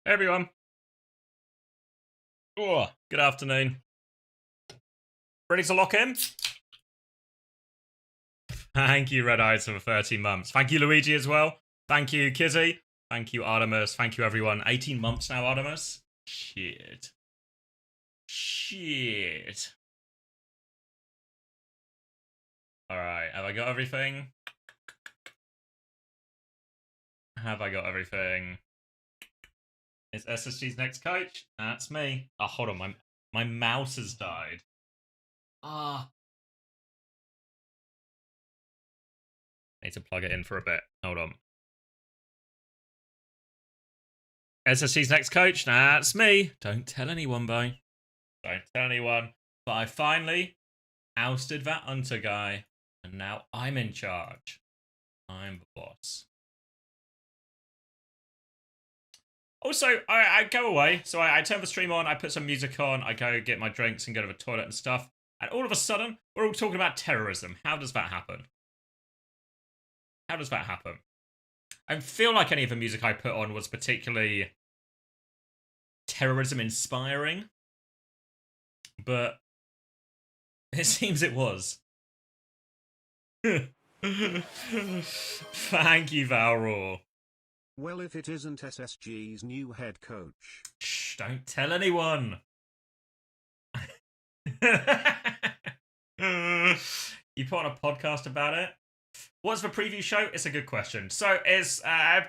Hey everyone. Oh, good afternoon. Ready to lock in? Thank you, Red Eyes, for 13 months. Thank you, Luigi, as well. Thank you, Kizzy. Thank you, Artemis. Thank you, everyone. 18 months now, Artemis. Shit. Alright, have I got everything? Is SSG's next coach? That's me. Oh, hold on. My mouse has died. Ah. Need to plug it in for a bit. Hold on. SSG's next coach? That's me. Don't tell anyone, boy. Don't tell anyone. But I finally ousted that Hunter guy, and now I'm in charge. I'm the boss. Also, I go away, so I turn the stream on, I put some music on, I go get my drinks and go to the toilet and stuff, and all of a sudden, we're all talking about terrorism. How does that happen? How does that happen? I don't feel like any of the music I put on was particularly terrorism inspiring, but it seems it was. Thank you, Valraw. Well, if it isn't SSG's new head coach. Shh, don't tell anyone. You put on a podcast about it? What's the preview show? It's a good question. So it's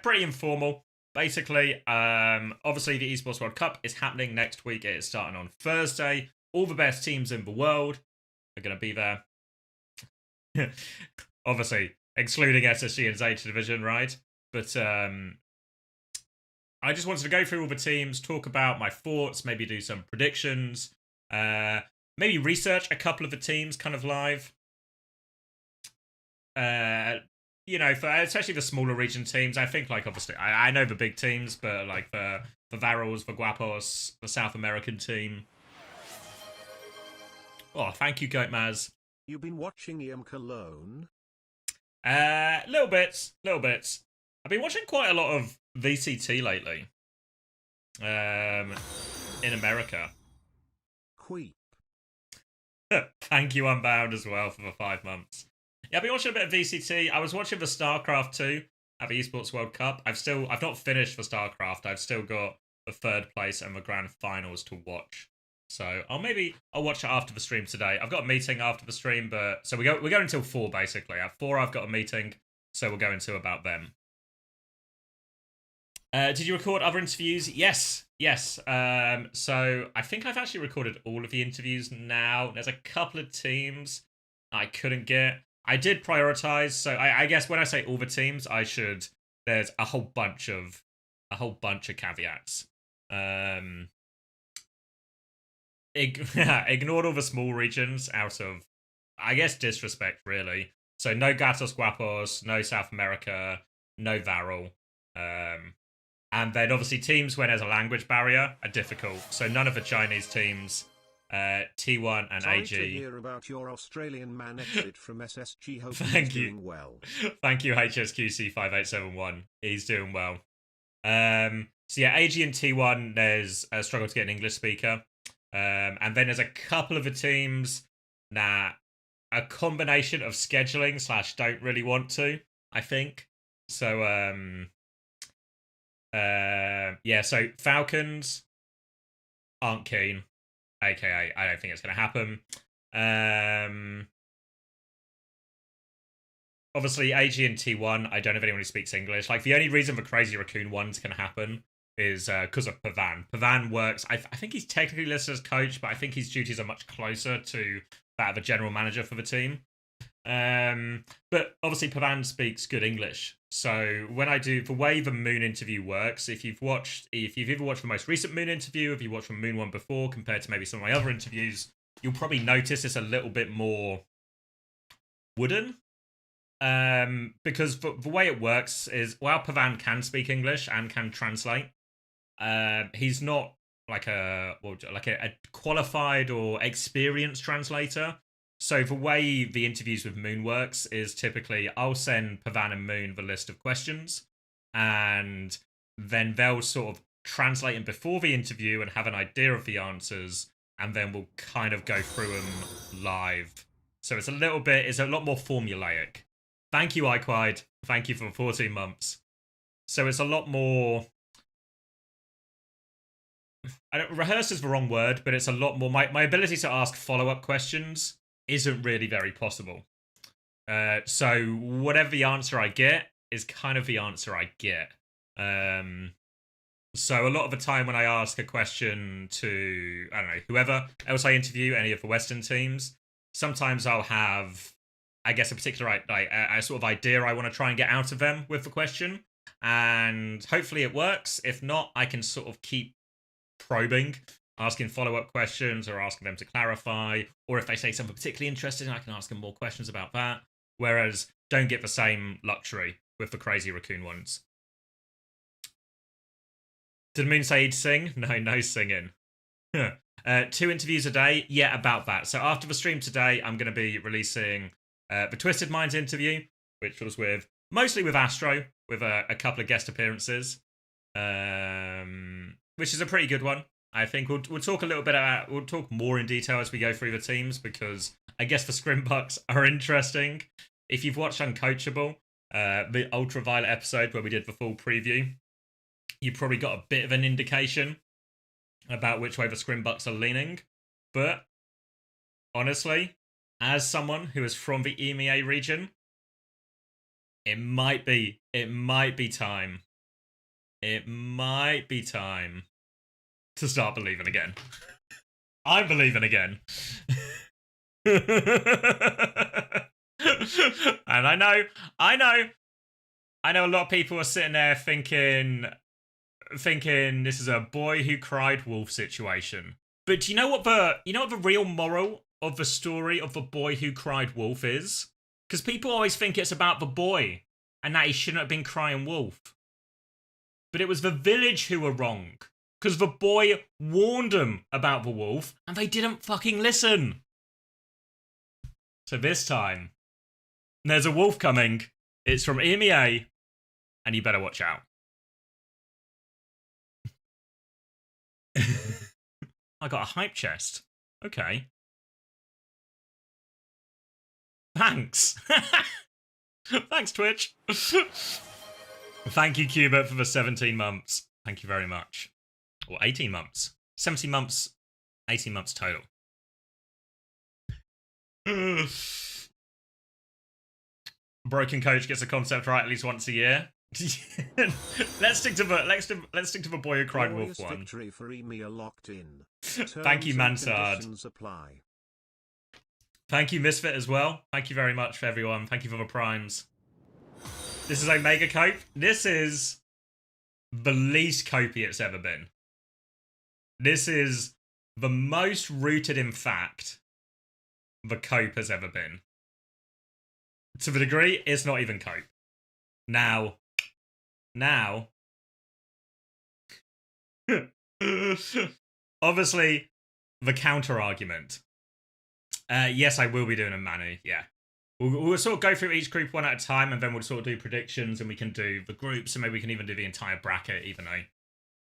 pretty informal. Basically, obviously the Esports World Cup is happening next week. It is starting on Thursday. All the best teams in the world are going to be there. Obviously, excluding SSG and Zeta Division, right? But I just wanted to go through all the teams, talk about my thoughts, maybe do some predictions, maybe research a couple of the teams kind of live. You know, for especially the smaller region teams, I think like obviously I know the big teams, but like the Varals, the Guapos, the South American team. Oh, thank you, Goatmaz. You've been watching EM Cologne? Little bits. I've been watching quite a lot of VCT lately. In America. Queep. Thank you, Unbound, as well, for the 5 months. Yeah, I've been watching a bit of VCT. I was watching the StarCraft 2 at the Esports World Cup. I've not finished for StarCraft. I've still got the 3rd place and the grand finals to watch. So I'll watch it after the stream today. I've got a meeting after the stream, but so we're going until 4 basically. At 4 I've got a meeting, so we'll go into about them. Did you record other interviews? Yes. So I think I've actually recorded all of the interviews now. There's a couple of teams I couldn't get. I did prioritize, so I guess when I say all the teams, there's a whole bunch of caveats. Ignored all the small regions out of, I guess, disrespect, really. So no Gatos Guapos, no South America, no Varel. And then obviously teams when there's a language barrier are difficult. So none of the Chinese teams, T1 and Sorry AG. to hear about your Australian man exit from SSG. Hope Thank he's you. doing well. Thank you, HSQC5871. He's doing well. So yeah, AG and T1, there's a struggle to get an English speaker. And then there's a couple of the teams that a combination of scheduling / don't really want to, I think. So yeah, so Falcons aren't keen, aka I don't think it's going to happen. Obviously, AG and T1, I don't have anyone who speaks English. Like, the only reason the Crazy Raccoon one's going to happen is because of Pavan. Pavan works, I think he's technically listed as coach, but I think his duties are much closer to that of a general manager for the team. But obviously Pavan speaks good English. So when I do the way the Moon interview works, if you've either watched the most recent Moon interview, if you watched the Moon one before compared to maybe some of my other interviews, you'll probably notice it's a little bit more wooden. Because the way it works is, while Pavan can speak English and can translate, he's not like a qualified or experienced translator. So the way the interviews with Moon works is typically I'll send Pavan and Moon the list of questions, and then they'll sort of translate them before the interview and have an idea of the answers, and then we'll kind of go through them live. So it's a lot more formulaic. Thank you, iQuide. Thank you for 14 months. So it's a lot more... rehearse is the wrong word, but it's a lot more... My ability to ask follow-up questions isn't really very possible. So whatever the answer I get is kind of the answer I get. So a lot of the time when I ask a question to, I don't know, whoever else I interview, any of the Western teams, sometimes I'll have, I guess, a particular a sort of idea I want to try and get out of them with the question. And hopefully it works. If not, I can sort of keep probing, asking follow-up questions or asking them to clarify. Or if they say something particularly interesting, I can ask them more questions about that. Whereas don't get the same luxury with the crazy raccoon ones. Did Moon say he'd sing? No singing. 2 interviews a day? Yeah, about that. So after the stream today, I'm going to be releasing the Twisted Minds interview, which was mostly with Astro, with a couple of guest appearances, which is a pretty good one. I think we'll talk a little bit about, we'll talk more in detail as we go through the teams, because I guess the scrim bucks are interesting. If you've watched Uncoachable, the Ultraviolet episode where we did the full preview, you probably got a bit of an indication about which way the scrim bucks are leaning. But honestly, as someone who is from the EMEA region, it might be time. It might be time to start believing again. I'm believing again. And I know a lot of people are sitting there thinking this is a boy who cried wolf situation. But do you know what the real moral of the story of the boy who cried wolf is? Because people always think it's about the boy and that he shouldn't have been crying wolf. But it was the village who were wrong. Because the boy warned them about the wolf and they didn't fucking listen. So this time, there's a wolf coming. It's from EMEA and you better watch out. I got a hype chest. Okay. Thanks. Thanks, Twitch. Thank you, Cubert, for the 17 months. Thank you very much. Or 18 months. 17 months. 18 months total. Broken coach gets a concept right at least once a year. let's stick to the boy who cried wolf one. Victory for EMEA locked in. Thank you, Mansard. Thank you, Misfit, as well. Thank you very much for everyone. Thank you for the primes. This is Omega Cope. This is the least copey it's ever been. This is the most rooted in fact the cope has ever been. To the degree, it's not even cope. Now, obviously, the counter argument. Yes, I will be doing a Manu, yeah. We'll sort of go through each group one at a time, and then we'll sort of do predictions, and we can do the groups, and maybe we can even do the entire bracket, even though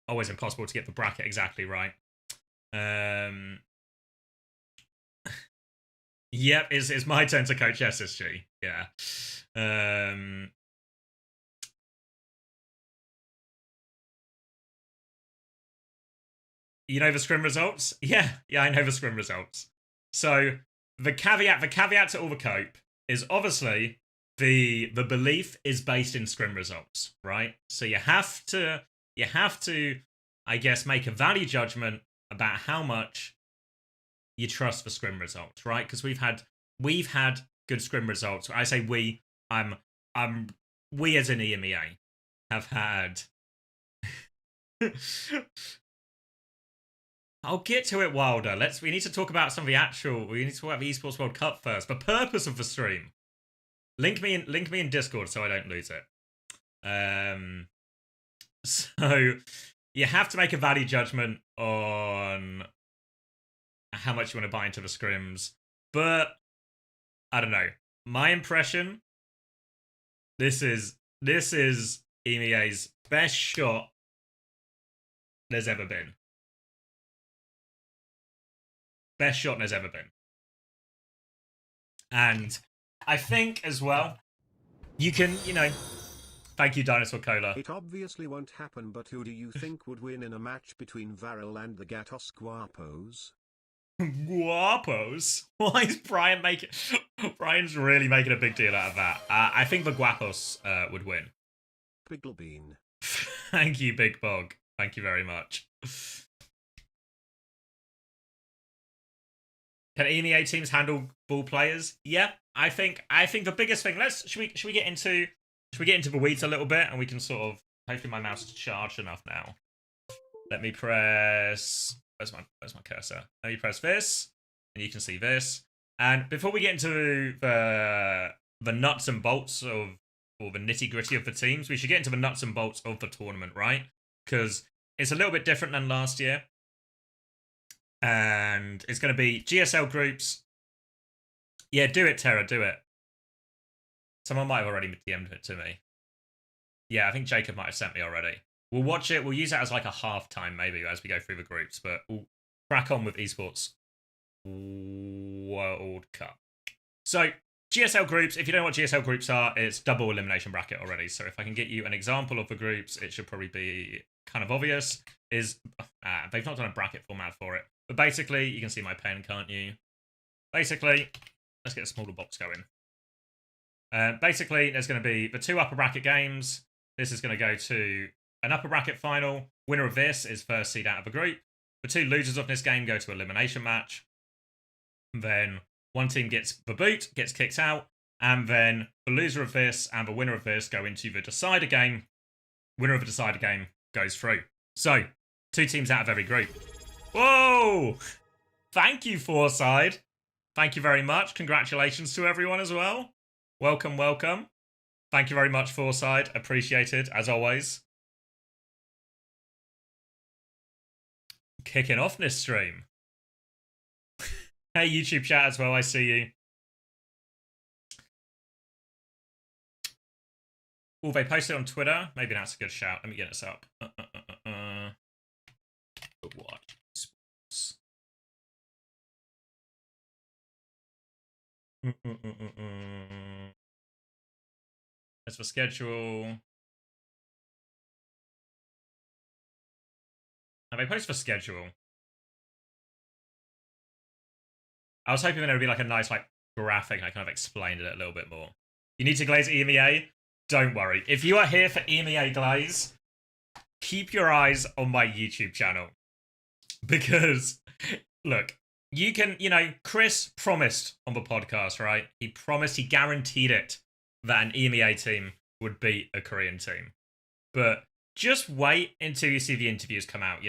always impossible to get the bracket exactly right. Yep, it's my turn to coach SSG, yeah. You know the scrim results? Yeah, I know the scrim results. So the caveat to all the cope is obviously the belief is based in scrim results, right? So you have to, I guess, make a value judgment about how much you trust the scrim results, right? Because we've had good scrim results. I say we as an EMEA have had. I'll get to it, Wilder. We need to talk about some of the we need to talk about the Esports World Cup first. The purpose of the stream. Link me in Discord so I don't lose it. So you have to make a value judgment on how much you want to buy into the scrims. But I don't know. My impression, this is EMEA's best shot there's ever been. Best shot there's ever been. And I think as well, you can, thank you, Dinosaur Cola. It obviously won't happen, but who do you think would win in a match between Varel and the Gatos Guapos? Guapos? Why is Brian making... Brian's really making a big deal out of that. I think the Guapos would win. Bigglebean. Thank you, Big Bog. Thank you very much. Can EMEA teams handle ball players? Yeah, I think the biggest thing. Should we get into the weeds a little bit, and we can sort of, hopefully my mouse is charged enough now. Let me press. Where's my cursor? Let me press this, and you can see this. And before we get into the nuts and bolts of, or the nitty gritty of the teams, we should get into the nuts and bolts of the tournament, right? Because it's a little bit different than last year. And it's going to be GSL groups. Yeah, do it, Terra, do it. Someone might have already DM'd it to me. Yeah, I think Jacob might have sent me already. We'll watch it. We'll use it as like a halftime maybe as we go through the groups. But we'll crack on with Esports World Cup. So, GSL groups, if you don't know what GSL groups are, it's double elimination bracket already. So if I can get you an example of the groups, it should probably be kind of obvious. They've not done a bracket format for it. But basically, you can see my pen, can't you? Basically, let's get a smaller box going. Basically, there's going to be the 2 upper bracket games. This is going to go to an upper bracket final. Winner of this is first seed out of the group. The 2 losers of this game go to elimination match. Then one team gets the boot, gets kicked out. And then the loser of this and the winner of this go into the decider game. Winner of the decider game goes through. So, 2 teams out of every group. Whoa! Thank you, Foreside. Thank you very much. Congratulations to everyone as well. Welcome, welcome. Thank you very much, Foreside. Appreciated, as always. Kicking off this stream. Hey, YouTube chat as well. I see you. Oh, they posted on Twitter. Maybe that's a good shout. Let me get this up. What? Sports. As for schedule. Have I posted for schedule? I was hoping there would be like a nice like graphic and I kind of explained it a little bit more. You need to glaze EMEA? Don't worry. If you are here for EMEA glaze, keep your eyes on my YouTube channel. Because, look, you can, Chris promised on the podcast, right? He promised, he guaranteed it, that an EMEA team would beat a Korean team. But just wait until you see the interviews come out,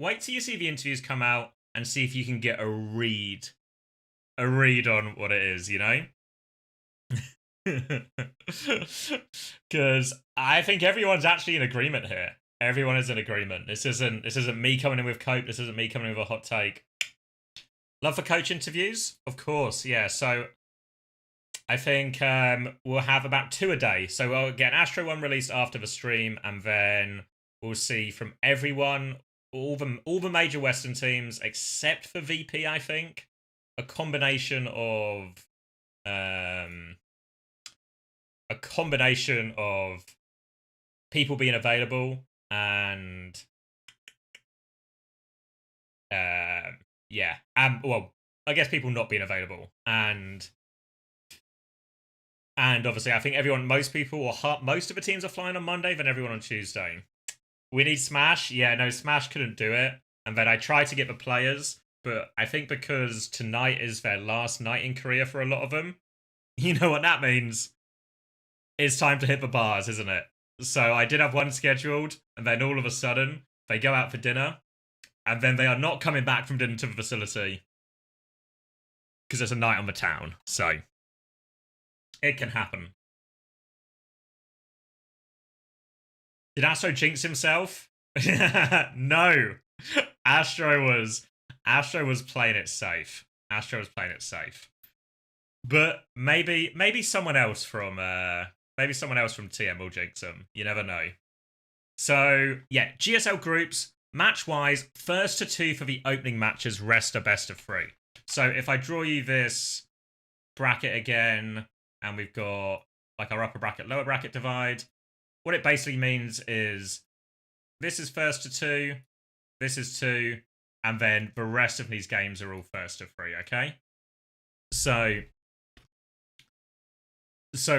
Wait till you see the interviews come out and see if you can get a read on what it is, Because I think everyone's actually in agreement here. Everyone is in agreement. This isn't me coming in with cope. This isn't me coming in with a hot take. Love for coach interviews? Of course, yeah. So I think we'll have about 2 a day. So we'll get an Astro one released after the stream, and then we'll see from everyone, all the major Western teams, except for VP, I think. A combination of people being available and well, I guess people not being available and obviously I think most people or most of the teams are flying on Monday, then everyone on Tuesday. We need Smash. Yeah, no, Smash couldn't do it, and then I tried to get the players, but I think because tonight is their last night in Korea for a lot of them, you know what that means? It's time to hit the bars, isn't it? So I did have one scheduled, and then all of a sudden, they go out for dinner, and then they are not coming back from dinner to the facility because it's a night on the town. So it can happen. Did Astro jinx himself? No. Astro was playing it safe. But maybe someone else from TM will jinx him. You never know. So yeah, GSL groups. match-wise, first to 2 for the opening matches, rest a best of 3. So if I draw you this bracket again, and we've got like our upper bracket, lower bracket divide, what it basically means is this is first to 2, this is 2, and then the rest of these games are all first to 3, okay? So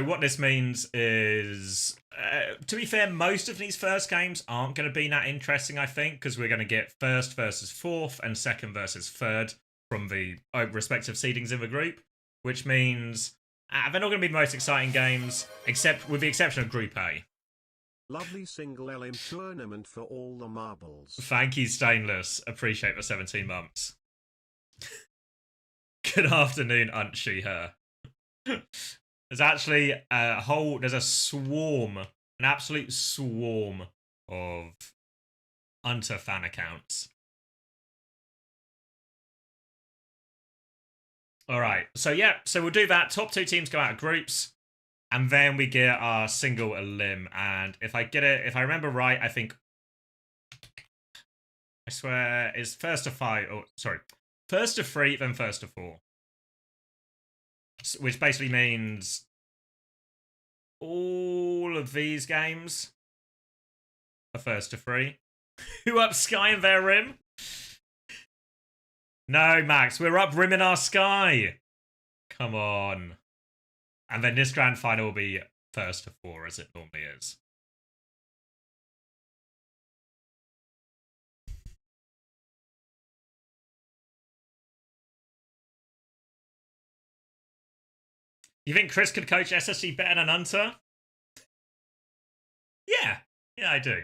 what this means is, to be fair, most of these first games aren't going to be that interesting, I think, because we're going to get first versus fourth and second versus third from the respective seedings in the group, which means they're not going to be the most exciting games, except with the exception of Group A. Lovely single LM tournament for all the marbles. Thank you, Stainless. Appreciate the 17 months. Good afternoon, Aunt She Her. There's actually there's a swarm, an absolute swarm of Unter fan accounts. All right, so we'll do that. Top 2 teams go out of groups, and then we get our single elim. And if I remember right, I swear it's first to 5, or sorry, first to 3, then first to 4. Which basically means all of these games are first to 3. Who up Sky in their rim? No, Max, we're up rim in our Sky. Come on. And then this grand final will be first to 4, as it normally is. You think Chris could coach SSG better than Unter? Yeah, I do.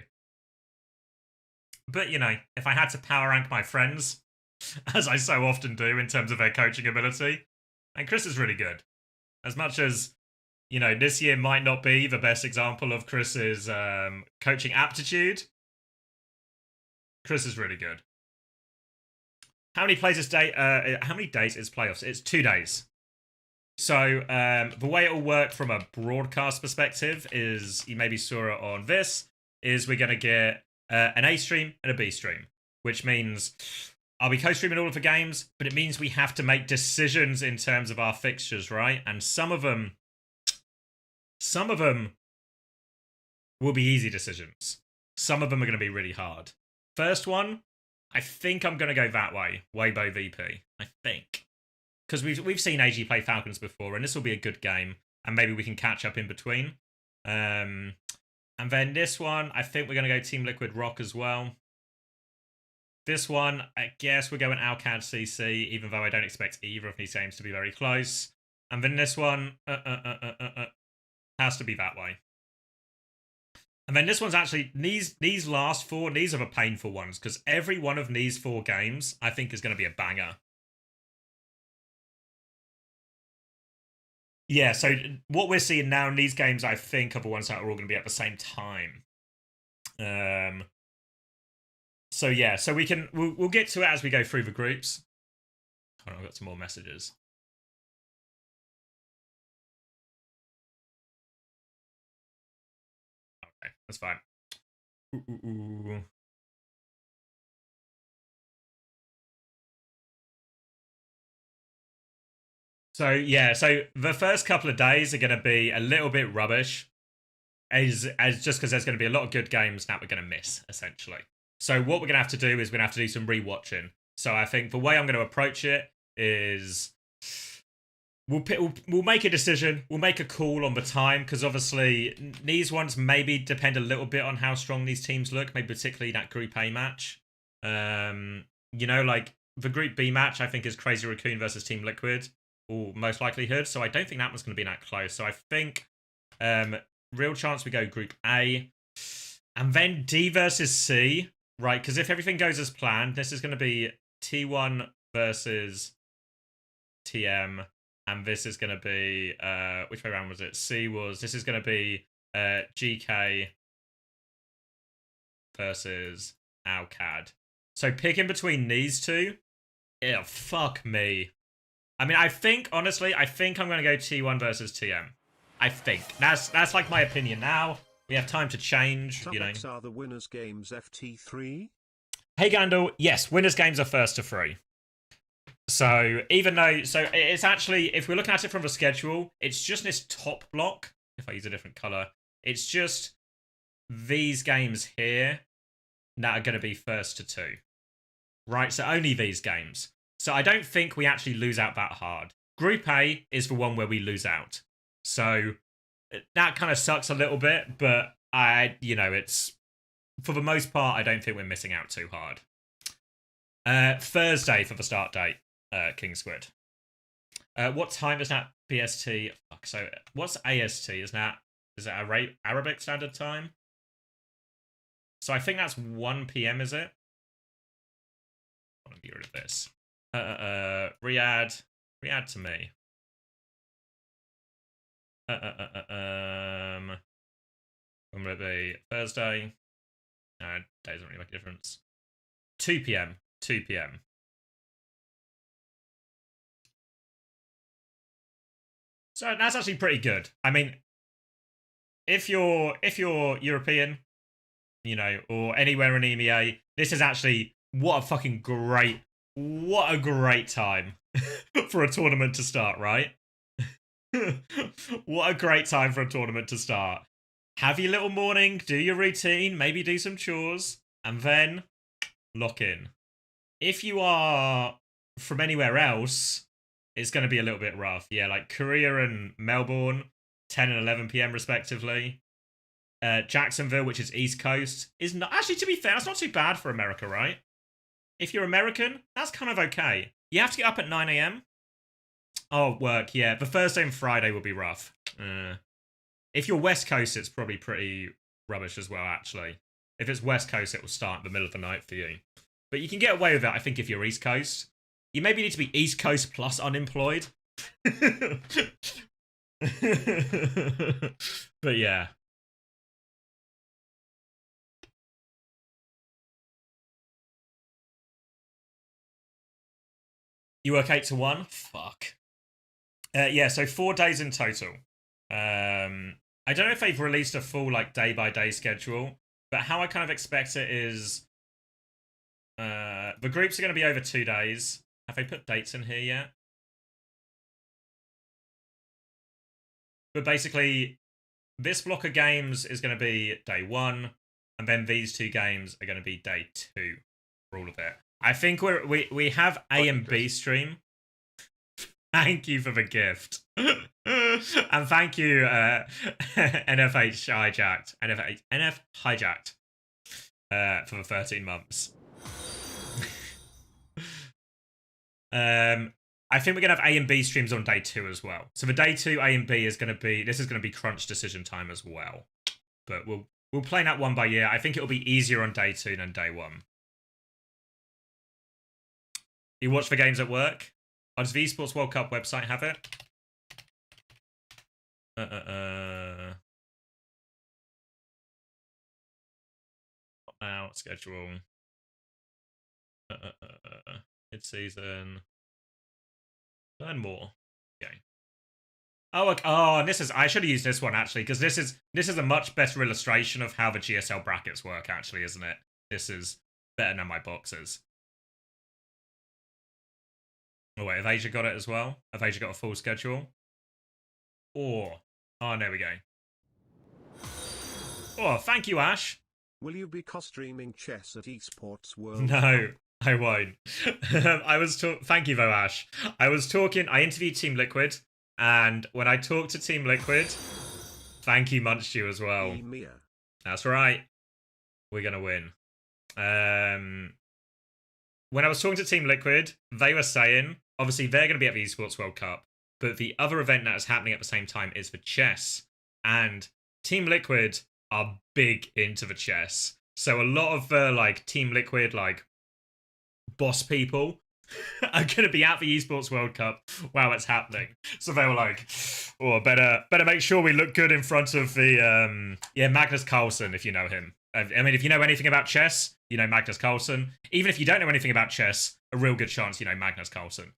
But, you know, if I had to power rank my friends, as I so often do in terms of their coaching ability, and Chris is really good. As much as, you know, this year might not be the best example of Chris's coaching aptitude, Chris is really good. How many days is playoffs? It's 2 days. So the way it will work from a broadcast perspective is, you maybe saw it on this, is we're going to get an A stream and a B stream, which means I'll be co-streaming all of the games, but it means we have to make decisions in terms of our fixtures, right? And some of them will be easy decisions. Some of them are going to be really hard. First one, I think I'm going to go that way, Weibo VP, I think. Because we've seen AG play Falcons before, and this will be a good game, and maybe we can catch up in between. And then this one, I think we're going to go Team Liquid Rock as well. This one, I guess we're going Alcad CC, even though I don't expect either of these games to be very close. And then this one has to be that way. And then this one's actually, these last 4, these are the painful ones, because every one of these 4 games, I think, is going to be a banger. Yeah, so what we're seeing now in these games, I think, are the ones that are all going to be at the same time. So yeah, so we'll get to it as we go through the groups. Hold on, I've got some more messages. Okay, that's fine. Ooh. So yeah, so the first couple of days are going to be a little bit rubbish, as just because there's going to be a lot of good games that we're going to miss, essentially. So what we're going to have to do is we're going to have to do some rewatching. So I think the way I'm going to approach it is we'll make a decision, we'll make a call on the time, because obviously these ones maybe depend a little bit on how strong these teams look, maybe particularly that Group A match. You know, like the Group B match, I think, is Crazy Raccoon versus Team Liquid. Or most likelihood, so I don't think that one's going to be that close. So I think real chance we go Group A, and then D versus C, right? Because if everything goes as planned, this is going to be T1 versus TM, and this is going to be which way around was it? This is going to be GK versus Alcad. So picking between these two, ew, fuck me. I mean, honestly, I think I'm going to go T1 versus TM. I think. That's like my opinion now. We have time to change, you know. Are the winners games FT3? Hey Gandalf, yes, winners games are first to 3. So even though, so it's actually, if we're looking at it from the schedule, it's just this top block. If I use a different color, it's just these games here that are going to be first to 2, right? So only these games. So I don't think we actually lose out that hard. Group A is the one where we lose out. So that kind of sucks a little bit, but it's, for the most part, I don't think we're missing out too hard. Thursday for the start date. King Squid. What time is that BST? Fuck, so what's AST? Is that Arabic Standard Time? So I think that's 1 p.m. is it? I want to get rid of this. Riyadh to me. When will it be? Thursday. No, days don't really make a difference. 2 p.m. 2 p.m. So that's actually pretty good. I mean, if you're European, or anywhere in EMEA, this is actually what a great time for a tournament to start, right? What a great time for a tournament to start. Have your little morning, do your routine, maybe do some chores, and then lock in. If you are from anywhere else, it's going to be a little bit rough. Yeah, like Korea and Melbourne, 10 and 11 p.m. respectively. Jacksonville, which is East Coast, is not actually, to be fair, that's not too bad for America, right? If you're American, that's kind of okay. You have to get up at 9 a.m. Oh, work, yeah. The Thursday and Friday will be rough. If you're West Coast, it's probably pretty rubbish as well, actually. If it's West Coast, it will start in the middle of the night for you. But you can get away with it, I think, if you're East Coast. You maybe need to be East Coast plus unemployed. But yeah. You work 8 to 1? Fuck. Yeah, so 4 days in total. I don't know if they've released a full day-by-day schedule, but how I kind of expect it is the groups are going to be over 2 days. Have they put dates in here yet? But basically, this block of games is going to be day 1, and then these 2 games are going to be day 2 for all of it. I think we have A and B stream. Thank you for the gift. And thank you, NF Hijacked, for the 13 months. I think we're gonna have A and B streams on day 2 as well. So the day 2 A and B is gonna be crunch decision time as well. But we'll play that one by ear. I think it'll be easier on day 2 than day 1. You watch the games at work? Oh, does the Esports World Cup website have it? Now schedule. Mid-season. Learn more. Okay. Oh, okay. Oh, and I should have used this one actually, because this is a much better illustration of how the GSL brackets work, actually, isn't it? This is better than my boxes. Oh wait, have Asia got it as well? Have Asia got a full schedule? Oh, there we go. Oh, thank you, Ash. Will you be co-streaming chess at Esports World? No, I won't. Thank you though, Ash. I interviewed Team Liquid, and when I talked to Team Liquid, thank you, Munchu, as well. That's right. We're gonna win. When I was talking to Team Liquid, they were saying, obviously they're going to be at the Esports World Cup, but the other event that is happening at the same time is for chess. And Team Liquid are big into the chess. So a lot of the Team Liquid boss people are going to be at the Esports World Cup while it's happening. So they were like, oh, better make sure we look good in front of the Magnus Carlsen, if you know him. I mean, if you know anything about chess, you know Magnus Carlsen. Even if you don't know anything about chess, a real good chance you know Magnus Carlsen.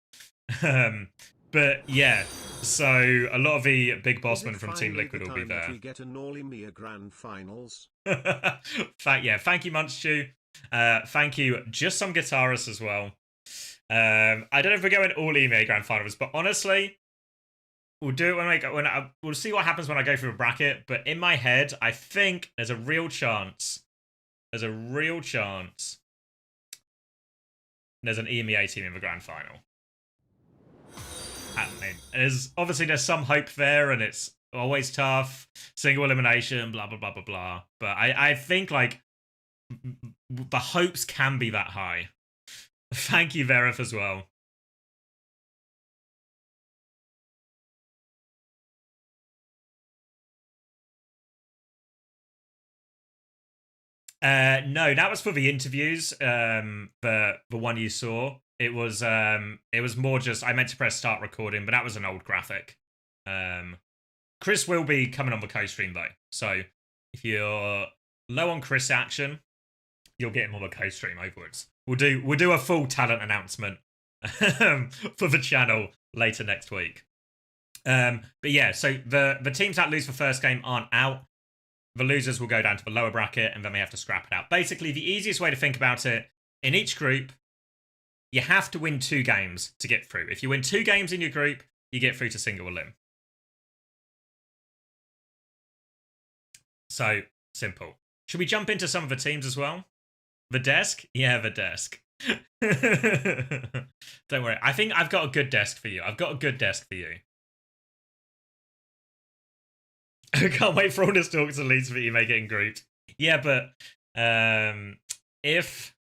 But yeah, so a lot of the big bossmen from Team Liquid will be there. We get an All EMEA Grand Finals. Thank you, Munchu. Thank you. Just some guitarists as well. I don't know if we're going all EMEA Grand Finals, but honestly, we'll do it we'll see what happens when I go through a bracket. But in my head, I think there's a real chance. There's a real chance. There's an EMEA team in the grand final happening. There's some hope there, and it's always tough. Single elimination, blah blah blah blah blah. But I think like the hopes can be that high. Thank you, Verif, as well. No, that was for the interviews. The one you saw, it was more just I meant to press start recording, but that was an old graphic. Chris will be coming on the co-stream though, so if you're low on Chris action, you'll get him on the co-stream afterwards. We'll do a full talent announcement for the channel later next week. But yeah, so the teams that lose the first game aren't out. The losers will go down to the lower bracket, and then they have to scrap it out. Basically, the easiest way to think about it, in each group, you have to win 2 games to get through. If you win 2 games in your group, you get through to single elim. So, simple. Should we jump into some of the teams as well? The desk? Yeah, the desk. Don't worry. I think I've got a good desk for you. I can't wait for all this talks and leads for you make it in groups. Yeah, but if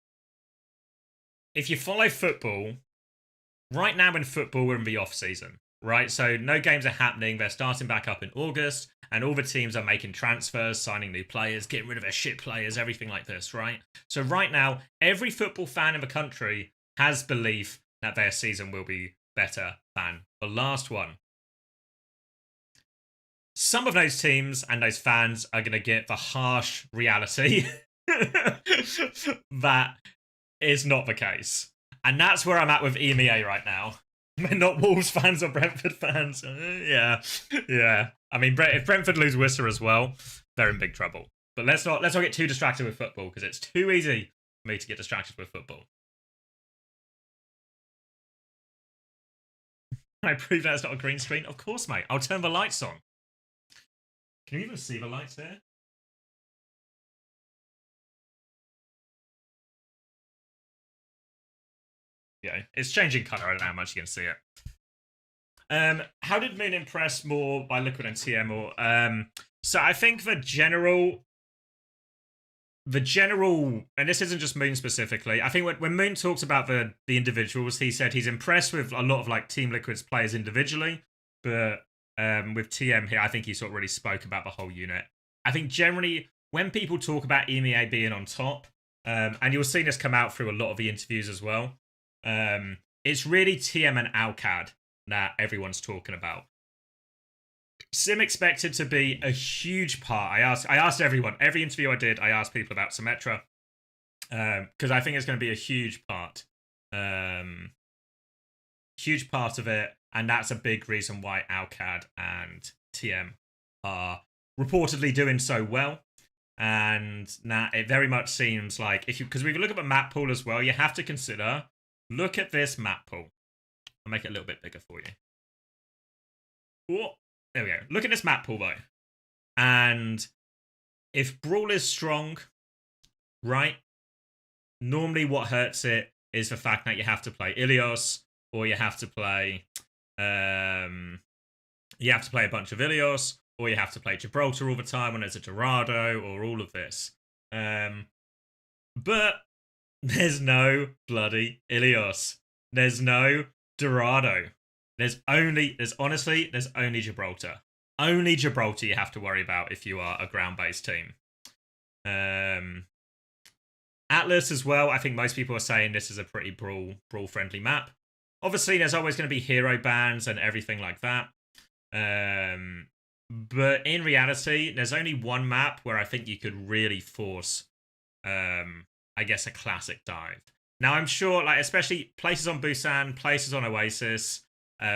you follow football, right now in football we're in the off season, right? So no games are happening. They're starting back up in August, and all the teams are making transfers, signing new players, getting rid of their shit players, everything like this, right? So right now, every football fan in the country has belief that their season will be better than the last one. Some of those teams and those fans are going to get the harsh reality that is not the case. And that's where I'm at with EMEA right now. We're not Wolves fans or Brentford fans. Yeah. I mean, if Brentford lose Worcester as well, they're in big trouble. But let's not get too distracted with football, because it's too easy for me to get distracted with football. I prove that it's not a green screen? Of course, mate. I'll turn the lights on. Can you even see the lights there? Yeah, it's changing colour. I don't know how much you can see it. How did Moon impress more by Liquid and TM? Or so I think the general, and this isn't just Moon specifically. I think when Moon talks about the individuals, he said he's impressed with a lot of like Team Liquid's players individually, but with TM here, I think he sort of really spoke about the whole unit. I think generally when people talk about EMEA being on top, and you'll see this come out through a lot of the interviews as well, it's really TM and Alcad that everyone's talking about. Sim expected to be a huge part. I asked everyone, every interview I did, I asked people about Symmetra, because I think it's going to be a huge part. Huge part of it, and that's a big reason why Alcad and TM are reportedly doing so well. And now it very much seems like, because we look at the map pool as well, you have to consider, look at this map pool. I'll make it a little bit bigger for you. Oh, there we go. Look at this map pool though. And if Brawl is strong, right, normally what hurts it is the fact that you have to play Ilios, or you have to play a bunch of Ilios, or you have to play Gibraltar all the time when there's a Dorado, or all of this. But there's no bloody Ilios. There's no Dorado. There's only Gibraltar. Only Gibraltar you have to worry about if you are a ground-based team. Atlas as well, I think most people are saying this is a pretty brawl-friendly map. Obviously, there's always going to be hero bans and everything like that. But in reality, there's only one map where I think you could really force, I guess, a classic dive. Now, I'm sure, like, especially places on Busan, places on Oasis,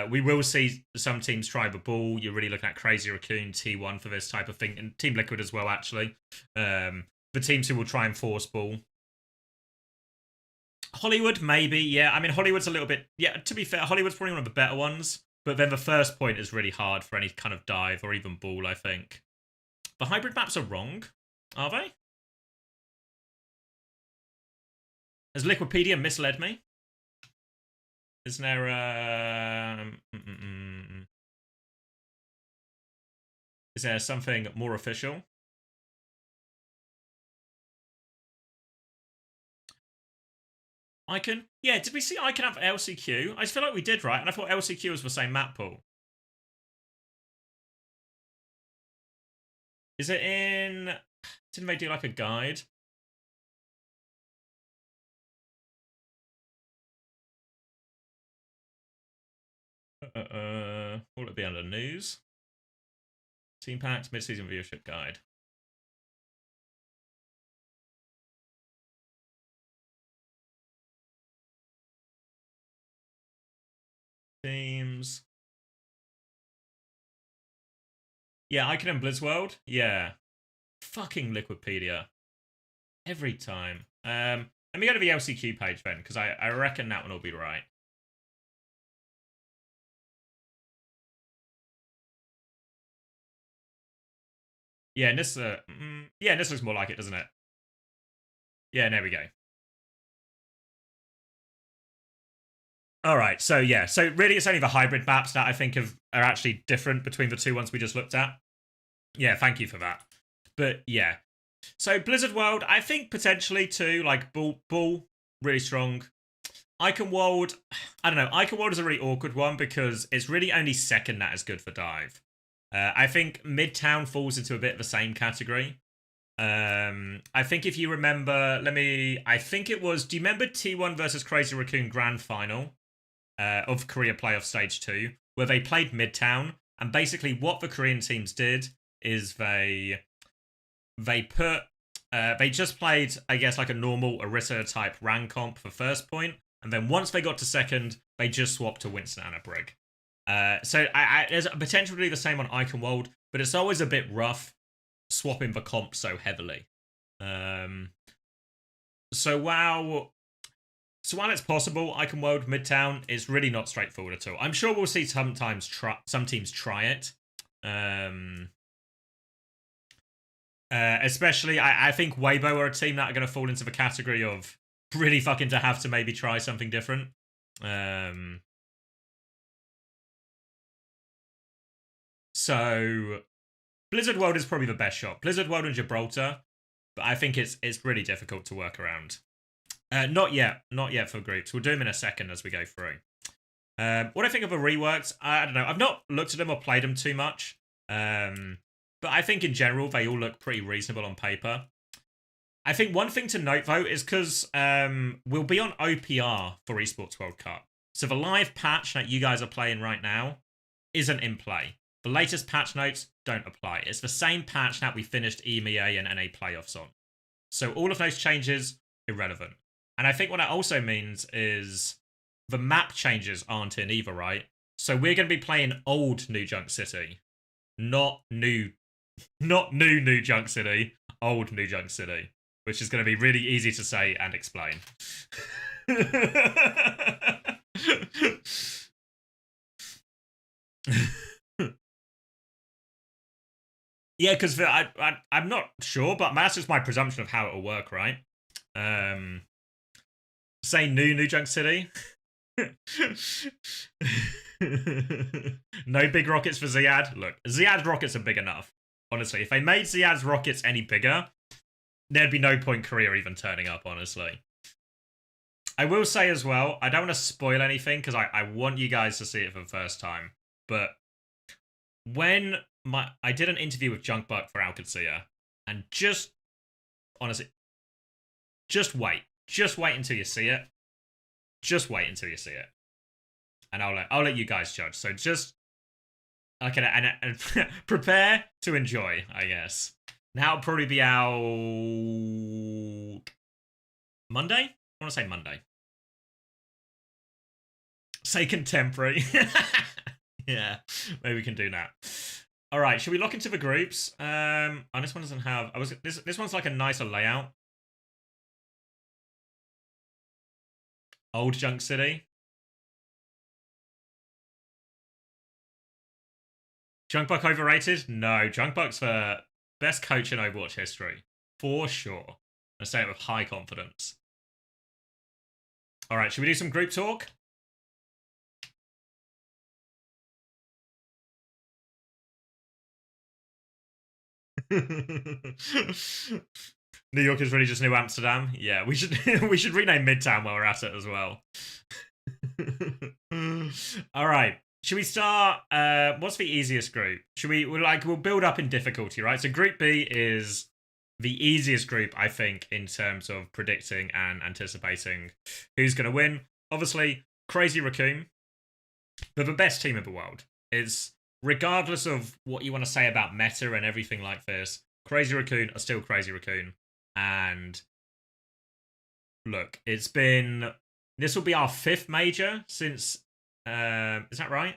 we will see some teams try the ball. You're really looking at Crazy Raccoon, T1 for this type of thing, and Team Liquid as well, actually. The teams who will try and force ball. Hollywood, maybe, yeah. I mean, Hollywood's a little bit... Yeah, to be fair, Hollywood's probably one of the better ones. But then the first point is really hard for any kind of dive or even ball, I think. The hybrid maps are wrong, are they? Has Liquipedia misled me? Is there Is there something more official? Icon? Yeah, did we see Icon have LCQ? I just feel like we did, right? And I thought LCQ was the same map pool. Is it in... Didn't they do like a guide? Will it be under news? Team packs, mid-season viewership guide. Teams. Yeah, Icon and Blizzworld. Yeah. Fucking Liquipedia. Every time. Let me go to the LCQ page then, because I reckon that one will be right. Yeah, and this yeah, this looks more like it, doesn't it? Yeah, there we go. All right, so yeah, so really it's only the hybrid maps that I think are actually different between the two ones we just looked at. Yeah, thank you for that. But yeah, so Blizzard World, I think potentially too, like Bull, really strong. Icon World, I don't know. Icon World is a really awkward one because it's really only second that is good for dive. I think Midtown falls into a bit of the same category. I think if you remember, I think it was, do you remember T1 versus Crazy Raccoon Grand Final of Korea Playoff Stage 2, where they played Midtown, and basically what the Korean teams did is they just played, I guess, like a normal Orisa type rank comp for first point, and then once they got to second, they just swapped to Winston and a Brig. So there's a potential to do the same on Icon World, but it's always a bit rough swapping the comp so heavily. So while it's possible, Icon World Midtown is really not straightforward at all. I'm sure we'll see some teams try it. Especially, I think Weibo are a team that are going to fall into the category of really fucking to have to maybe try something different. So Blizzard World is probably the best shot. Blizzard World and Gibraltar, but I think it's really difficult to work around. Not yet for groups. We'll do them in a second as we go through. What I think of the reworks, I don't know. I've not looked at them or played them too much. But I think in general, they all look pretty reasonable on paper. I think one thing to note, though, is because we'll be on OPR for Esports World Cup. So the live patch that you guys are playing right now isn't in play. The latest patch notes don't apply. It's the same patch that we finished EMEA and NA playoffs on. So all of those changes, irrelevant. And I think what that also means is the map changes aren't in either, right? So we're going to be playing old New Junk City, not new New Junk City, old New Junk City, which is going to be really easy to say and explain. Yeah, because I'm not sure, but that's just my presumption of how it'll work, right? Say New Junk City. No big rockets for Ziad. Look, Ziad's rockets are big enough. Honestly, if they made Ziad's rockets any bigger, there'd be no point Korea even turning up, honestly. I will say as well, I don't want to spoil anything because I want you guys to see it for the first time. But when I did an interview with Junkbuck for Alcacia, and just honestly, just wait. Just wait until you see it. Just wait until you see it. And I'll let you guys judge. So just okay, and prepare to enjoy, I guess. Now it'll probably be out Monday? I want to say Monday. Say contemporary. Yeah, maybe we can do that. All right, should we lock into the groups? Oh, this one doesn't have. This one's like a nicer layout. Old Junk City. Junkbuck overrated? No, Junkbuck's the best coach in Overwatch history. For sure. I say it with high confidence. Alright, should we do some group talk? New York is really just New Amsterdam. Yeah, we should we should rename Midtown while we're at it as well. All right. Should we start? What's the easiest group? Should we'll build up in difficulty, right? So Group B is the easiest group, I think, in terms of predicting and anticipating who's going to win. Obviously, Crazy Raccoon, they're the best team in the world. It's regardless of what you want to say about meta and everything like this. Crazy Raccoon are still Crazy Raccoon, and look, this will be our 5th major since. Is that right?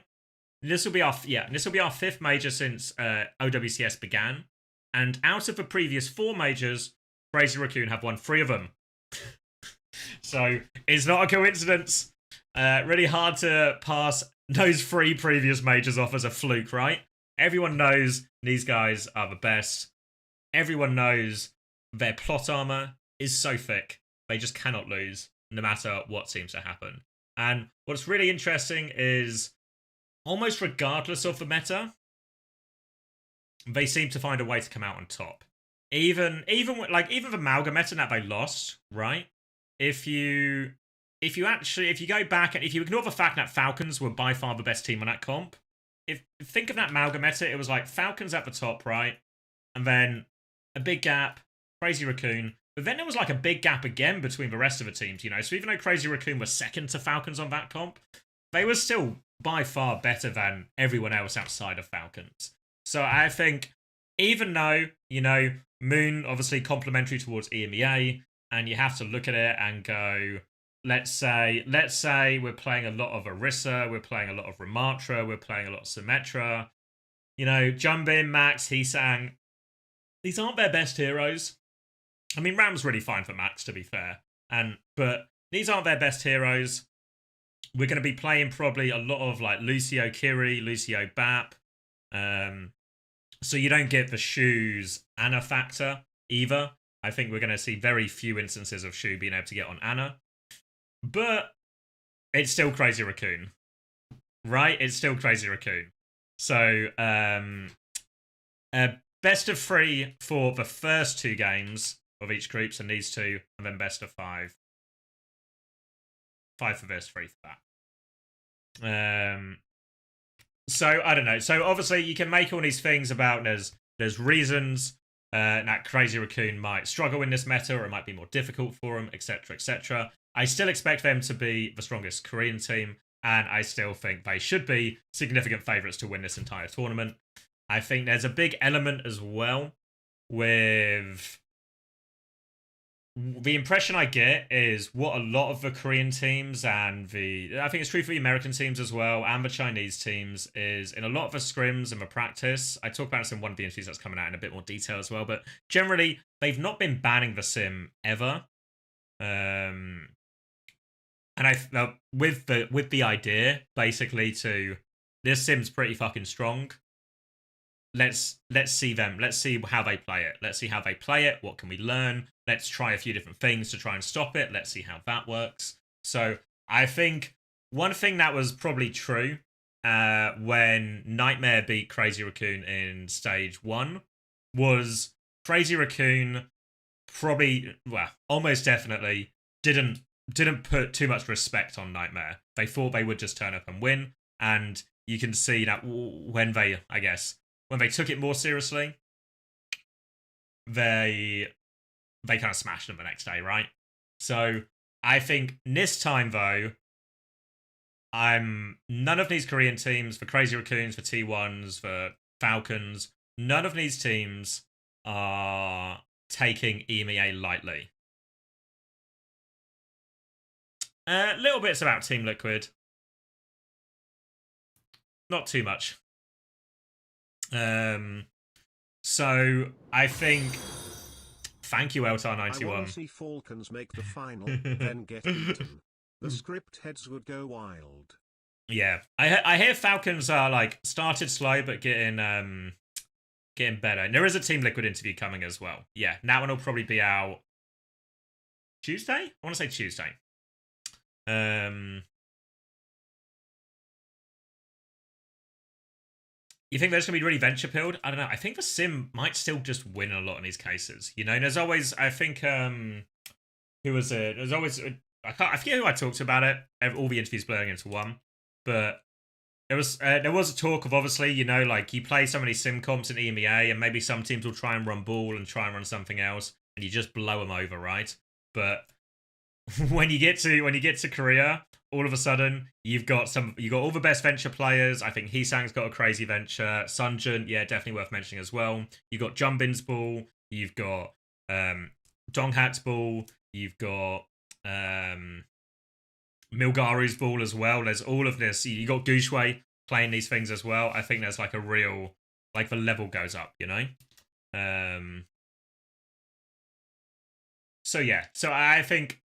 This will be our 5th major since OWCS began, and out of the previous 4 majors, Crazy Raccoon have won 3 of them. So it's not a coincidence. Really hard to pass those 3 previous majors off as a fluke, right? Everyone knows these guys are the best. Everyone knows their plot armor is so thick, they just cannot lose, no matter what seems to happen. And what's really interesting is, almost regardless of the meta, they seem to find a way to come out on top. Even the Malga meta that they lost, right? If you go back and if you ignore the fact that Falcons were by far the best team on that comp, think of that Malga meta, it was like Falcons at the top, right? And then a big gap, Crazy Raccoon. But then there was like a big gap again between the rest of the teams, you know? So even though Crazy Raccoon was second to Falcons on that comp, they were still by far better than everyone else outside of Falcons. So I think, even though, you know, Moon obviously complimentary towards EMEA, and you have to look at it and go, let's say we're playing a lot of Orisa, we're playing a lot of Ramatra, we're playing a lot of Symmetra. You know, Jumbin, Max, Heesang, these aren't their best heroes. I mean, Ram's really fine for Max, to be fair. But these aren't their best heroes. We're going to be playing probably a lot of like Lucio Kiri, Lucio Bap. So you don't get the Shu's Ana factor either. I think we're going to see very few instances of Shu being able to get on Ana. But it's still Crazy Raccoon. Right? It's still Crazy Raccoon. So, best of 3 for the first 2 games of each group, and these 2, and then best of 5. 5 for this, 3 for that. So I don't know. So obviously you can make all these things about there's reasons that Crazy Raccoon might struggle in this meta, or it might be more difficult for them, etc., etc. I still expect them to be the strongest Korean team, and I still think they should be significant favourites to win this entire tournament. I think there's a big element as well with the impression I get is what a lot of the Korean teams and I think it's true for the American teams as well, and the Chinese teams, is in a lot of the scrims and the practice. I talk about this in one of the interviews that's coming out in a bit more detail as well, but generally they've not been banning the sim ever. And with the idea basically to this sim's pretty fucking strong. Let's see them. Let's see how they play it. Let's see how they play it. What can we learn? Let's try a few different things to try and stop it. Let's see how that works. So I think one thing that was probably true when Nightmare beat Crazy Raccoon in stage 1 was Crazy Raccoon almost definitely didn't put too much respect on Nightmare. They thought they would just turn up and win, and you can see that when they took it more seriously, they kind of smashed them the next day, right? So I think this time, though, none of these Korean teams, for Crazy Raccoons, for T1s, for Falcons, none of these teams are taking EMEA lightly. Little bits about Team Liquid. Not too much. So I think, thank you, Eltar91. I want to see Falcons make the final, then get beaten. The script heads would go wild. Yeah, I hear Falcons are like started slow but getting better. And there is a Team Liquid interview coming as well. Yeah, that one will probably be out Tuesday. I want to say Tuesday. You think they're just gonna be really venture pilled? I don't know. I think the sim might still just win a lot in these cases. You know, there's always I think who was it? There's always I forget who I talked to about it. All the interviews blurring into one, but there was a talk of obviously, you know, like you play so many sim comps in EMEA, and maybe some teams will try and run ball and try and run something else, and you just blow them over, right? But when you get to Korea, all of a sudden you got all the best venture players. I think Heesang's got a crazy venture. Sunjun, yeah, definitely worth mentioning as well. You've got Jumbin's ball. You've got Donghat's ball. You've got Milgaru's ball as well. There's all of this. You got Gushui playing these things as well. I think there's like a real, like the level goes up, you know? So yeah, so I think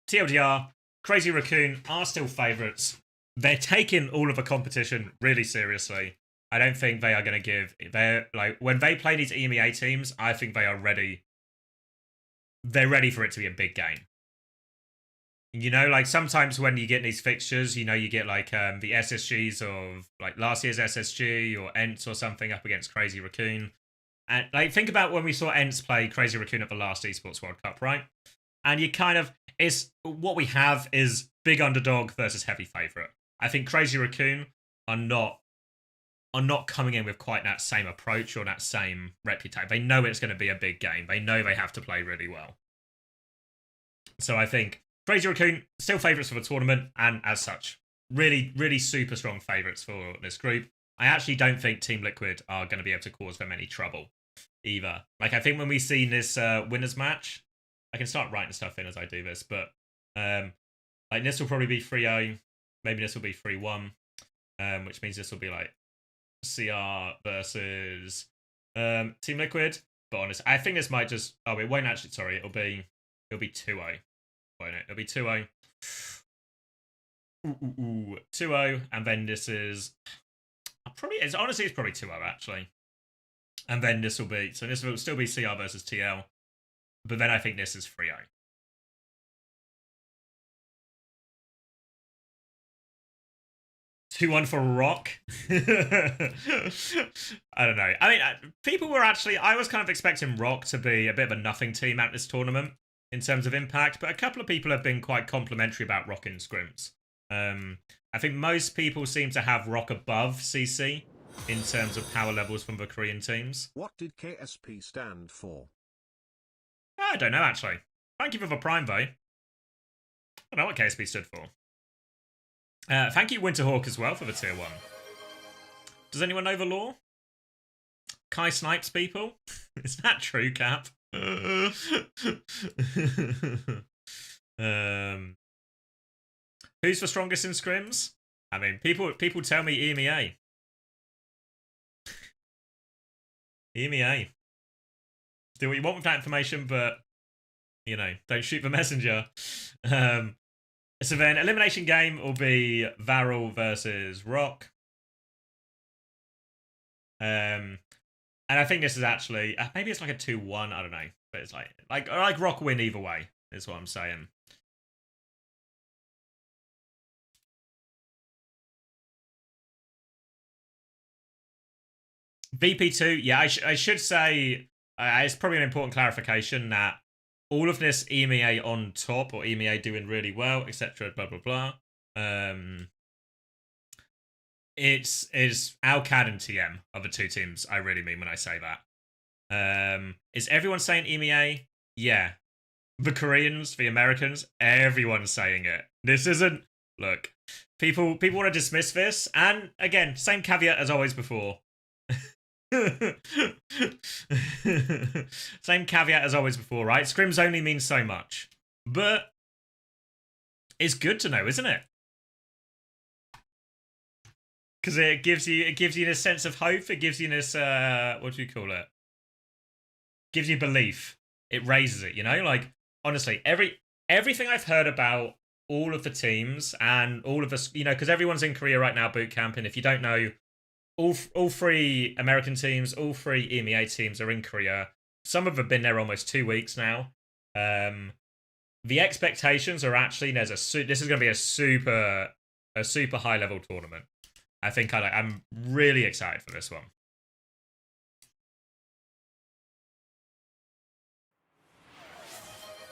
TLDR, Crazy Raccoon are still favourites. They're taking all of the competition really seriously. I don't think they are going to give. They're like when they play these EMEA teams, I think they are ready. They're ready for it to be a big game. You know, like sometimes when you get these fixtures, you know, you get like the SSGs of like last year's SSG or ENTS or something up against Crazy Raccoon. And like think about when we saw ENTS play Crazy Raccoon at the last Esports World Cup, right? And you kind of what we have is big underdog versus heavy favourite. I think Crazy Raccoon are not coming in with quite that same approach or that same reputation. They know it's going to be a big game. They know they have to play really well. So I think Crazy Raccoon still favourites for the tournament, and as such, really, really super strong favourites for this group. I actually don't think Team Liquid are going to be able to cause them any trouble either. Like I think when we see this winners match, I can start writing stuff in as I do this, but like this will probably be 3-0. Maybe this will be 3-1, which means this will be like CR versus Team Liquid. But honest, I think this might just. Oh, it won't actually. Sorry, it'll be 2-0. Won't it? It'll be 2-0. 2-0, and then this is probably. It's probably 2-0 actually, and then this will be. So this will still be CR versus TL, but then I think this is 3-0. 2-1 for Rock. I don't know. I mean, people were actually. I was kind of expecting Rock to be a bit of a nothing team at this tournament in terms of impact, but a couple of people have been quite complimentary about Rock in scrims. I think most people seem to have Rock above CC in terms of power levels from the Korean teams. What did KSP stand for? I don't know, actually. Thank you for the prime, though. I don't know what KSP stood for. Thank you, Winterhawk, as well, for the tier 1. Does anyone know the lore? Kai snipes people? Is that true, Cap? Who's the strongest in scrims? I mean, people tell me EMEA. EMEA. Do what you want with that information, but, you know, don't shoot the messenger. So then, elimination game will be Varel versus Rock. And I think this is actually maybe it's like a 2-1. I don't know, but it's like Rock win either way. Is what I'm saying. VP2, yeah, I should say it's probably an important clarification that all of this EMEA on top or EMEA doing really well, etc. Blah blah blah. It's Alcad and TM are the two teams I really mean when I say that. Is everyone saying EMEA? Yeah. The Koreans, the Americans, everyone's saying it. This isn't. Look, people want to dismiss this, and again, same caveat as always before. Same caveat as always before, right? Scrims only means so much, but it's good to know, isn't it? Because it gives you this sense of hope. It gives you this what do you call it? Gives you belief. It raises it, you know. Like honestly, everything I've heard about all of the teams and all of us, because everyone's in Korea right now boot camping. If you don't know, all 3 American teams, all 3 EMEA teams are in Korea. Some of them have been there almost 2 weeks now. The expectations are actually this is going to be a super high level tournament. I think I'm really excited for this one.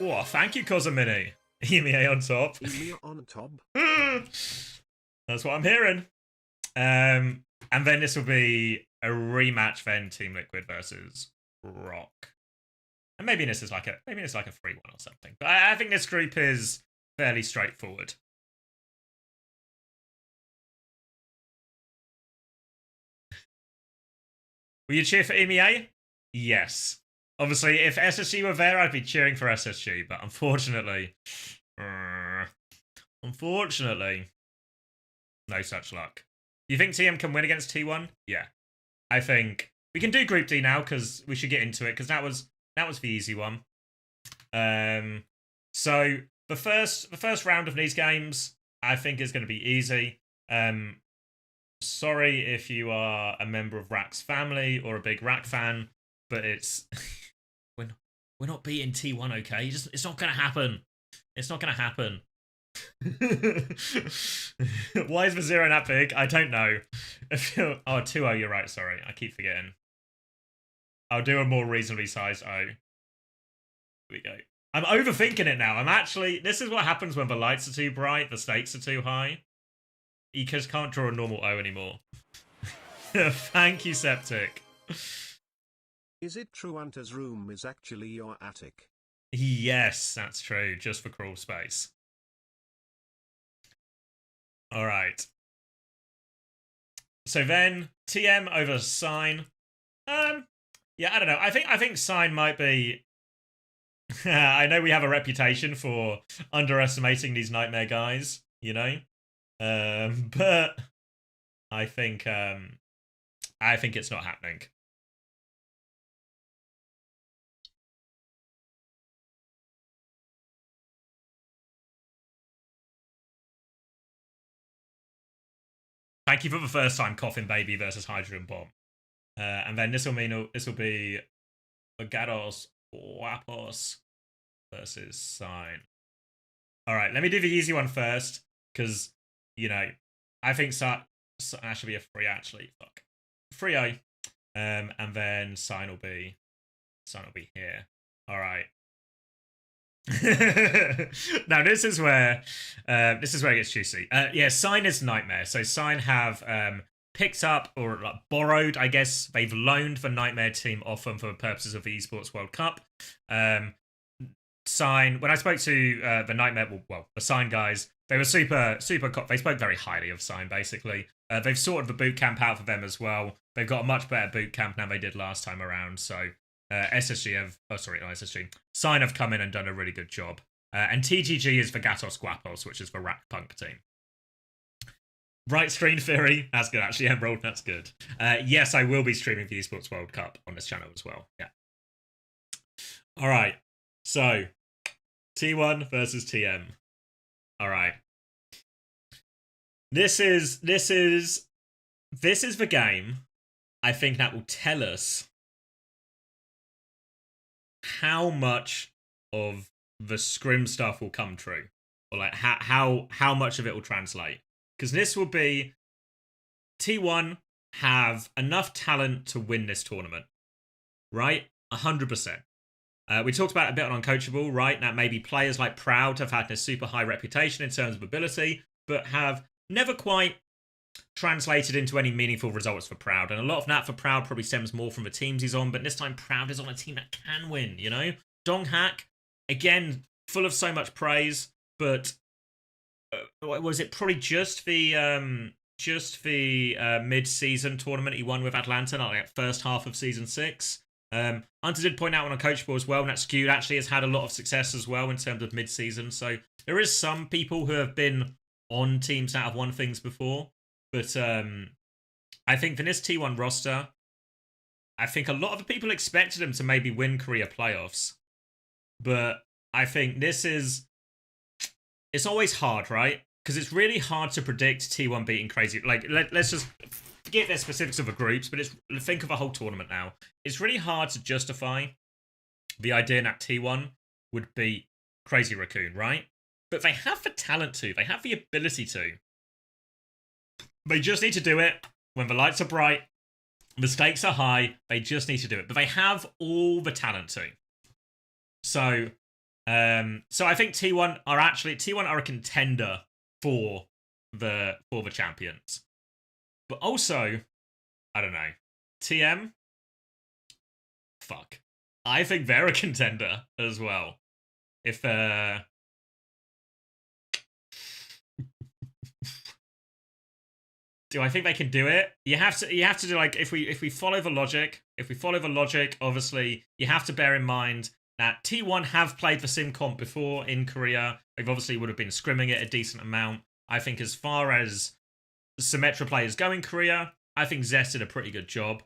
Oh, thank you, Cozumini. EMEA on top. EMEA on top. That's what I'm hearing. And then this will be a rematch then, Team Liquid versus Rock. And maybe this is like a 3-1 or something. But I think this group is fairly straightforward. Will you cheer for EMEA? Yes. Obviously, if SSG were there, I'd be cheering for SSG. But unfortunately, no such luck. You think TM can win against T1? Yeah. I think we can do Group D now because we should get into it because that was the easy one. So the first round of these games, I think is going to be easy. Sorry if you are a member of Rack's family or a big Rack fan, but it's we're not beating T1, okay? It's not going to happen. It's not going to happen. Why is the 0 that big? I don't know. 2-0, you're right, sorry. I keep forgetting. I'll do a more reasonably sized O. Here we go. I'm overthinking it now. This is what happens when the lights are too bright, the stakes are too high. You just can't draw a normal O anymore. Thank you, Septic. Is it true Anta's room is actually your attic? Yes, that's true. Just for crawl space. All right. So then TM over Sign. Yeah, I don't know. I think Sign might be. I know we have a reputation for underestimating these Nightmare guys, but I think it's not happening. Thank you for the first time, Coffin Baby versus Hydrogen Bomb. And then this will be Gatos Guapos versus Sign. All right, let me do the easy one first, because I think that should be a 3 actually. Fuck, 3-0. And then Sign will be here. All right. Now this is where it gets juicy. Yeah, Sign is Nightmare. So Sign have picked up or borrowed, I guess they've loaned the Nightmare team off them for the purposes of the Esports World Cup. Sign, when I spoke to the Nightmare, the Sign guys, they were super. They spoke very highly of Sign. Basically, they've sorted the boot camp out for them as well. They've got a much better boot camp now they did last time around. So. Sign have come in and done a really good job. And TGG is for Gatos Guapos, which is the Rack Punk team. Right screen theory, that's good actually, Emerald, that's good. Yes, I will be streaming the Esports World Cup on this channel as well, yeah. Alright, so, T1 versus TM. Alright. This is the game, I think, that will tell us how much of the scrim stuff will come true, or like how much of it will translate. Because this will be T1 have enough talent to win this tournament, right? 100%. We talked about it a bit on Uncoachable, right? That maybe players like Proud have had this super high reputation in terms of ability, but have never quite translated into any meaningful results for Proud. And a lot of that for Proud probably stems more from the teams he's on, but this time Proud is on a team that can win, Donghak, again, full of so much praise, but was it probably just the mid-season tournament he won with Atlanta, like first half of Season 6? Hunter did point out on Uncoachable as well, that Skewed actually has had a lot of success as well in terms of mid-season, so there is some people who have been on teams that have won things before. But I think for this T1 roster, I think a lot of the people expected them to maybe win Korea playoffs. But I think this is it's always hard, right? Because it's really hard to predict T1 beating Crazy. Like, let's just forget the specifics of the groups, but think of a whole tournament now. It's really hard to justify the idea that T1 would beat Crazy Raccoon, right? But they have the talent to. They have the ability to. They just need to do it when the lights are bright, the stakes are high. They just need to do it. But they have all the talent to. So I think T1 are a contender for the champions. But also, I don't know, TM, fuck. I think they're a contender as well. If do I think they can do it? You have to do, like, if we follow the logic, obviously you have to bear in mind that T1 have played the sim comp before in Korea. They've obviously would have been scrimming it a decent amount. I think as far as Symmetra players go in Korea, I think Zest did a pretty good job.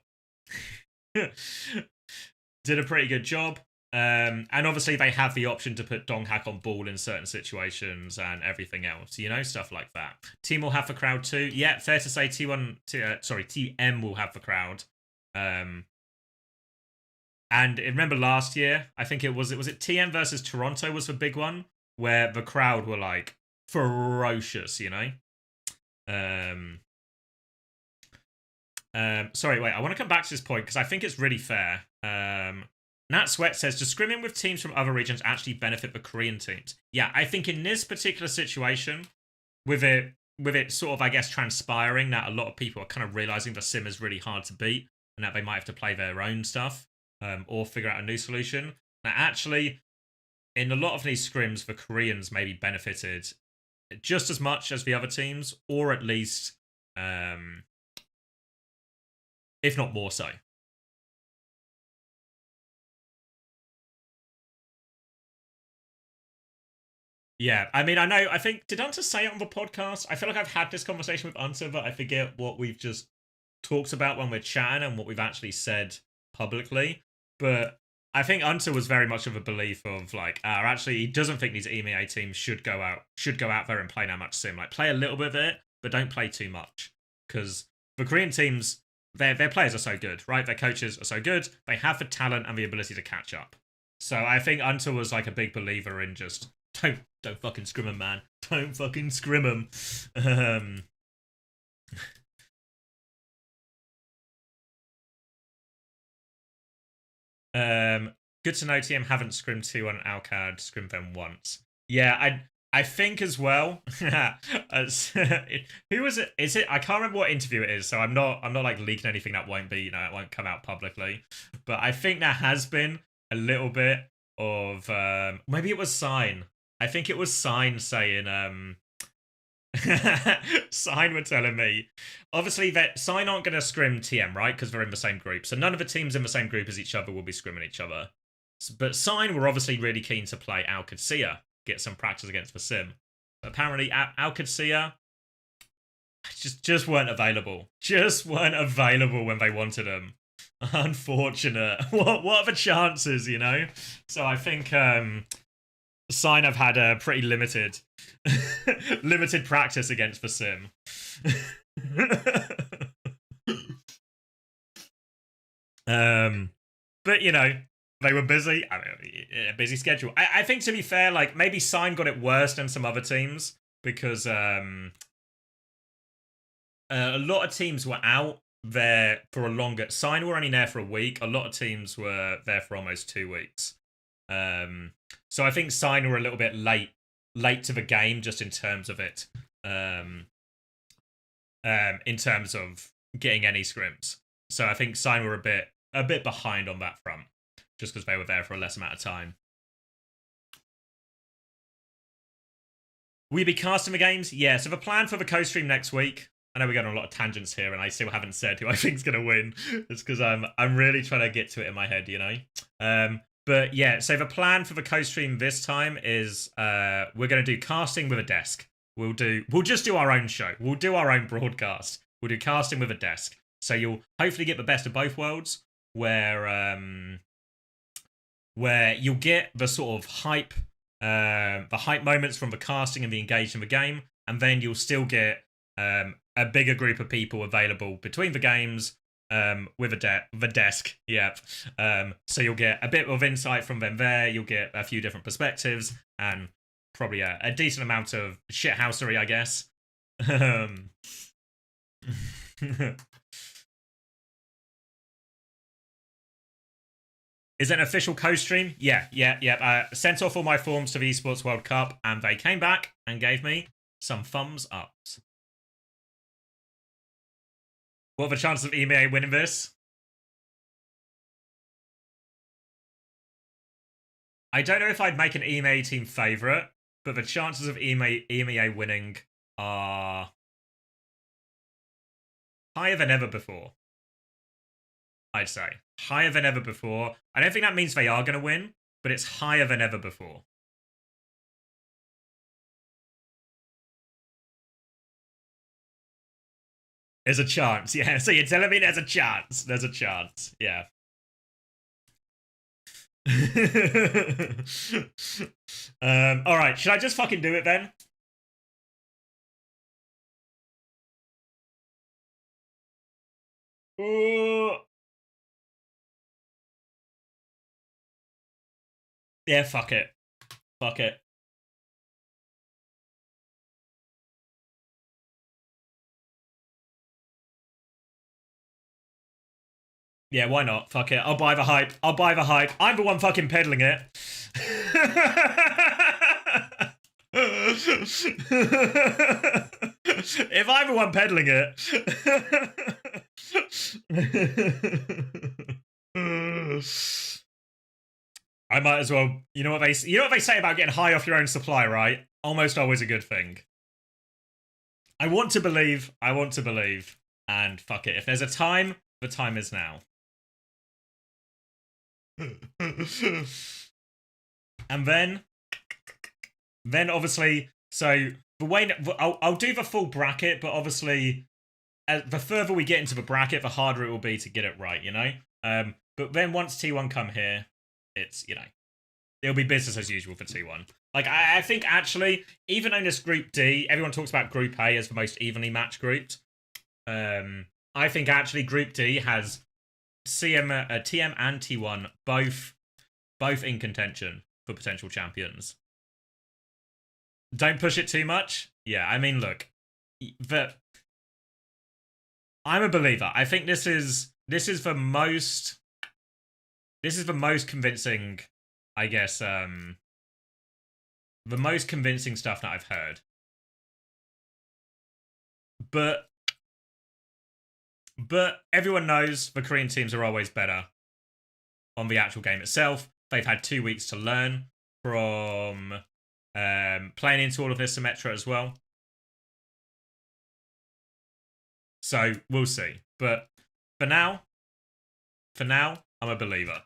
And obviously they have the option to put Donghak on ball in certain situations and everything else, stuff like that. Team will have the crowd too. Yeah, fair to say TM will have the crowd. And remember last year, I think was it TM versus Toronto was the big one, where the crowd were like ferocious, Sorry, wait, I want to come back to this point because I think it's really fair. Nat Sweat says, does scrimming with teams from other regions actually benefit the Korean teams? Yeah, I think in this particular situation, with it sort of, I guess, transpiring that a lot of people are kind of realizing the sim is really hard to beat and that they might have to play their own stuff or figure out a new solution. Now, actually, in a lot of these scrims, the Koreans maybe benefited just as much as the other teams, or at least, if not more so. Yeah, I mean, I think, did Unter say it on the podcast? I feel like I've had this conversation with Unter, but I forget what we've just talked about when we're chatting and what we've actually said publicly. But I think Unter was very much of a belief of, like, actually, he doesn't think these EMEA teams should go out there and play that much sim. Like, play a little bit of it, but don't play too much. Because the Korean teams, their players are so good, right? Their coaches are so good. They have the talent and the ability to catch up. So I think Unter was, like, a big believer in just, don't fucking scrim him, man. Don't fucking scrim him. Good to know TM haven't scrimmed 2 on Alcad, scrimmed them once. Yeah, I think as well. Who was it? Is it? I can't remember what interview it is, so I'm not like leaking anything that won't be, it won't come out publicly. But I think there has been a little bit of maybe it was Sign. I think it was Sign saying Sign were telling me, obviously that Sign aren't going to scrim TM, right? Because they're in the same group. So none of the teams in the same group as each other will be scrimming each other. But Sign were obviously really keen to play Al-Qadsiya, get some practice against the sim. But apparently Al-Qadsiya just weren't available. Just weren't available when they wanted them. Unfortunate. What are the chances, So I think Sign have had a pretty limited practice against the sim. But they were busy. I mean, a busy schedule. I think, to be fair, like, maybe Sign got it worse than some other teams because a lot of teams were out there for a longer. Sign were only there for a week. A lot of teams were there for almost 2 weeks. So I think Sign were a little bit late to the game, just in terms of it, in terms of getting any scrims. So I think Sign were a bit behind on that front, just because they were there for a less amount of time. Will you be casting the games? Yeah. So the plan for the co-stream next week. I know we're going on a lot of tangents here, and I still haven't said who I think's going to win. It's because I'm really trying to get to it in my head, But yeah, so the plan for the co-stream this time is we're going to do casting with a desk. We'll just do our own show. We'll do our own broadcast. We'll do casting with a desk. So you'll hopefully get the best of both worlds, where you'll get the sort of hype the hype moments from the casting and the engagement of the game, and then you'll still get a bigger group of people available between the games with the desk. Yep. So you'll get a bit of insight from them there. You'll get a few different perspectives and probably a decent amount of shithousery, I guess. Is it an official co-stream? Yeah. Sent off all my forms to the Esports World Cup, and they came back and gave me some thumbs ups. What are the chances of EMEA winning this? I don't know if I'd make an EMEA team favourite, but the chances of EMEA winning are higher than ever before. I'd say. Higher than ever before. I don't think that means they are going to win, but it's higher than ever before. There's a chance, yeah. So you're telling me there's a chance. There's a chance, yeah. Alright, should I just fucking do it then? Ooh. Yeah, fuck it. Fuck it. Yeah, why not? Fuck it. I'll buy the hype. I'll buy the hype. I'm the one fucking peddling it. If I'm the one peddling it. I might as well. You know what they say about getting high off your own supply, right? Almost always a good thing. I want to believe. And fuck it. If there's a time, the time is now. And then obviously, so the way I'll do the full bracket, but obviously, the further we get into the bracket, the harder it will be to get it right, you know. But then once T1 come here, it's, you know, it'll be business as usual for T1. Like I think actually, even in this Group D, everyone talks about Group A as the most evenly matched group. I think actually Group D has TM and T1 both in contention for potential champions. Don't push it too much. Yeah, I mean, look, I'm a believer. I think this is the most convincing, I guess, the most convincing stuff that I've heard. But everyone knows the Korean teams are always better on the actual game itself. They've had 2 weeks to learn from playing into all of this Symmetra as well. So we'll see. But for now, I'm a believer.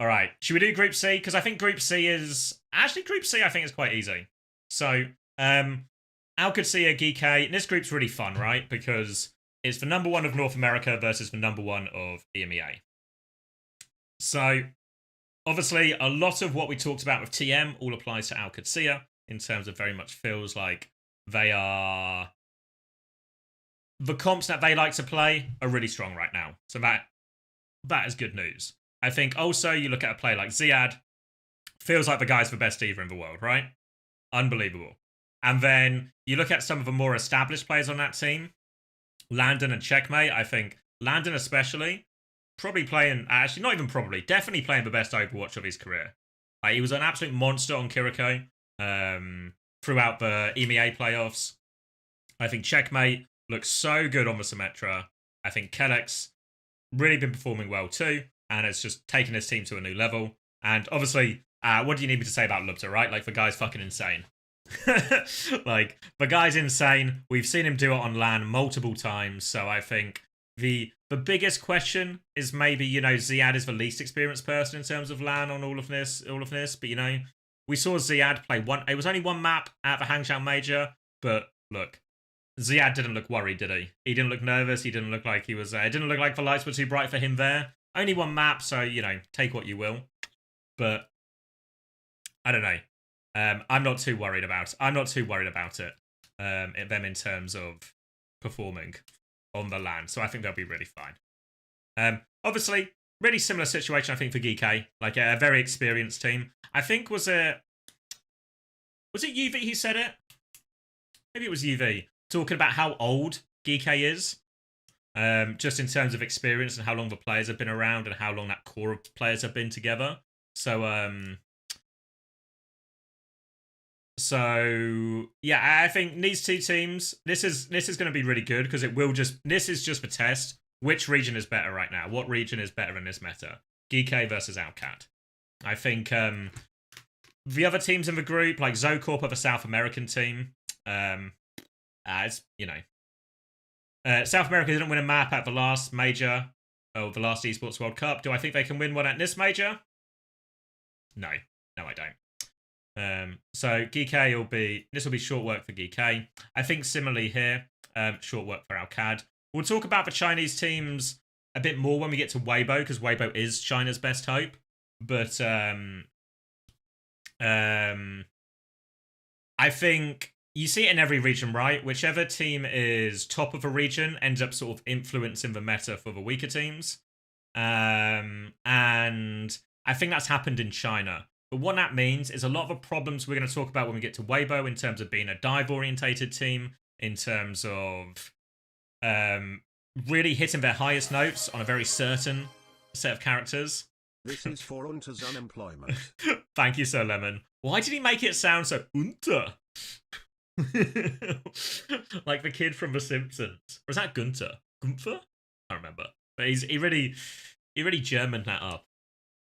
All right, should we do Group C? Because I think Group C is I think is quite easy. So Alcacia, GK, and this group's really fun, right? Because it's the number 1 of North America versus the number 1 of EMEA. So, obviously, a lot of what we talked about with TM all applies to Alcacia in terms of very much feels like they are... The comps that they like to play are really strong right now. So that is good news. I think also you look at a player like Ziad, feels like the guy's the best diva in the world, right? Unbelievable. And then you look at some of the more established players on that team, Landon and Checkmate. I think Landon especially, probably playing, actually not even probably, definitely playing the best Overwatch of his career. He was an absolute monster on Kiriko throughout the EMEA playoffs. I think Checkmate looks so good on the Symmetra. I think Kellex really been performing well too, and it's just taken his team to a new level. And obviously, what do you need me to say about Lubta, right? Like, the guy's fucking insane. Like, the guy's insane. We've seen him do it on LAN multiple times, so I think the biggest question is maybe, you know, Ziad is the least experienced person in terms of LAN on all of this, but, you know, we saw Ziad play it was only one map at the Hangzhou Major, but look, Ziad didn't look worried, did he? He didn't look nervous, he didn't look like he was, it didn't look like the lights were too bright for him there. Only one map, so, you know, take what you will. But I don't know. I'm not too worried about it. Them in terms of performing on the land. So I think they'll be really fine. Obviously, really similar situation, I think, for GK. Like a very experienced team. I think was it UV who said it? Maybe it was UV. Talking about how old GK is. Just in terms of experience and how long the players have been around and how long that core of players have been together. So yeah, I think these two teams, this is going to be really good because this is just the test. Which region is better right now? What region is better in this meta? GK versus Alcat. I think the other teams in the group, like Zocorp are the South American team. As you know, South America didn't win a map at the last major, the last Esports World Cup. Do I think they can win one at this major? No, I don't. So GK this will be short work for GK. I think similarly here, short work for Alcad. We'll talk about the Chinese teams a bit more when we get to Weibo, because Weibo is China's best hope. But I think you see it in every region, right? Whichever team is top of a region ends up sort of influencing the meta for the weaker teams. And I think that's happened in China. But what that means is a lot of the problems we're going to talk about when we get to Weibo in terms of being a dive-orientated team, in terms of really hitting their highest notes on a very certain set of characters. This is for Unter's unemployment. Thank you, Sir Lemon. Why did he make it sound so Unter? Like the kid from The Simpsons. Or is that Gunther? Gunther? I don't remember. But he really Germaned that up.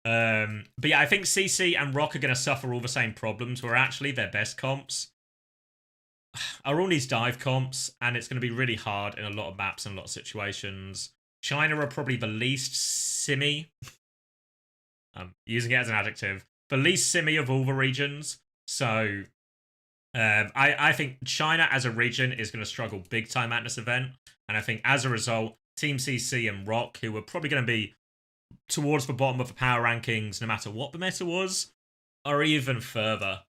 But yeah, I think CC and Rock are going to suffer all the same problems, where actually their best comps are all these dive comps, and it's going to be really hard in a lot of maps and a lot of situations. China are probably the least simmy. I'm using it as an adjective. The least simmy of all the regions. So I think China as a region is going to struggle big time at this event. And I think as a result, Team CC and Rock, who are probably going to be towards the bottom of the power rankings, no matter what the meta was, are even further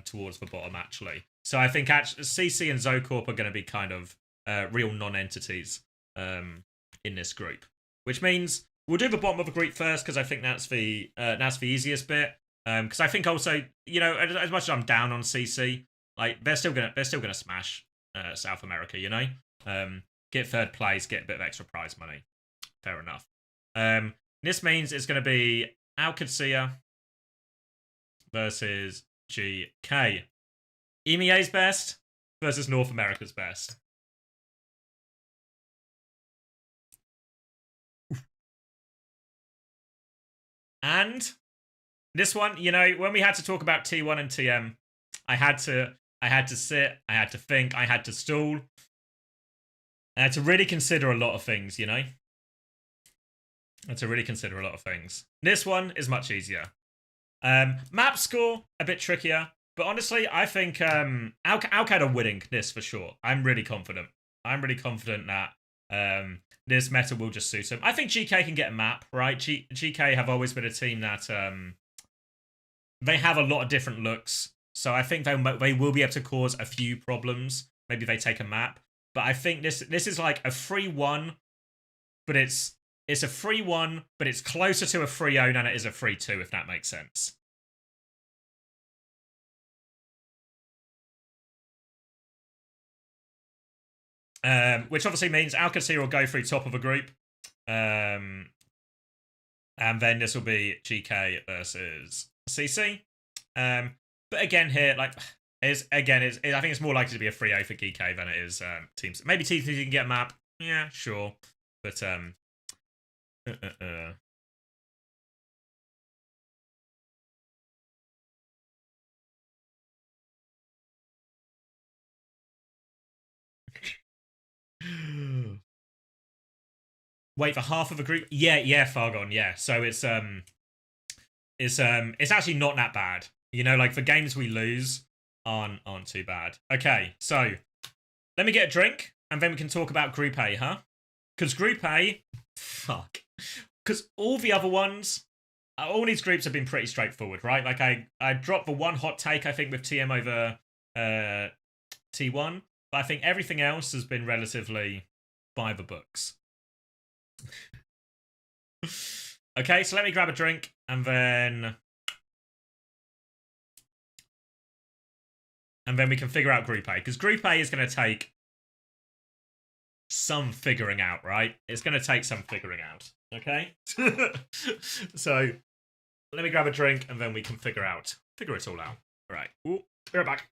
towards the bottom, actually. So I think CC and Zocorp are going to be kind of real non-entities in this group. Which means we'll do the bottom of the group first, because I think that's the easiest bit. Because I think also, you know, as much as I'm down on CC, like they're still gonna smash South America, you know. Get third place, get a bit of extra prize money. Fair enough. This means it's going to be Alcacia versus GK. EMEA's best versus North America's best. And this one, you know, when we had to talk about T1 and TM, I had to sit, I had to think, I had to stall. I had to really consider a lot of things, you know? This one is much easier. Map score, a bit trickier. But honestly, I think Alcad are winning this for sure. I'm really confident. That this meta will just suit them. I think GK can get a map, right? GK have always been a team that they have a lot of different looks. So I think they will be able to cause a few problems. Maybe they take a map. But I think this is like a 3-1, but it's a 3-1, but it's closer to a 3-0 than it is a 3-2, if that makes sense. Which obviously means Alcacia will go through top of a group. And then this will be GK versus CC. But again here, like, I think it's more likely to be a 3-0 for GK than it is teams. Maybe teams can get a map. Yeah, sure. But wait, for half of a group? Yeah, Fargon, yeah. So it's actually not that bad. You know, like the games we lose aren't too bad. Okay, so let me get a drink and then we can talk about Group A, huh? Because Group A, fuck. Because all the other ones all these groups have been pretty straightforward, right? Like I dropped the one hot take I think with TM over T1, but I think everything else has been relatively by the books. Okay, so let me grab a drink and then we can figure out Group A, because Group A is going to take some figuring out, right? It's going to take some figuring out, okay? So let me grab a drink and then we can figure it all out. All right, ooh, be right back.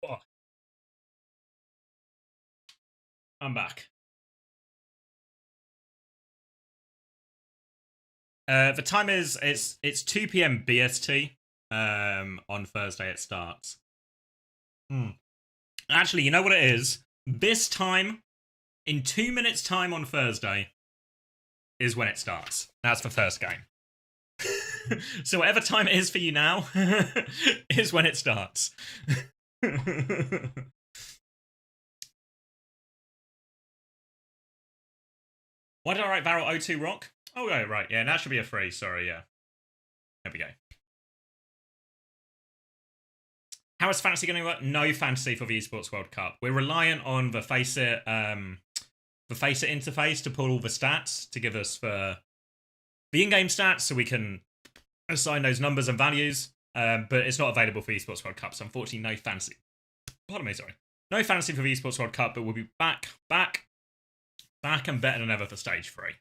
Oh, I'm back. The time is it's 2 p.m. BST. On Thursday it starts. Actually, you know what it is? This time, in 2 minutes' time on Thursday, is when it starts. That's the first game. So whatever time it is for you now, is when it starts. Why did I write Varel O2 Rock? Oh, yeah, right. Yeah, that should be a free. Sorry, yeah. There we go. How is fantasy going to work? No fantasy for the Esports World Cup. We're reliant on the Faceit interface to pull all the stats to give us the in-game stats, so we can assign those numbers and values. But it's not available for Esports World Cup, so unfortunately, no fantasy. Pardon me, sorry. No fantasy for the Esports World Cup, but we'll be back, and better than ever for Stage 3.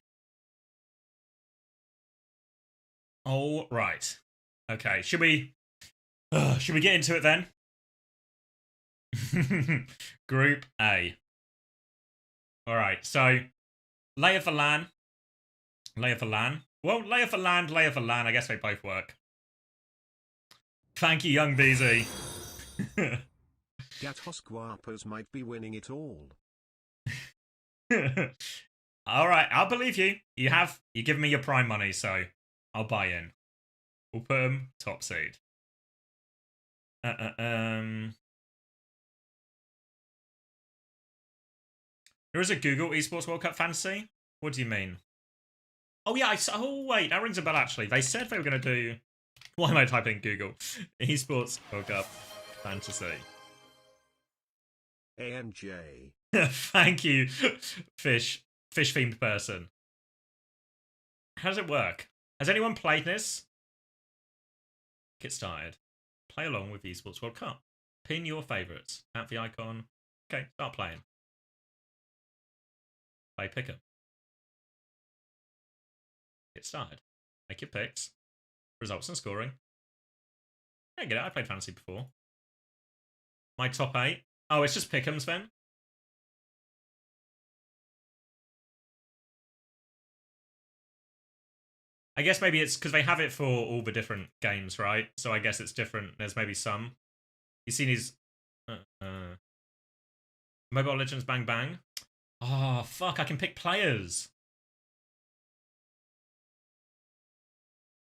All right. Okay, should we get into it then? Group A. All right, so lay of the land. Well, lay of the land. I guess they both work. Thank you, Young BZ. Gatosquapers might be winning it all. All right, I'll believe you. You give me your prime money, so I'll buy in. We'll put them top seed. There is a Google Esports World Cup fantasy? What do you mean? Oh yeah, oh wait, that rings a bell actually. They said they were going to do... Why am I typing Google? Esports World Cup fantasy. AMJ. Thank you, fish themed person. How does it work? Has anyone played this? Get started. Play along with Esports World Cup. Pin your favourites. Tap the icon. Okay, start playing. Play picker. Get started. Make your picks. Results and scoring. Yeah, get it. I played fantasy before. My top 8. Oh, it's just pick'ems then? I guess maybe it's because they have it for all the different games, right? So I guess it's different. There's maybe some. You seen his Mobile Legends Bang Bang? Oh, fuck, I can pick players.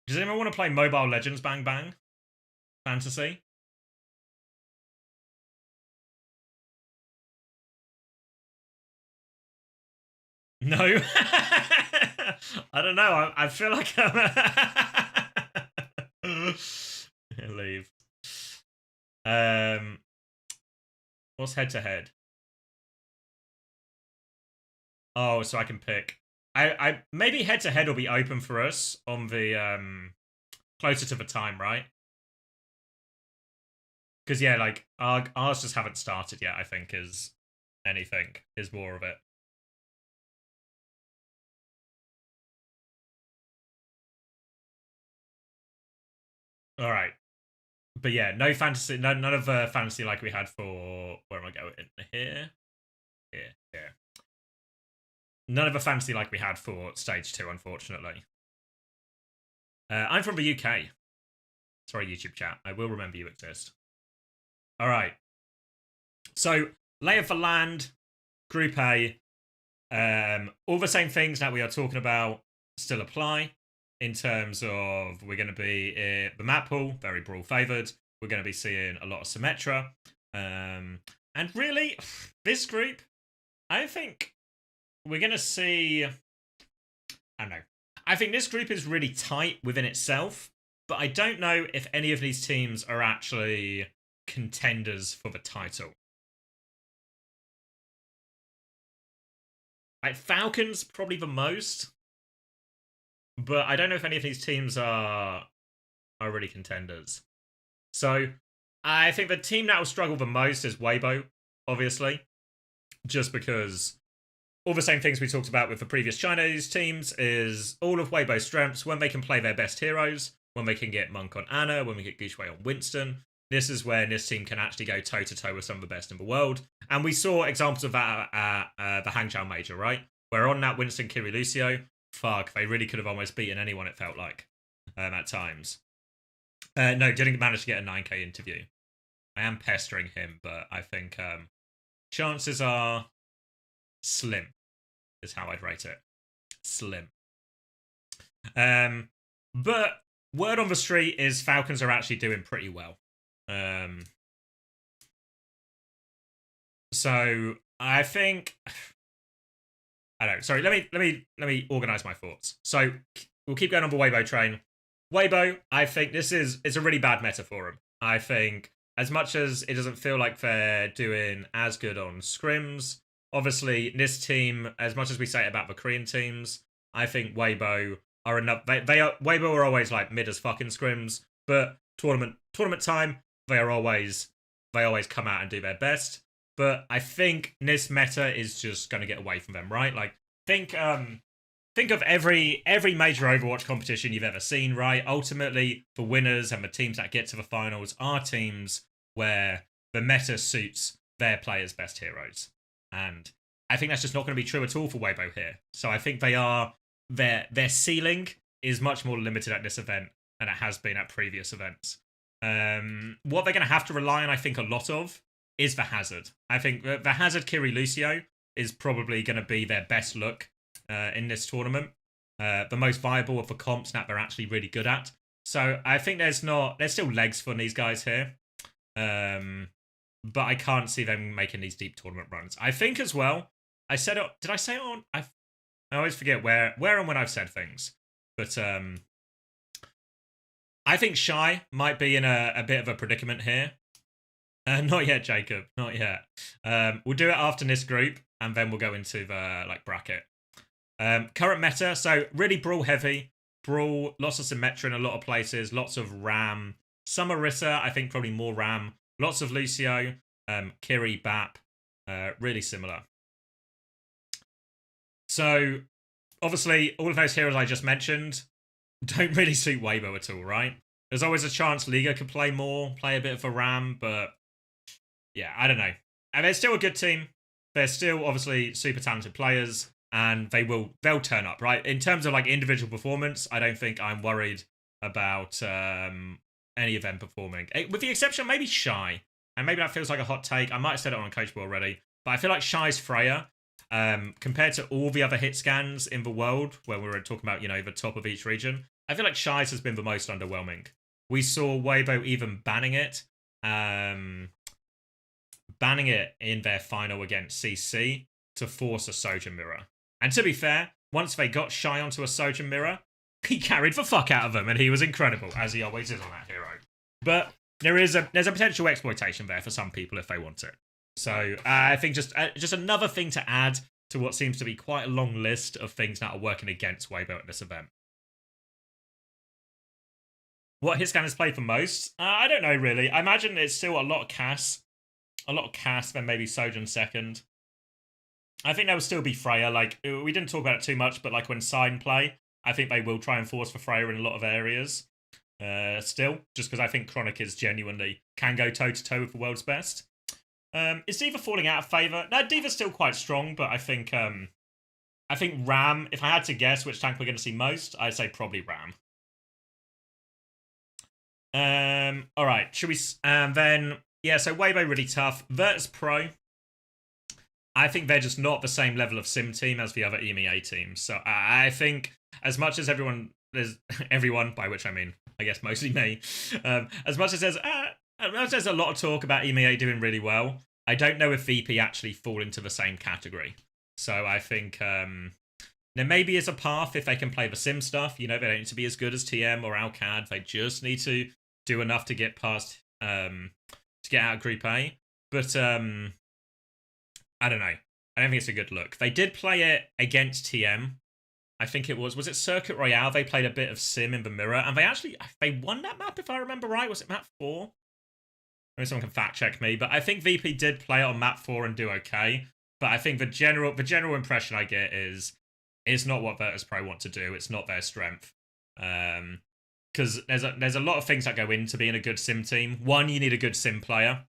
Does anyone want to play Mobile Legends Bang Bang? Fantasy? No. I don't know. I feel like I'm... Leave. What's head to head? Oh, so I can pick. I maybe head to head will be open for us on the closer to the time, right? Because yeah, like ours just haven't started yet. I think is more of it. All right, but yeah, no fantasy, none of fantasy like we had for where am I going? Here. None of the fantasy like we had for stage 2, unfortunately. I'm from the UK. Sorry, YouTube chat. I will remember you exist. All right. So, lay of the land, Group A. All the same things that we are talking about still apply in terms of we're going to be the map pool, very brawl favoured. We're going to be seeing a lot of Symmetra. And really, this group, I think we're going to see... I don't know. I think this group is really tight within itself, but I don't know if any of these teams are actually contenders for the title. Like, Falcons, probably the most. But I don't know if any of these teams are really contenders. So, I think the team that will struggle the most is Weibo, obviously. Just because all the same things we talked about with the previous Chinese teams is all of Weibo's strengths when they can play their best heroes, when they can get Monk on Ana, when we get Guixue on Winston. This is where this team can actually go toe-to-toe with some of the best in the world. And we saw examples of that at the Hangzhou Major, right? Where on that Winston Kiri Lucio, fuck, they really could have almost beaten anyone, it felt like, at times. No, didn't manage to get a 9k interview. I am pestering him, but I think chances are slim, is how I'd rate it. Slim. But word on the street is Falcons are actually doing pretty well. So I think I don't know. Sorry, let me organize my thoughts. So we'll keep going on the Weibo train. Weibo, I think it's a really bad meta for him. I think as much as it doesn't feel like they're doing as good on scrims, obviously this team, as much as we say about the Korean teams, I think Weibo are enough. Weibo are always like mid as fucking scrims, but tournament time, they always come out and do their best. But I think this meta is just going to get away from them, right? Like, think of every major Overwatch competition you've ever seen, right? Ultimately, the winners and the teams that get to the finals are teams where the meta suits their players' best heroes. And I think that's just not going to be true at all for Weibo here. So I think their ceiling is much more limited at this event than it has been at previous events. What they're going to have to rely on, I think, a lot of is the Hazard. I think the Hazard Kiri Lucio is probably going to be their best look in this tournament. The most viable of the comps that they're actually really good at. So I think there's still legs for these guys here. But I can't see them making these deep tournament runs. I think as well, did I say it on? I always forget where and when I've said things. But I think Shy might be in a bit of a predicament here. Not yet, Jacob. Not yet. We'll do it after this group, and then we'll go into the bracket. Current meta, so really brawl heavy. Brawl, lots of Symmetra in a lot of places, lots of Ram. Some Orisa, I think probably more Ram. Lots of Lucio, Kiri, Bap. Really similar. So, obviously, all of those heroes I just mentioned don't really suit Weibo at all, right? There's always a chance Liga could play more, play a bit of a Ram, but yeah, I don't know. And they're still a good team. They're still obviously super talented players, and they'll turn up, right? In terms of individual performance, I don't think I'm worried about any of them performing, with the exception of maybe Shy. And maybe that feels like a hot take. I might have said it on Coachable already, but I feel like Shy's Freya, compared to all the other hit scans in the world, where we were talking about, the top of each region, I feel like Shy's has been the most underwhelming. We saw Weibo even banning it in their final against CC to force a Sojourn Mirror. And to be fair, once they got Shy onto a Sojourn Mirror, he carried the fuck out of them, and he was incredible, as he always is on that hero. But there's a potential exploitation there for some people if they want it. So I think just another thing to add to what seems to be quite a long list of things that are working against Weibo at this event. What hit scan has played for most? I don't know really. I imagine it's still a lot of Cass. Then maybe Sojourn second. I think there will still be Freya. We didn't talk about it too much, but when Sign play, I think they will try and force for Freya in a lot of areas. Still, just because I think Chronic is genuinely can go toe-to-toe with the world's best. Is D.Va falling out of favour? No, D.Va's still quite strong, but I think Ram, if I had to guess which tank we're going to see most, I'd say probably Ram. Alright, should we... then, yeah, so Weibo really tough. Virtus Pro, I think they're just not the same level of sim team as the other EMEA teams. So I think as much as everyone, by which I mean, I guess mostly me, as much as there's a lot of talk about EMEA doing really well, I don't know if VP actually fall into the same category. So I think there maybe is a path if they can play the sim stuff. They don't need to be as good as TM or Alcad. They just need to do enough to get past, to get out of Group A. But I don't know. I don't think it's a good look. They did play it against TM. I think it was it Circuit Royale? They played a bit of sim in the mirror, and they won that map, if I remember right. Was it map 4? Maybe someone can fact check me, but I think VP did play it on map 4 and do okay. But I think the general impression I get is it's not what Virtus Pro want to do. It's not their strength. Because there's a lot of things that go into being a good sim team. One, you need a good sim player,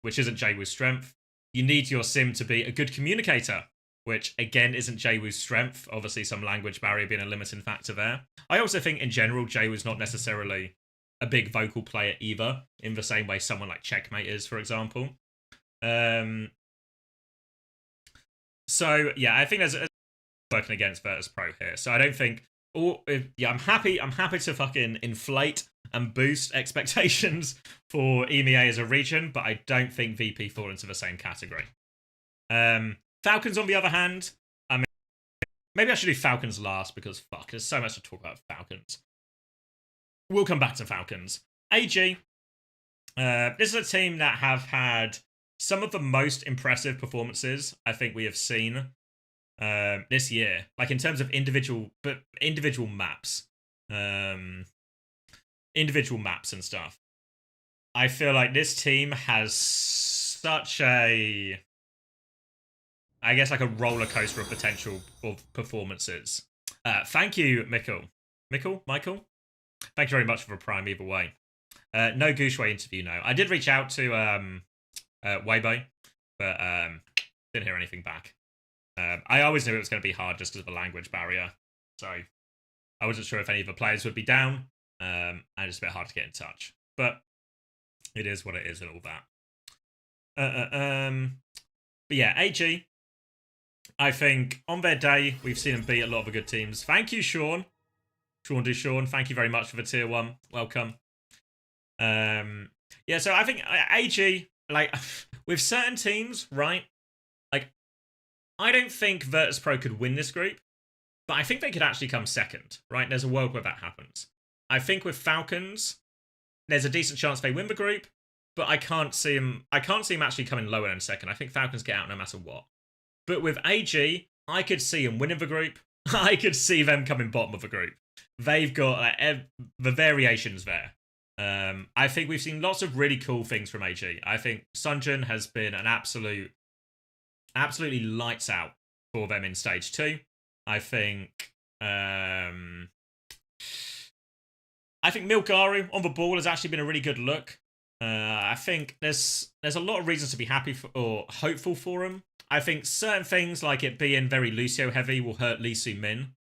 which isn't Jwoo's strength. You need your sim to be a good communicator, which again isn't Jwoo's strength. Obviously, some language barrier being a limiting factor there. I also think in general, Jwoo's not necessarily a big vocal player either, in the same way someone like Checkmate is, for example. So yeah, I think there's working against Virtus Pro here. So I don't think. I'm happy to fucking inflate and boost expectations for EMEA as a region, but I don't think VP fall into the same category. Falcons, on the other hand, I mean, maybe I should do Falcons last because fuck, there's so much to talk about Falcons. We'll come back to Falcons. AG, this is a team that have had some of the most impressive performances I think we have seen this year, in terms of individual maps, individual maps and stuff. I feel like this team has such a roller coaster of potential of performances. Thank you, Michael. Thank you very much for the prime either way. No Goucheway interview, no. I did reach out to Weibo, but didn't hear anything back. I always knew it was going to be hard just because of the language barrier. So I wasn't sure if any of the players would be down. And it's a bit hard to get in touch. But it is what it is and all that. But yeah, AG, I think on their day, we've seen them beat a lot of the good teams. Thank you, Sean. Sean, thank you very much for the tier 1. Welcome. Yeah, so I think AG, with certain teams, right? I don't think Virtus Pro could win this group, but I think they could actually come second, right? There's a world where that happens. I think with Falcons, there's a decent chance they win the group, but I can't see him actually coming lower than second. I think Falcons get out no matter what. But with AG, I could see him winning the group. I could see them coming bottom of the group. They've got the variations there. I think we've seen lots of really cool things from AG. I think Sunjin has been an absolutely lights out for them in stage 2. I think Milgaru on the ball has actually been a really good look. I think there's a lot of reasons to be happy for, or hopeful for him. I think certain things like it being very Lucio heavy will hurt Lee Soo-min.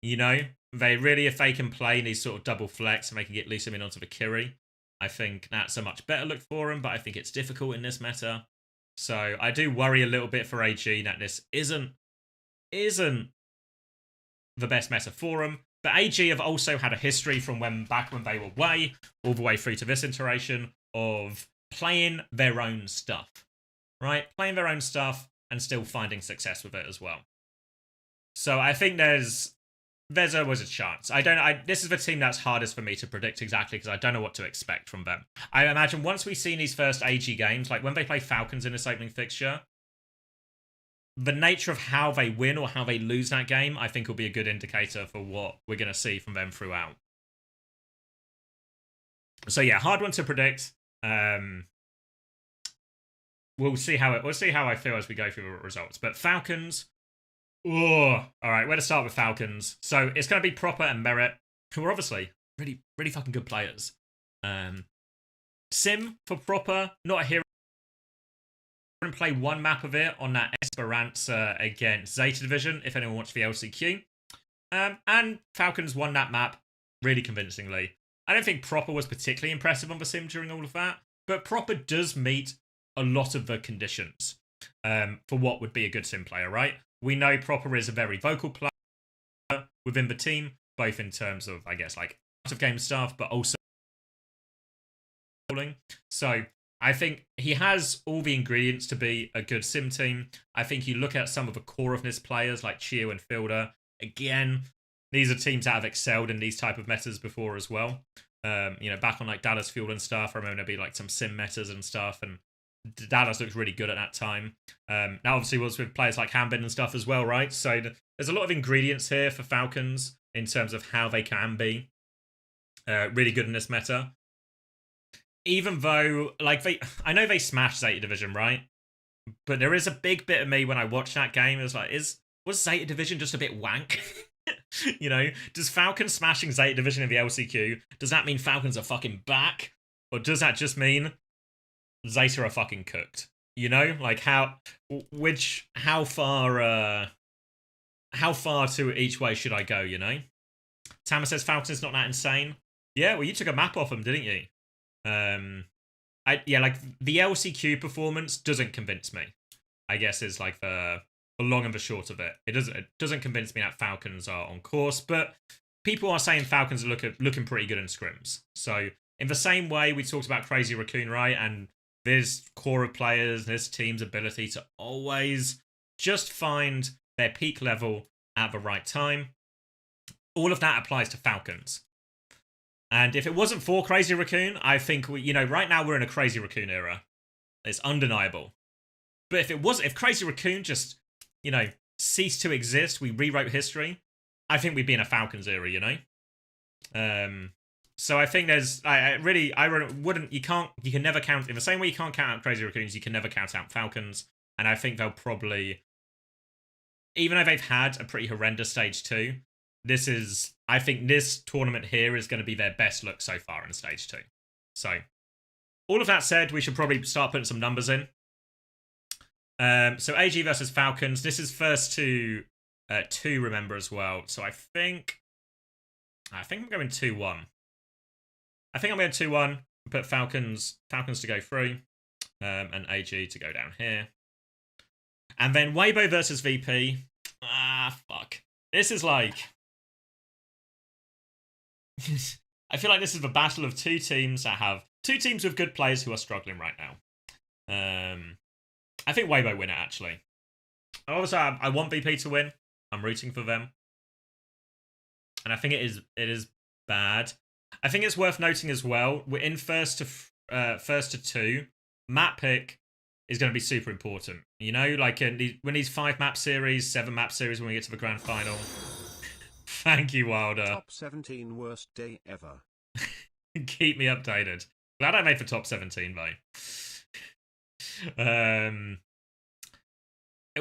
You know, if they can play these sort of double flex and they can get Lee Soo-min onto the Kiri, I think that's a much better look for him, but I think it's difficult in this meta. So I do worry a little bit for AG that this isn't the best meta for him. But AG have also had a history from back when they were way, all the way through to this iteration, of playing their own stuff. Right? Playing their own stuff and still finding success with it as well. So I think there's always a chance. This is the team that's hardest for me to predict exactly because I don't know what to expect from them. I imagine once we've seen these first AG games, like when they play Falcons in this opening fixture, the nature of how they win or how they lose that game, I think will be a good indicator for what we're going to see from them throughout. So yeah, hard one to predict. We'll see how I feel as we go through the results. But Falcons, all right, where to start with Falcons? So it's going to be Proper and Merit, who are obviously really, really fucking good players. Sim for Proper, not a hero. And play one map of it on that Esperanza against Zeta Division, if anyone wants the LCQ. And Falcons won that map really convincingly. I don't think Proper was particularly impressive on the sim during all of that, but Proper does meet a lot of the conditions for what would be a good sim player, right? We know Proper is a very vocal player within the team, both in terms of, I guess, like out of game stuff, but also so I think he has all the ingredients to be a good sim team. I think you look at some of the core of this players like Chio and Fielder. Again, these are teams that have excelled in these type of metas before as well. Back on like Dallas Fuel and stuff, I remember there'd be like some sim metas and stuff, and Dallas looks really good at that time. Now obviously was with players like Hambin and stuff as well, right? So there's a lot of ingredients here for Falcons in terms of how they can be really good in this meta. Even though, like, I know they smashed Zeta Division, right? But there is a big bit of me when I watch that game, was like, was Zeta Division just a bit wank? Does Falcons smashing Zeta Division in the LCQ, does that mean Falcons are fucking back? Or does that just mean Zeta are fucking cooked? Like how far to each way should I go, Tama says Falcons not that insane. Yeah, well, you took a map off them, didn't you? Like the LCQ performance doesn't convince me, I guess, is like the long and the short of it. It doesn't convince me that Falcons are on course, but people are saying Falcons are looking pretty good in scrims. So in the same way we talked about Crazy Raccoon, right? And this core of players, this team's ability to always just find their peak level at the right time. All of that applies to Falcons. And if it wasn't for Crazy Raccoon, I think right now we're in a Crazy Raccoon era. It's undeniable. But if Crazy Raccoon just, ceased to exist, we rewrote history, I think we'd be in a Falcons era, So I think there's, you can never count, in the same way you can't count out Crazy Raccoons, you can never count out Falcons. And I think they'll probably, even though they've had a pretty horrendous stage 2, I think this tournament here is going to be their best look so far in stage 2. So, all of that said, we should probably start putting some numbers in. So AG versus Falcons. This is first to 2, remember, as well. So I think I'm going 2-1. I think I'm going 2-1. Put Falcons to go through, and AG to go down here. And then Weibo versus VP. Fuck. This is like... I feel like this is the battle of two teams with good players who are struggling right now. I think Weibo win it, actually. Obviously, I want VP to win. I'm rooting for them. And I think it is bad. I think it's worth noting as well, we're in first to first to 2, map pick is going to be super important. You know, like when these 5 map series, 7 map series, when we get to the grand final. Thank you, Wilder. Top 17 worst day ever. Keep me updated. Glad I made for top 17 though.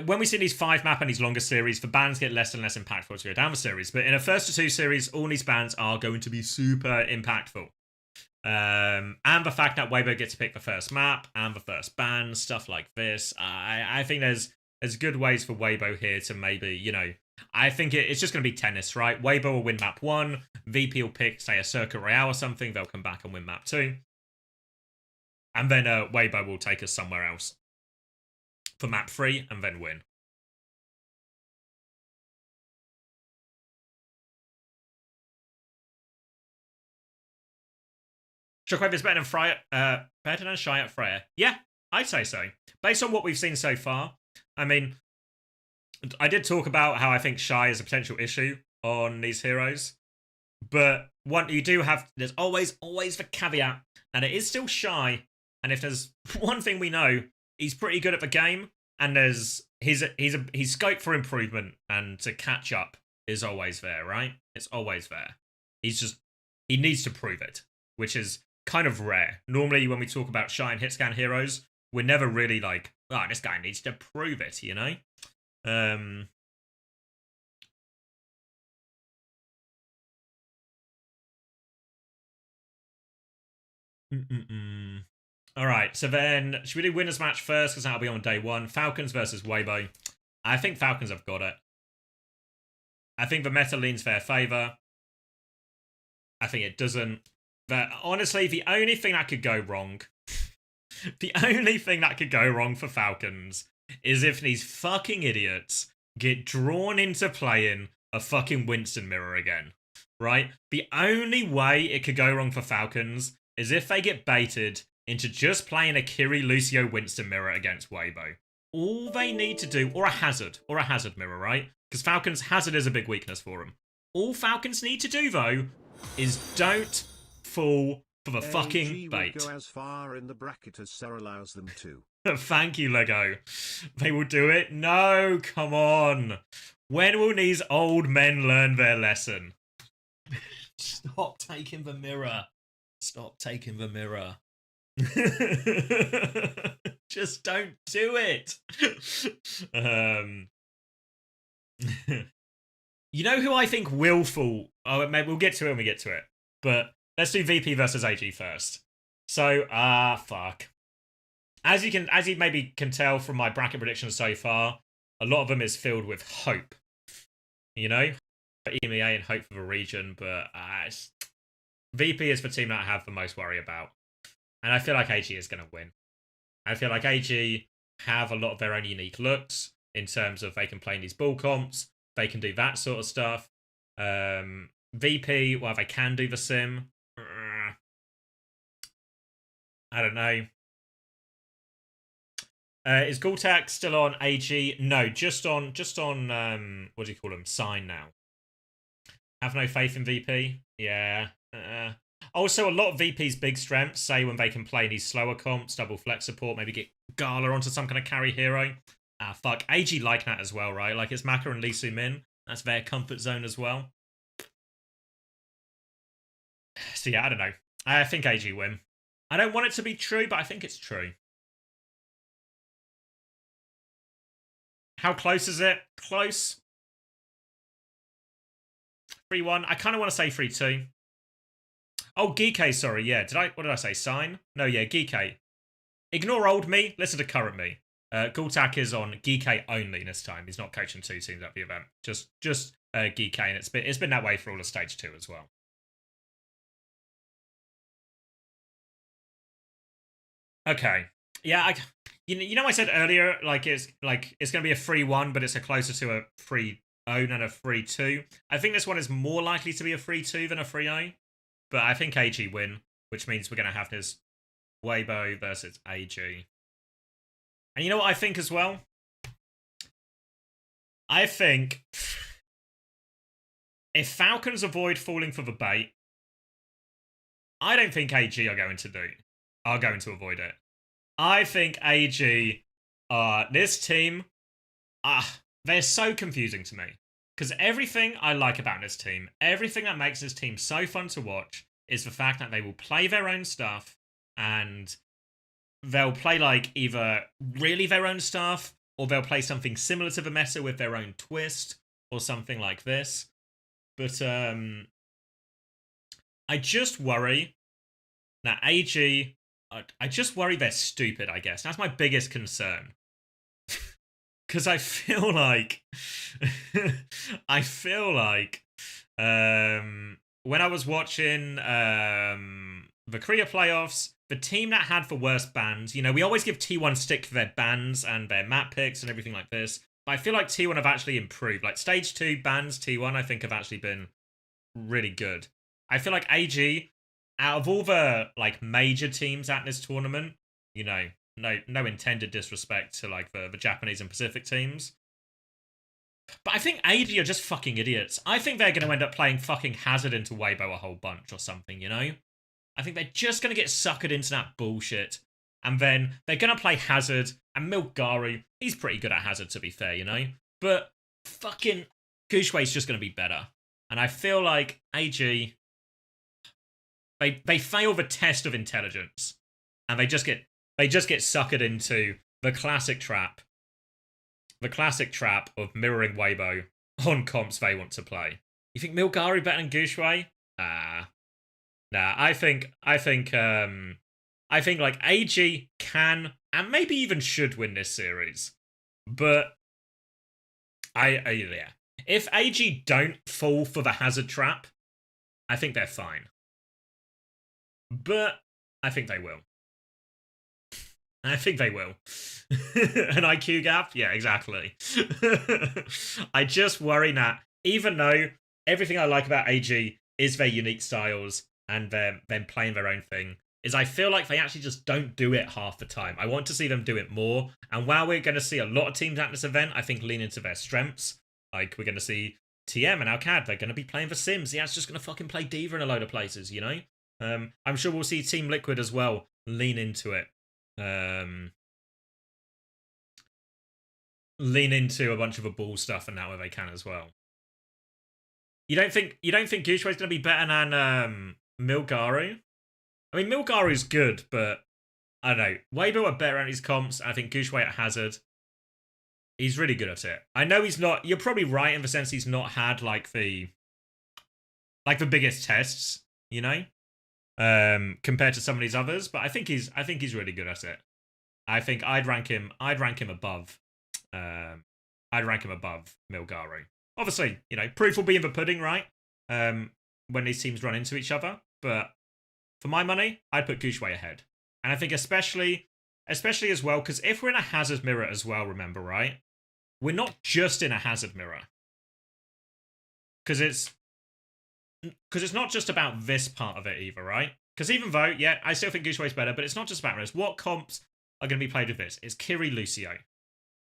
When we see these 5 map and these longer series, the bans get less and less impactful as we go down the series. But in a first to 2 series, all these bans are going to be super impactful. And the fact that Weibo gets to pick the first map and the first ban, stuff like this, I think there's good ways for Weibo here to maybe, you know, I think it's just going to be tennis, right? Weibo will win map 1, VP will pick, say, a Circuit Royale or something, they'll come back and win map 2. And then Weibo will take us somewhere else for map 3 and then win. Shockwave is better than Shy at Freya. Yeah, I'd say so. Based on what we've seen so far, I mean, I did talk about how I think Shy is a potential issue on these heroes, but you do have, there's always the caveat that it is still Shy, and if there's one thing we know, he's pretty good at the game, and there's his scope for improvement and to catch up is always there, right? It's always there. He needs to prove it, which is kind of rare. Normally, when we talk about Shy and hitscan heroes, we're never really like, oh, this guy needs to prove it, you know? All right, so then should we do winners match first because that'll be on day 1? Falcons versus Weibo. I think Falcons have got it. I think the meta leans their favor. I think it doesn't. But honestly, the only thing that could go wrong, the only thing that could go wrong for Falcons is if these fucking idiots get drawn into playing a fucking Winston mirror again, right? The only way it could go wrong for Falcons is if they get baited into just playing a Kiri Lucio Winston mirror against Weibo. All they need to do, or a Hazard mirror, right? Because Falcons, Hazard is a big weakness for them. All Falcons need to do, though, is don't fall for the fucking bait. Would go as far in the bracket as Sarah allows them to. Thank you, Lego. They will do it? No, come on. When will these old men learn their lesson? Stop taking the mirror. Stop taking the mirror. Just don't do it. You know who I think will fall? Oh, maybe we'll get to it when we get to it. But let's do VP versus AG first. So, fuck. As you maybe can tell from my bracket predictions so far, a lot of them is filled with hope. You know, for EMEA and hope for the region, but VP is the team that I have the most worry about. And I feel like AG is going to win. I feel like AG have a lot of their own unique looks in terms of they can play in these ball comps, they can do that sort of stuff. VP, well, they can do the sim. I don't know. Is Gultak still on AG? No, just on what do you call them? Sign now. Have no faith in VP? Yeah. Also, a lot of VP's big strengths, say when they can play these slower comps, double flex support, maybe get Gala onto some kind of carry hero. Fuck. AG like that as well, right? Like, it's Maka and Lee Soo Min. That's their comfort zone as well. So, yeah, I don't know. I think AG win. I don't want it to be true, but I think it's true. How close is it? Close. 3-1. I kind of want to say 3-2. Oh, Geek, sorry. Yeah. What did I say? Sign? No, yeah, Geek. Ignore old me. Listen to current me. Gultak is on Geek only this time. He's not coaching 2 teams at the event. Just Geek, and it's been that way for all of stage 2 as well. Okay. Yeah, you know I said earlier, like it's going to be a 3-1, but it's a closer to a 3-0 than a 3-2. I think this one is more likely to be a 3-2 than a 3-0, but I think AG win, which means we're going to have this Weibo versus AG. And you know what I think as well? I think if Falcons avoid falling for the bait, I don't think AG are going to do. are going to avoid it. I think AG, this team, they're so confusing to me. Because everything I like about this team, everything that makes this team so fun to watch, is the fact that they will play their own stuff, and they'll play like either really their own stuff, or they'll play something similar to the meta with their own twist, or something like this. But I just worry that AG, I just worry they're stupid, I guess. That's my biggest concern. Because I feel like, when I was watching the Korea playoffs, the team that had the worst bans, you know, we always give T1 stick for their bans and their map picks and everything like this. But I feel like T1 have actually improved. Like Stage 2 bans T1, I think, have actually been really good. I feel like AG, out of all the like major teams at this tournament, you know, no intended disrespect to like the Japanese and Pacific teams, but I think AG are just fucking idiots. I think they're going to end up playing fucking Hazard into Weibo a whole bunch or something, you know? I think they're just going to get suckered into that bullshit, and then they're going to play Hazard, and Milgaru, he's pretty good at Hazard to be fair, you know? But fucking Gushway's just going to be better. And I feel like AG, they fail the test of intelligence, and they just get suckered into the classic trap of mirroring Weibo on comps they want to play. You think Milgaru better than Gushway? Nah. I think like AG can and maybe even should win this series, but yeah. If AG don't fall for the Hazard trap, I think they're fine. But I think they will. An IQ gap? Yeah, exactly. I just worry that even though everything I like about AG is their unique styles and them playing their own thing, is I feel like they actually just don't do it half the time. I want to see them do it more. And while we're going to see a lot of teams at this event, I think lean into their strengths. Like, we're going to see TM and Alcad, they're going to be playing for Sims. Yeah, it's just going to fucking play D.Va in a load of places, you know? I'm sure we'll see Team Liquid as well lean into it. Lean into a bunch of the ball stuff and that where they can as well. You don't think Gushway's going to be better than Milgaru? I mean, Milgaru's good, but I don't know. Weibo are better at his comps. I think Gushway at Hazard, he's really good at it. I know he's not. You're probably right in the sense he's not had like the biggest tests, you know, compared to some of these others. But I think he's really good at it. I think I'd rank him above. I'd rank him above Milgaru. Obviously, you know, proof will be in the pudding, right? When these teams run into each other. But for my money, I'd put Gushway ahead. And I think especially as well, because if we're in a Hazard mirror as well, remember, right? We're not just in a Hazard mirror. Because it's not just about this part of it either, right? Because even though, yeah, I still think Gushway's better, but it's not just about this. What comps are going to be played with this? It's Kiri Lucio.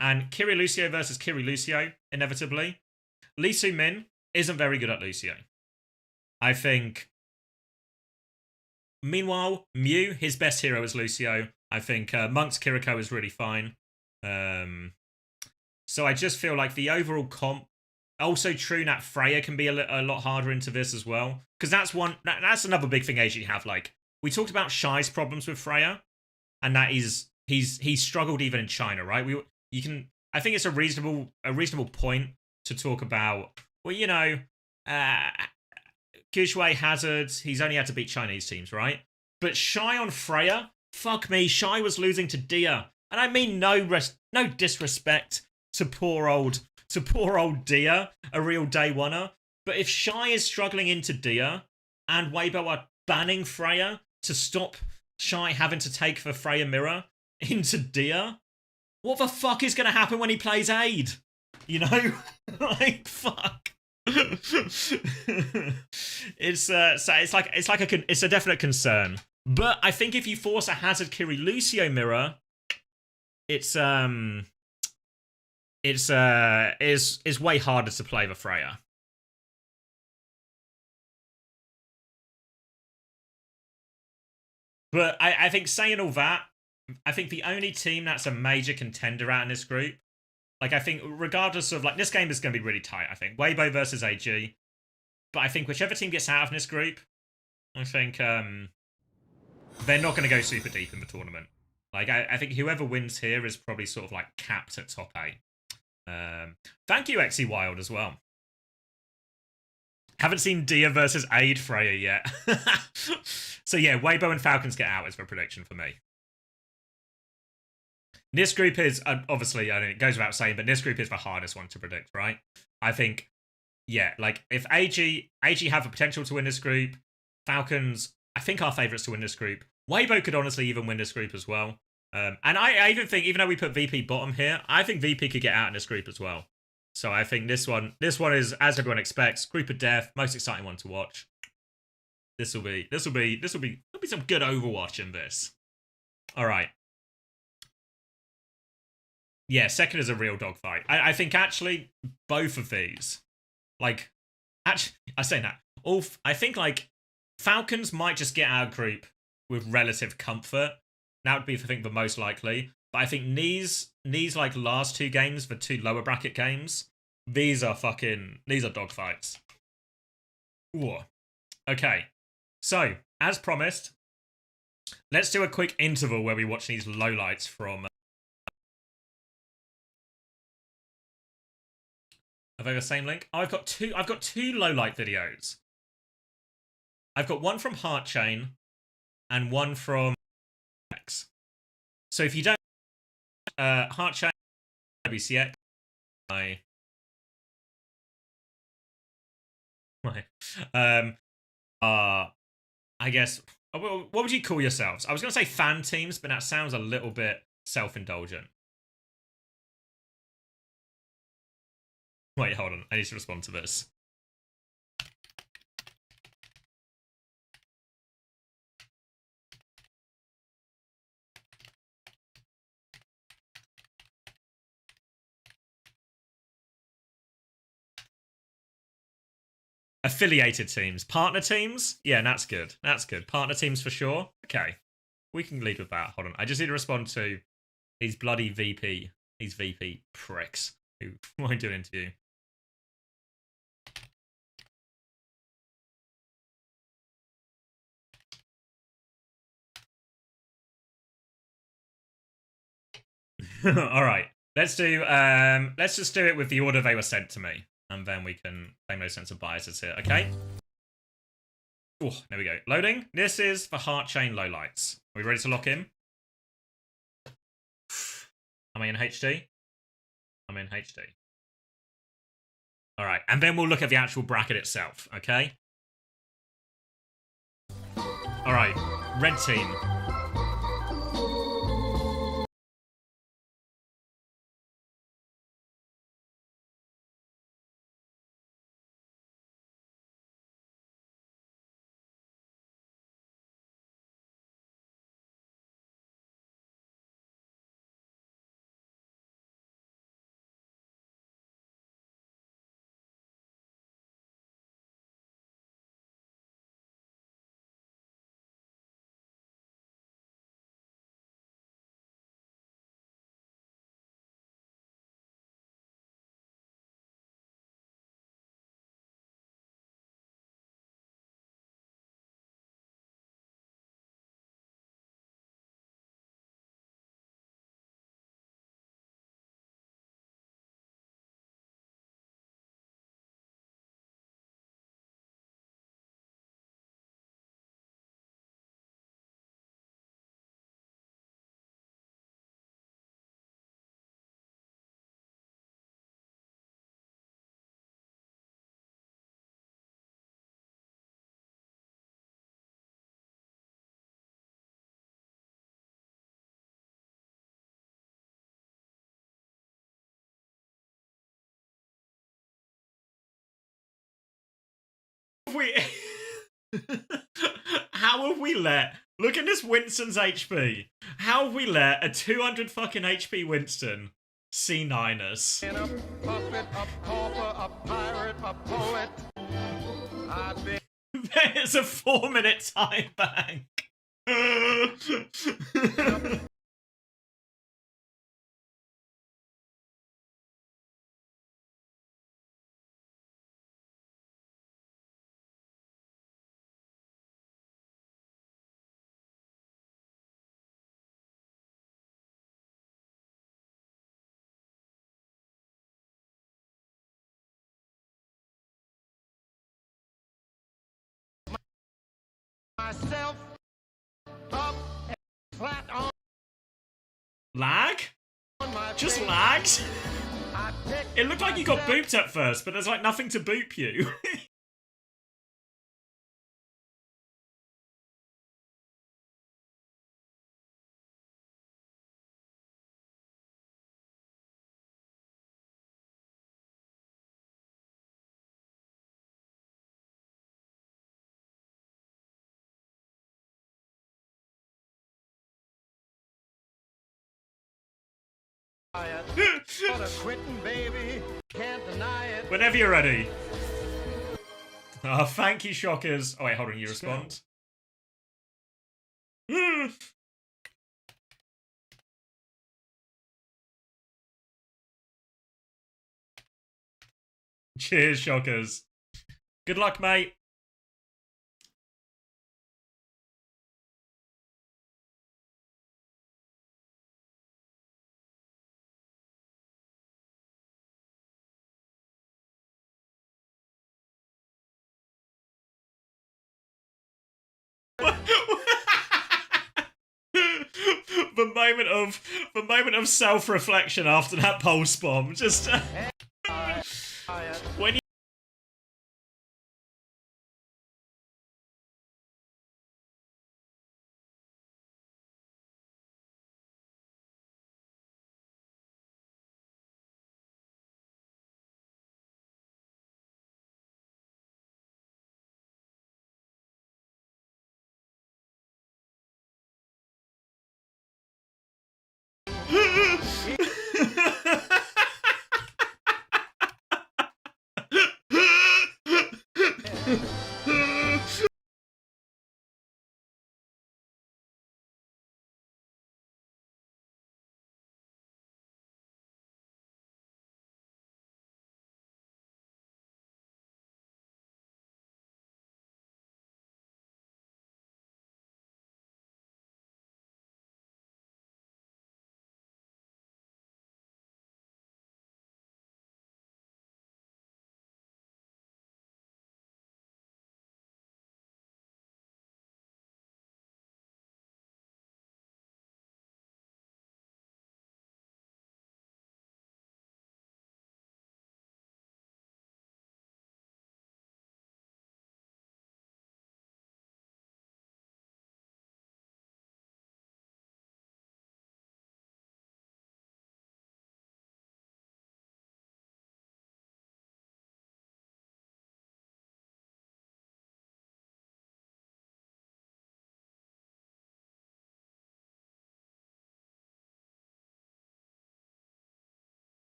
And Kiri Lucio versus Kiri Lucio, inevitably. Lee Soo-min isn't very good at Lucio. I think. Meanwhile, Mew, his best hero is Lucio. I think Monk's Kiriko is really fine. So I just feel like the overall comp. Also true that Freya can be a lot harder into this as well. Because that's another big thing Asian have. Like, we talked about Shy's problems with Freya. And that is, he's struggled even in China, right? I think it's a reasonable point to talk about, well, you know, Gushway, Hazard, he's only had to beat Chinese teams, right? But Shy on Freya, fuck me, Shy was losing to Dia. And I mean no disrespect to poor old Dia, a real day oneer. But if Shy is struggling into Dia, and Weibo are banning Freya to stop Shy having to take the Freya mirror into Dia, what the fuck is going to happen when he plays Aid? You know? Like, fuck. It's a definite concern. But I think if you force a Hazard Kiri Lucio mirror, it's way harder to play the Freya. But I think saying all that, I think the only team that's a major contender out in this group, like I think regardless of, like, this game is going to be really tight, I think. Weibo versus AG. But I think whichever team gets out of this group, I think they're not going to go super deep in the tournament. Like, I think whoever wins here is probably sort of like capped at top 8. Thank you, XE Wild, as well. Haven't seen Dia versus Aid Freya yet. So yeah, Weibo and Falcons get out is the prediction for me. This group is, obviously, I mean, it goes without saying, but this group is the hardest one to predict, right? I think, yeah, like, if AG have the potential to win this group, Falcons, I think, are favourites to win this group. Weibo could honestly even win this group as well. And I even think, even though we put VP bottom here, I think VP could get out in this group as well. So I think this one is, as everyone expects, group of death, most exciting one to watch. There'll be some good Overwatch in this. All right. Yeah, second is a real dogfight. I think actually both of these, like, actually, I say that. I think, like, Falcons might just get our group with relative comfort. That would be, I think, the most likely. But I think these like last 2 games, the 2 lower bracket games, these are dogfights. Ooh. Okay. So, as promised, let's do a quick interval where we watch these lowlights from. Have I got the same link? Oh, I've got two lowlight videos. I've got one from Heartchain and one from X. So if you don't Heartchain, EWC I guess, what would you call yourselves? I was going to say fan teams, but that sounds a little bit self-indulgent. Wait, hold on. I need to respond to this. Affiliated teams. Partner teams? Yeah, that's good. That's good. Partner teams for sure. Okay. We can lead with that. Hold on. I just need to respond to these bloody VP. These VP pricks who won't do an interview. All right. Let's just do it with the order they were sent to me. And then we can claim no sense of biases here, okay? Oh, there we go. Loading. This is the Heartchain lowlights. Are we ready to lock in? Am I in HD? I'm in HD. All right, and then we'll look at the actual bracket itself, okay? All right, red team. How have we let... Look at this Winston's HP. How have we let a 200 fucking HP Winston C9 us? A puppet, a pauper, a pirate, a poet. There's a 4-minute time bank. Myself up flat on Lag? my Just face. lags? I picked It looked like you got myself booped at first, but there's like nothing to boop you. But a quitting, baby, can't deny it. Whenever you're ready. Oh, thank you, Shockers. Oh, wait, hold on, you respond. Cheers, Shockers. Good luck, mate. the moment of self-reflection after that pulse bomb. Just when you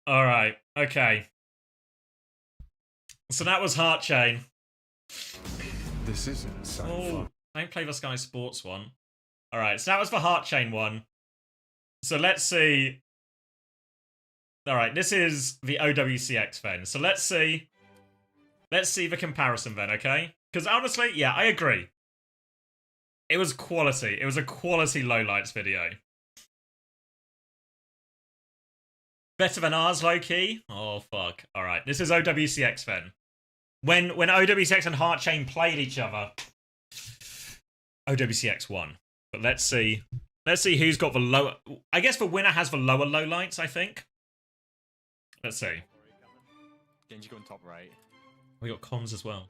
all right, okay. So that was Heart Chain. This isn't so Oh, fun. don't play the Sky Sports one. All right, so that was the Heart Chain one. So let's see. All right, this is the OWCX then. So let's see the comparison then, okay? Because honestly, yeah, I agree. It was quality. It was a quality lowlights video. Better than ours, low-key? Oh, fuck. All right, this is OWCX then. When OWCX and Heart Chain played each other, OWCX won. But let's see who's got the lower... I guess the winner has the lower lowlights, I think. Let's see. Genji going top right. We got comms as well.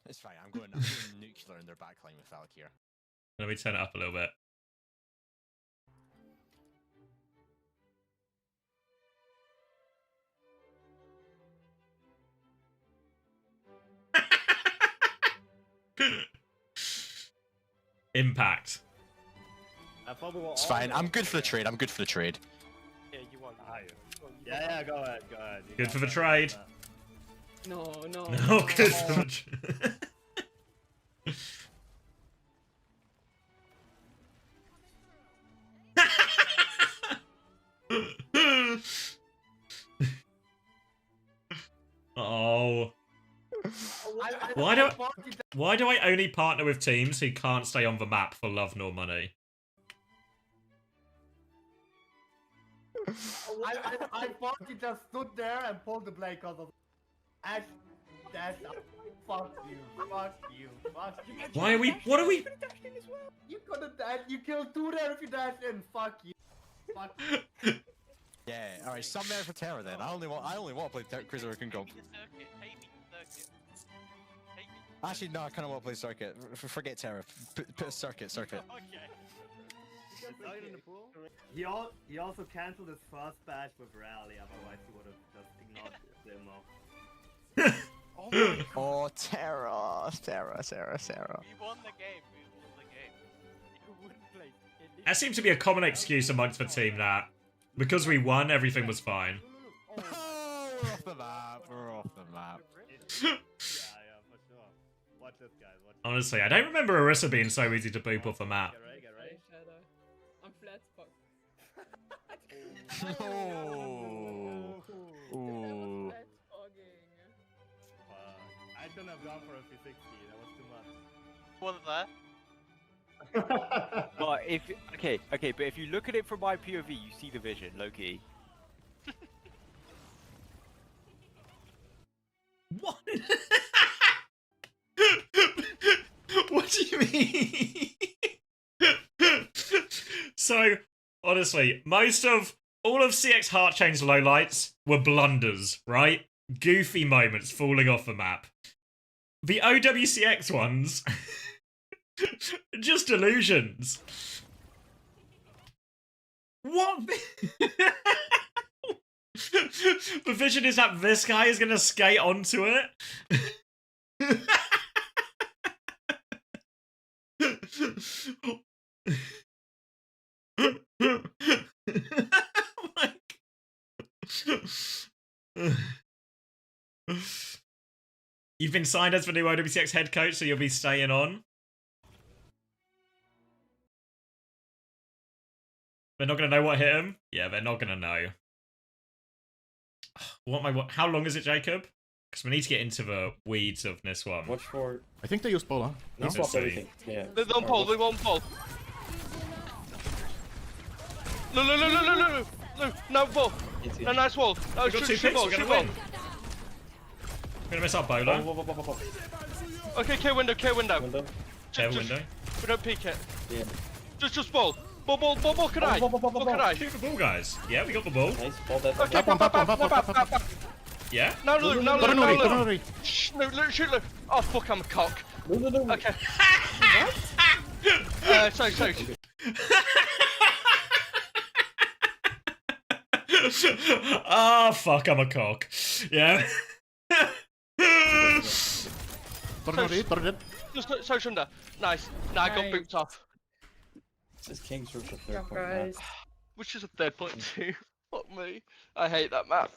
It's fine. I'm going nuclear in their backline with Valkyrie. Let me turn it up a little bit. Impact. It's fine. I'm good for the trade. I'm good for the trade. Yeah, you want. Yeah, go ahead. You Good got for the that. trade. No. No, good for the trade. Oh. Why do I only partner with teams who can't stay on the map for love nor money? I fucking just stood there and pulled the blade because of Ash. That's fuck you. Why are we? What are we? You couldn't dash. You killed 2 there if you dash in. Fuck you. Fuck you. Yeah. All right. Some there for Terra then. I only want to play Cruiser Raccoon Comp. Actually, no. I kind of want to play Circuit. Forget Terra. Put Circuit. Okay. He also cancelled his first batch with Rally, otherwise he would have just ignored the demo. Oh, Terra. We won the game. You wouldn't play. That seems to be a common excuse amongst the team that because we won, everything was fine. Oh, we're off the map. We're off the map. Yeah, for sure. Watch this, guys. Watch this. Honestly, I don't remember Orisa being so easy to boop off the map. Get ready. Shadow. I'm flat fuck. Oh. Ooh. Flat fogging. I shouldn't have gone for a 360. That was too much. Was that? But if okay, but if you look at it from my POV, you see the vision, Loki. What? What do you mean? So, honestly, all of CX Heartchain's lowlights were blunders, right? Goofy moments falling off the map. The OWCX ones, just illusions. What? The vision is that this guy is gonna skate onto it. You've been signed as the new OWCX head coach, so you'll be staying on. They're not gonna know what hit him? Yeah, they're not gonna know. How long is it, Jacob? Because we need to get into the weeds of this one. Watch for. I think they use Pola. No? Let's swap everything. Yeah. They don't pull. They won't pull. No, no, ball. No, nice wall. Oh, We've got 2 picks, we're gonna win. We're gonna miss our bowler. Okay, K window. Air window. We don't peek it. Yeah. Just ball. Ball, can I? Ball, can I? Shoot the ball, guys. Yeah, we got the ball. Nice. Ball that. Okay, back. Yeah? Now look. Tornori. Shh, no, shoot, look. Oh, fuck, I'm a cock. No. Okay. Sorry. Ah, fuck, I'm a cock. Yeah. Tornori. Just so under. Nice. Nah, I got Nice. booped off. This is King's Rook the Yeah, third point. guys. Which is a third point too. Fuck me. I hate that map.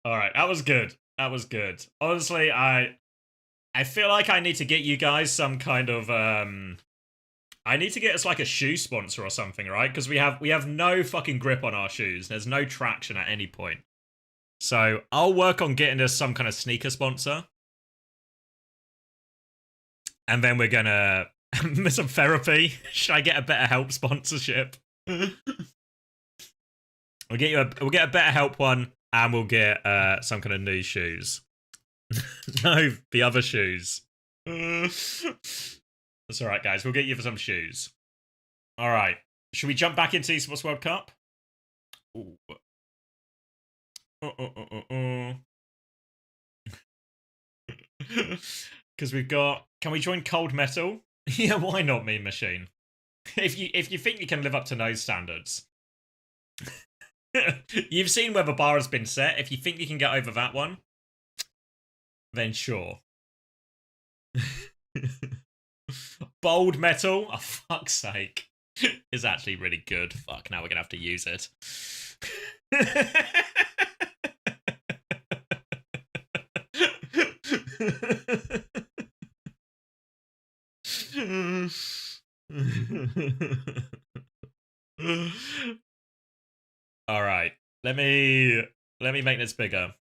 Alright, that was good. Honestly, I feel like I need to get you guys some kind of I need to get us like a shoe sponsor or something, right? Because we have no fucking grip on our shoes. There's no traction at any point. So I'll work on getting us some kind of sneaker sponsor. And then we're gonna some therapy. Should I get a better help sponsorship? We'll get a better help one, and we'll get some kind of new shoes. No, the other shoes. That's alright, guys. We'll get you for some shoes. Alright. Should we jump back into Esports World Cup? Ooh. Because we've got... Can we join Cold Metal? Yeah, why not, Meme Machine? If you think you can live up to those standards. You've seen where the bar has been set. If you think you can get over that one, then sure. Bold metal, oh fuck's sake, is actually really good. Fuck, now we're gonna have to use it. All right, let me make this bigger.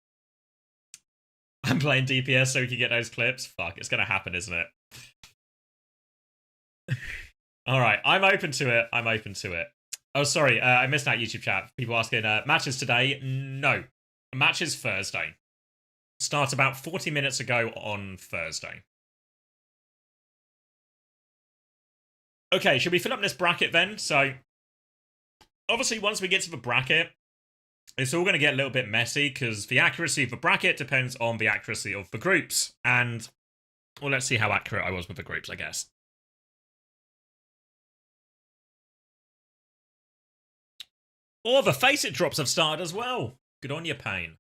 I'm playing DPS so we can get those clips. Fuck, it's gonna happen, isn't it? All right, I'm open to it. I'm open to it. Oh, sorry, I missed that YouTube chat. People asking, matches today? No, matches Thursday. Start about 40 minutes ago on Thursday. Okay, should we fill up this bracket then? So, obviously, once we get to the bracket, it's all going to get a little bit messy because the accuracy of the bracket depends on the accuracy of the groups. And, well, let's see how accurate I was with the groups, I guess. Oh, the Face It drops have started as well. Good on you, Pain.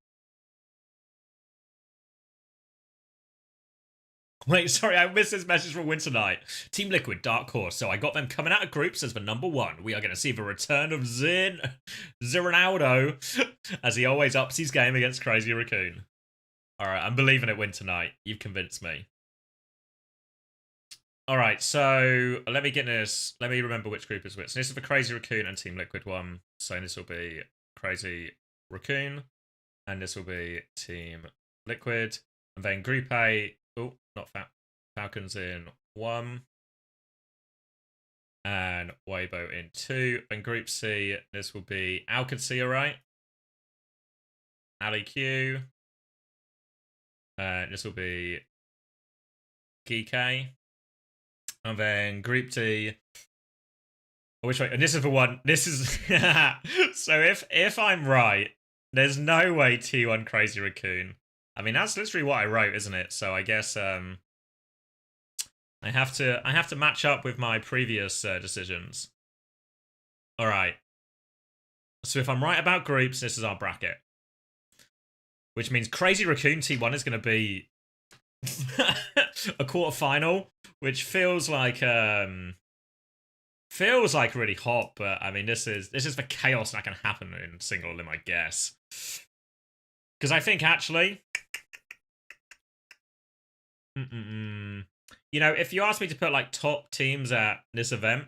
Wait, sorry, I missed this message from Winter Night. Team Liquid, Dark Horse. So I got them coming out of groups as the #1. We are going to see the return of Ronaldo as he always ups his game against Crazy Raccoon. All right, I'm believing it, Winter Night. You've convinced me. All right, so let me get this. Let me remember which group is which. So this is the Crazy Raccoon and Team Liquid one. So this will be Crazy Raccoon, and this will be Team Liquid. And then Group A, oh, not Falcons in 1. And Weibo in 2. And Group C, this will be Alcancia, right? Ali Q. This will be GK. And then Group D. Oh, which way? And this is the one. This is so if I'm right, there's no way T1 Crazy Raccoon. I mean, that's literally what I wrote, isn't it? So I guess I have to match up with my previous decisions. All right. So if I'm right about groups, this is our bracket, which means Crazy Raccoon T1 is going to be a quarterfinal, which feels like really hot. But I mean, this is the chaos that can happen in single elim, I guess. Because I think actually. You know, if you ask me to put like top teams at this event,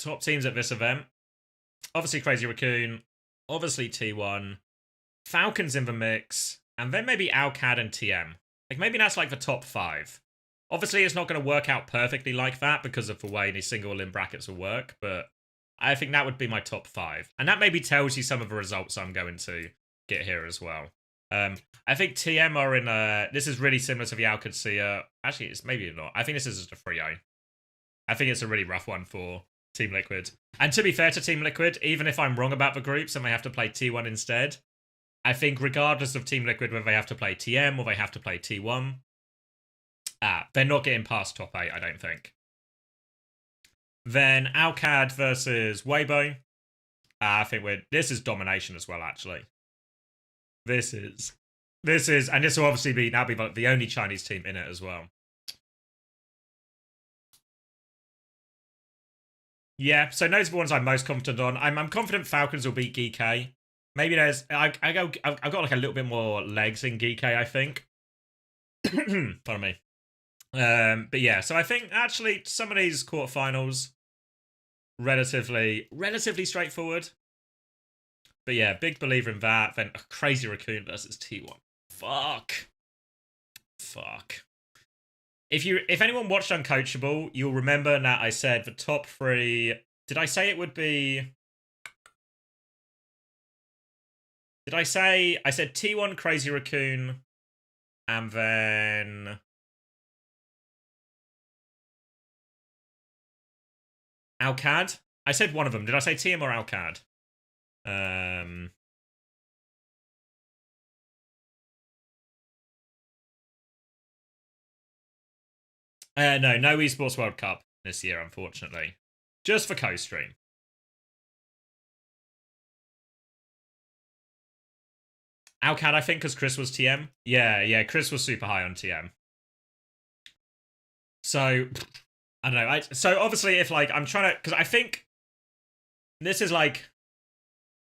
obviously Crazy Raccoon, obviously T1, Falcons in the mix, and then maybe Alcad and TM. Like maybe that's like the top 5. Obviously it's not going to work out perfectly like that because of the way these single elim brackets will work, but I think that would be my top 5. And that maybe tells you some of the results I'm going to get here as well. I think TM are in this is really similar to the Alcancia. Actually, it's maybe not. I think this is just a 3-0. I think it's a really rough one for Team Liquid. And to be fair to Team Liquid, even if I'm wrong about the groups and they have to play T1 instead, I think regardless of Team Liquid, whether they have to play TM or they have to play T1, they're not getting past top 8, I don't think. Then Alcad versus Weibo. I think this is domination as well, actually. This is, and this will obviously be the only Chinese team in it as well. Yeah, so those are the ones I'm most confident on. I'm confident Falcons will beat GK. Maybe I've got like a little bit more legs in GK, I think. Pardon me. But yeah, so I think actually some of these quarterfinals relatively straightforward. But yeah, big believer in that. Then Crazy Raccoon versus T1. Fuck. If anyone watched Uncoachable, you'll remember that I said the top 3. Did I say it would be? Did I say? I said T1 Crazy Raccoon, and then Alcad. I said one of them. Did I say TM or Alcad? No, no Esports World Cup this year, unfortunately. Just for co-stream. Alcad, I think, because Chris was TM. Yeah, Chris was super high on TM. So, I don't know. So, obviously, if, like, I'm trying to... Because I think this is, like...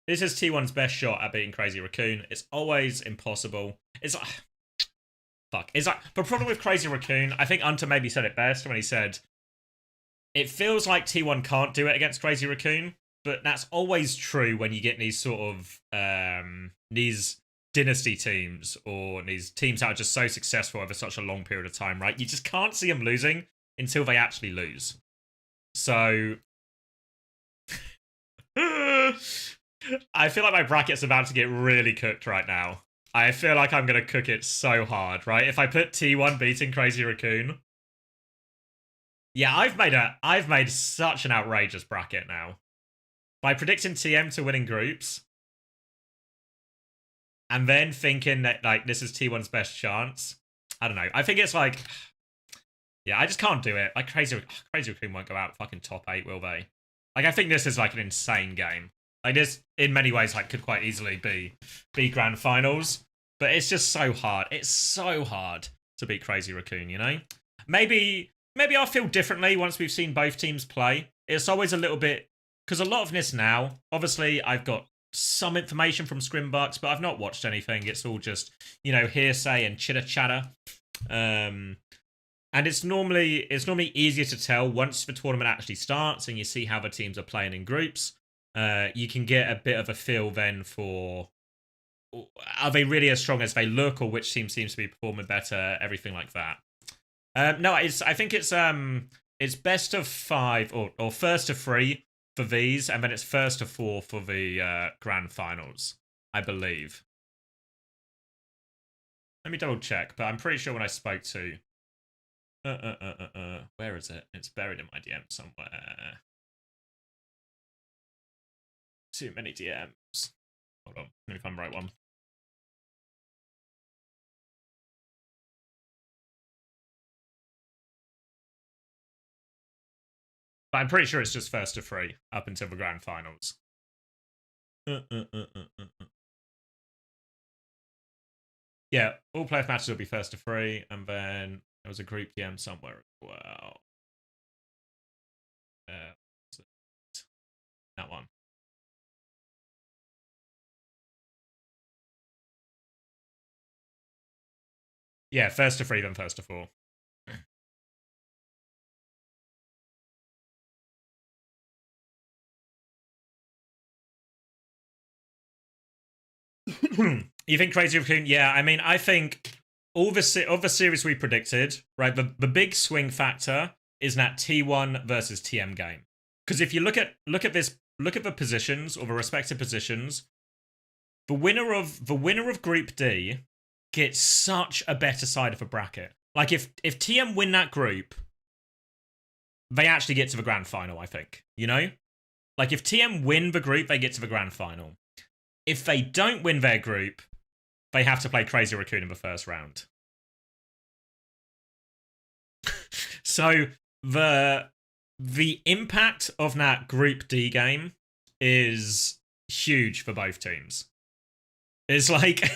This is T1's best shot at beating Crazy Raccoon. It's always impossible. It's like... Fuck. It's like... The problem with Crazy Raccoon, I think Unter maybe said it best when he said, it feels like T1 can't do it against Crazy Raccoon, but that's always true when you get these sort of... these dynasty teams or these teams that are just so successful over such a long period of time, right? You just can't see them losing until they actually lose. So I feel like my bracket's about to get really cooked right now. I feel like I'm going to cook it so hard, right? If I put T1 beating Crazy Raccoon. Yeah, I've made such an outrageous bracket now. By predicting TM to winning groups, and then thinking that, like, this is T1's best chance. I don't know. I think it's like... Yeah, I just can't do it. Like, Crazy Raccoon won't go out fucking top 8, will they? Like, I think this is, like, an insane game. Like, this, in many ways, like, could quite easily be grand finals. But it's just so hard. It's so hard to beat Crazy Raccoon, you know? Maybe I'll feel differently once we've seen both teams play. It's always a little bit... Because a lot of this now, obviously, I've got some information from Scrimbucks, but I've not watched anything. It's all just, you know, hearsay and chitter chatter. And it's normally easier to tell once the tournament actually starts and you see how the teams are playing in groups. You can get a bit of a feel then for, are they really as strong as they look, or which team seems to be performing better, everything like that. No, I think it's best of 5 or first of 3 for these, and then it's first to 4 for the grand finals, I believe. Let me double check, but I'm pretty sure when I spoke to... where is it? It's buried in my DM somewhere. Too many DMs. Hold on, let me find the right one. But I'm pretty sure it's just first to 3 up until the grand finals. Yeah, all playoff matches will be first to 3, and then there was a group DM somewhere as well. That one. Yeah, first to 3, then first to 4. You think Crazy Raccoon? Yeah, I mean, I think all the series we predicted, right? The big swing factor is that T1 versus TM game. Because if you look at the positions, or the respective positions, the winner of Group D gets such a better side of a bracket. Like if TM win that group, they actually get to the grand final, I think. You know? Like if TM win the group, they get to the grand final. If they don't win their group, they have to play Crazy Raccoon in the first round. So the impact of that Group D game is huge for both teams. It's like,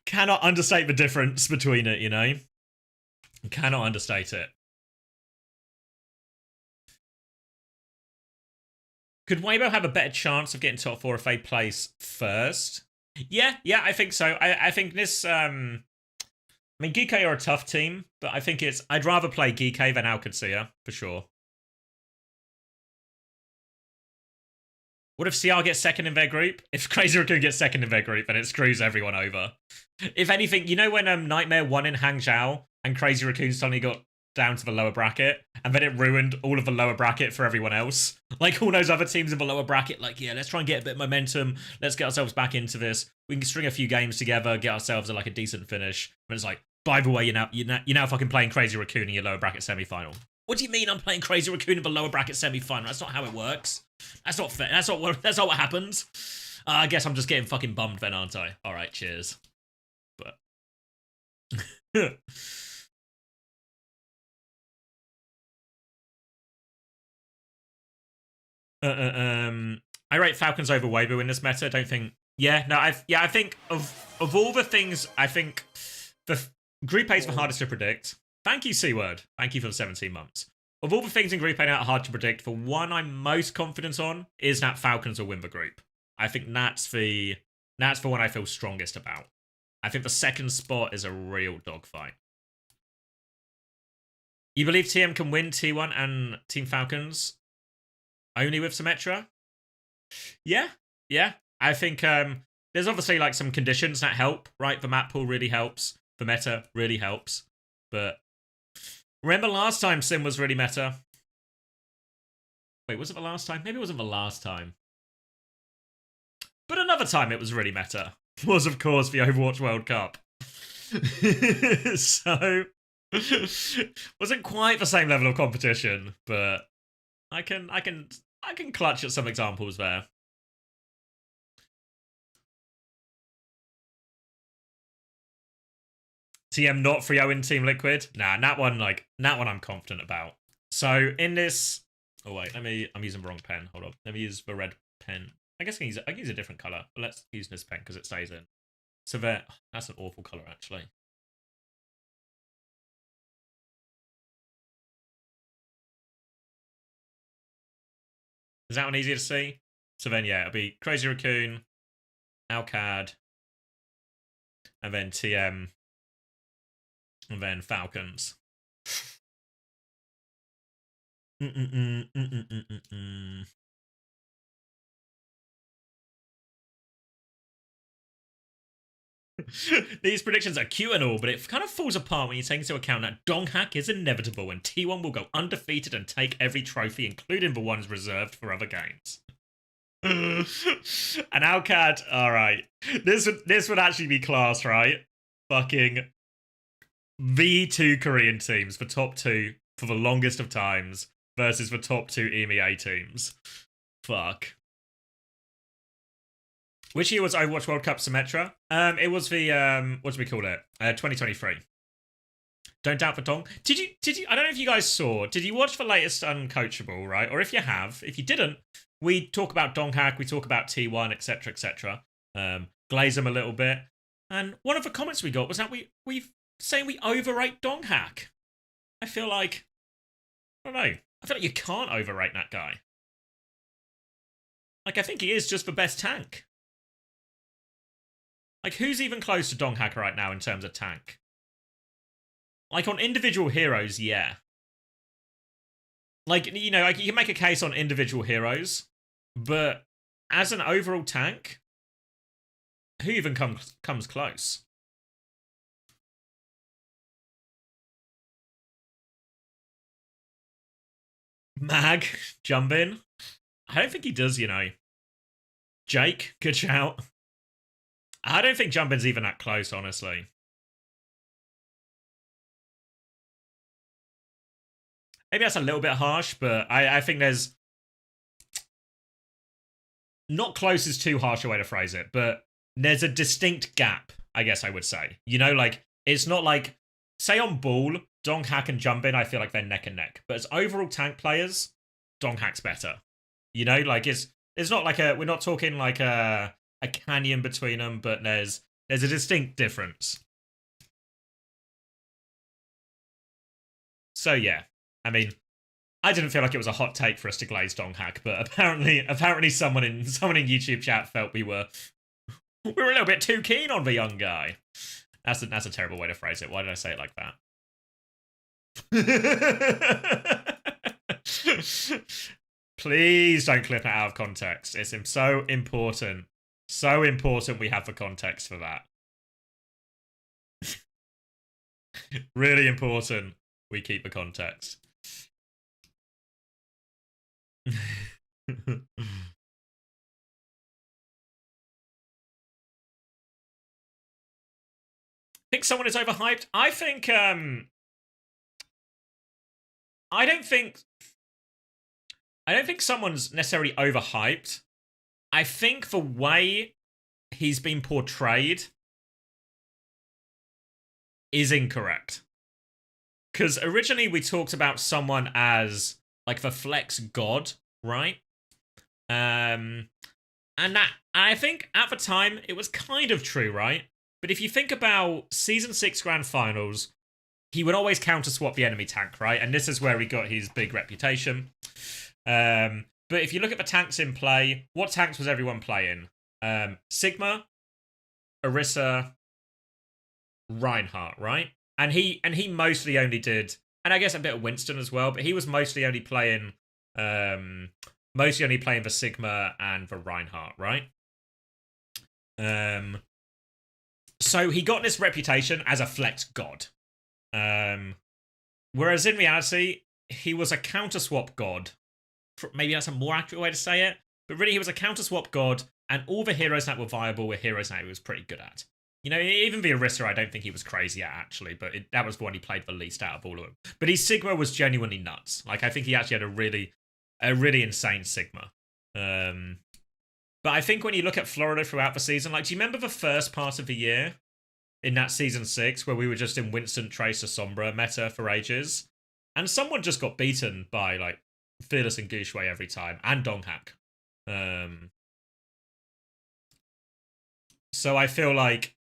cannot understate the difference between it, you know? Cannot understate it. Could Weibo have a better chance of getting top 4 if they place first? Yeah, I think so. I think this... I mean, Geekei are a tough team, but I think I'd rather play Geekei than Alcacia, for sure. What if CR gets second in their group? If Crazy Raccoon gets second in their group, then it screws everyone over. If anything, you know when Nightmare won in Hangzhou and Crazy Raccoon suddenly got down to the lower bracket, and then it ruined all of the lower bracket for everyone else. Like all those other teams in the lower bracket, like, yeah, let's try and get a bit of momentum. Let's get ourselves back into this. We can string a few games together, get ourselves like a decent finish. And it's like, by the way, you're now fucking playing Crazy Raccoon in your lower bracket semi-final. What do you mean I'm playing Crazy Raccoon in the lower bracket semi-final? That's not how it works. That's not fair. That's not what happens. I guess I'm just getting fucking bummed then, aren't I? All right, cheers. But I rate Falcons over Weibo in this meta. I don't think Yeah, no, I think of all the things, I think Group A is the hardest to predict. Thank you, C-Word. Thank you for the 17 months. Of all the things in Group A that are hard to predict, the one I'm most confident on is that Falcons will win the group. I think that's the one I feel strongest about. I think the second spot is a real dogfight. You believe TM can win T1 and Team Falcons only with Symmetra? Yeah. I think there's obviously like some conditions that help, right? The map pool really helps. The meta really helps. But remember last time Sim was really meta? Wait, was it the last time? Maybe it wasn't the last time. But another time it was really meta was, of course, the Overwatch World Cup. So, wasn't quite the same level of competition, but I can clutch at some examples there. TM not 3-0 in Team Liquid? Nah, that one I'm confident about. So in this, oh wait, I'm using the wrong pen. Hold on, let me use the red pen. I guess I can use a different color, but let's use this pen because it stays in. So that's an awful color actually. Is that one easier to see? So then yeah, it'll be Crazy Raccoon, Alcad, and then TM. And then Falcons. These predictions are cute and all, but it kind of falls apart when you take into account that Donghack is inevitable and T1 will go undefeated and take every trophy, including the ones reserved for other games. And Alcad, alright. This would actually be class, right? Fucking the two Korean teams, the top two for the longest of times, versus the top two EMEA teams. Fuck. Which year was Overwatch World Cup Symmetra? It was the what do we call it? 2023. Don't doubt for Dong. Did you? I don't know if you guys saw. Did you watch the latest Uncoachable? Right, or if you have, if you didn't, we talk about Donghack, we talk about T1, etc., etc. Glaze them a little bit, and one of the comments we got was that we've saying we overrate Donghack. I feel like, I don't know. I feel like you can't overrate that guy. Like, I think he is just the best tank. Like, who's even close to Donghack right now in terms of tank? Like, on individual heroes, yeah. Like, you know, like you can make a case on individual heroes, but as an overall tank, who even comes close? Mag, jump in. I don't think he does, you know. Jake, good shout. I don't think Jumpin's even that close, honestly. Maybe that's a little bit harsh, but I think there's... Not close is too harsh a way to phrase it, but there's a distinct gap, I guess I would say. You know, like, it's not like... Say on Ball, Donghack and Jumpin, I feel like they're neck and neck. But as overall tank players, Donghack's better. You know, like, it's not like we're not talking like a canyon between them, but there's a distinct difference. So yeah, I mean, I didn't feel like it was a hot take for us to glaze Donghack, but apparently someone in YouTube chat felt we were a little bit too keen on the young guy. That's a terrible way to phrase it. Why did I say it like that? Please don't clip it out of context. It's so important. So important we have the context for that. Really important we keep the context. Think someone is overhyped? I think I don't think someone's necessarily overhyped. I think the way he's been portrayed is incorrect. Because originally we talked about someone as like the flex god, right? And I think at the time it was kind of true, right? But if you think about Season 6 Grand Finals, he would always counter-swap the enemy tank, right? And this is where he got his big reputation. But if you look at the tanks in play, what tanks was everyone playing? Sigma, Orisa, Reinhardt, right? And he mostly only did, and I guess a bit of Winston as well, but he was mostly only playing the Sigma and the Reinhardt, right? So he got this reputation as a flex god. Whereas in reality, he was a counter-swap god. Maybe that's a more accurate way to say it. But really, he was a counter-swap god, and all the heroes that were viable were heroes that he was pretty good at. You know, even the Orisa, I don't think he was crazy at, actually, but that was the one he played the least out of all of them. But his Sigma was genuinely nuts. Like, I think he actually had a really insane Sigma. But I think when you look at Florida throughout the season, like, do you remember the first part of the year in that Season 6 where we were just in Winston, Tracer, Sombra meta for ages? And someone just got beaten by, like, Fearless and Gushway every time, and Donghak. So I feel like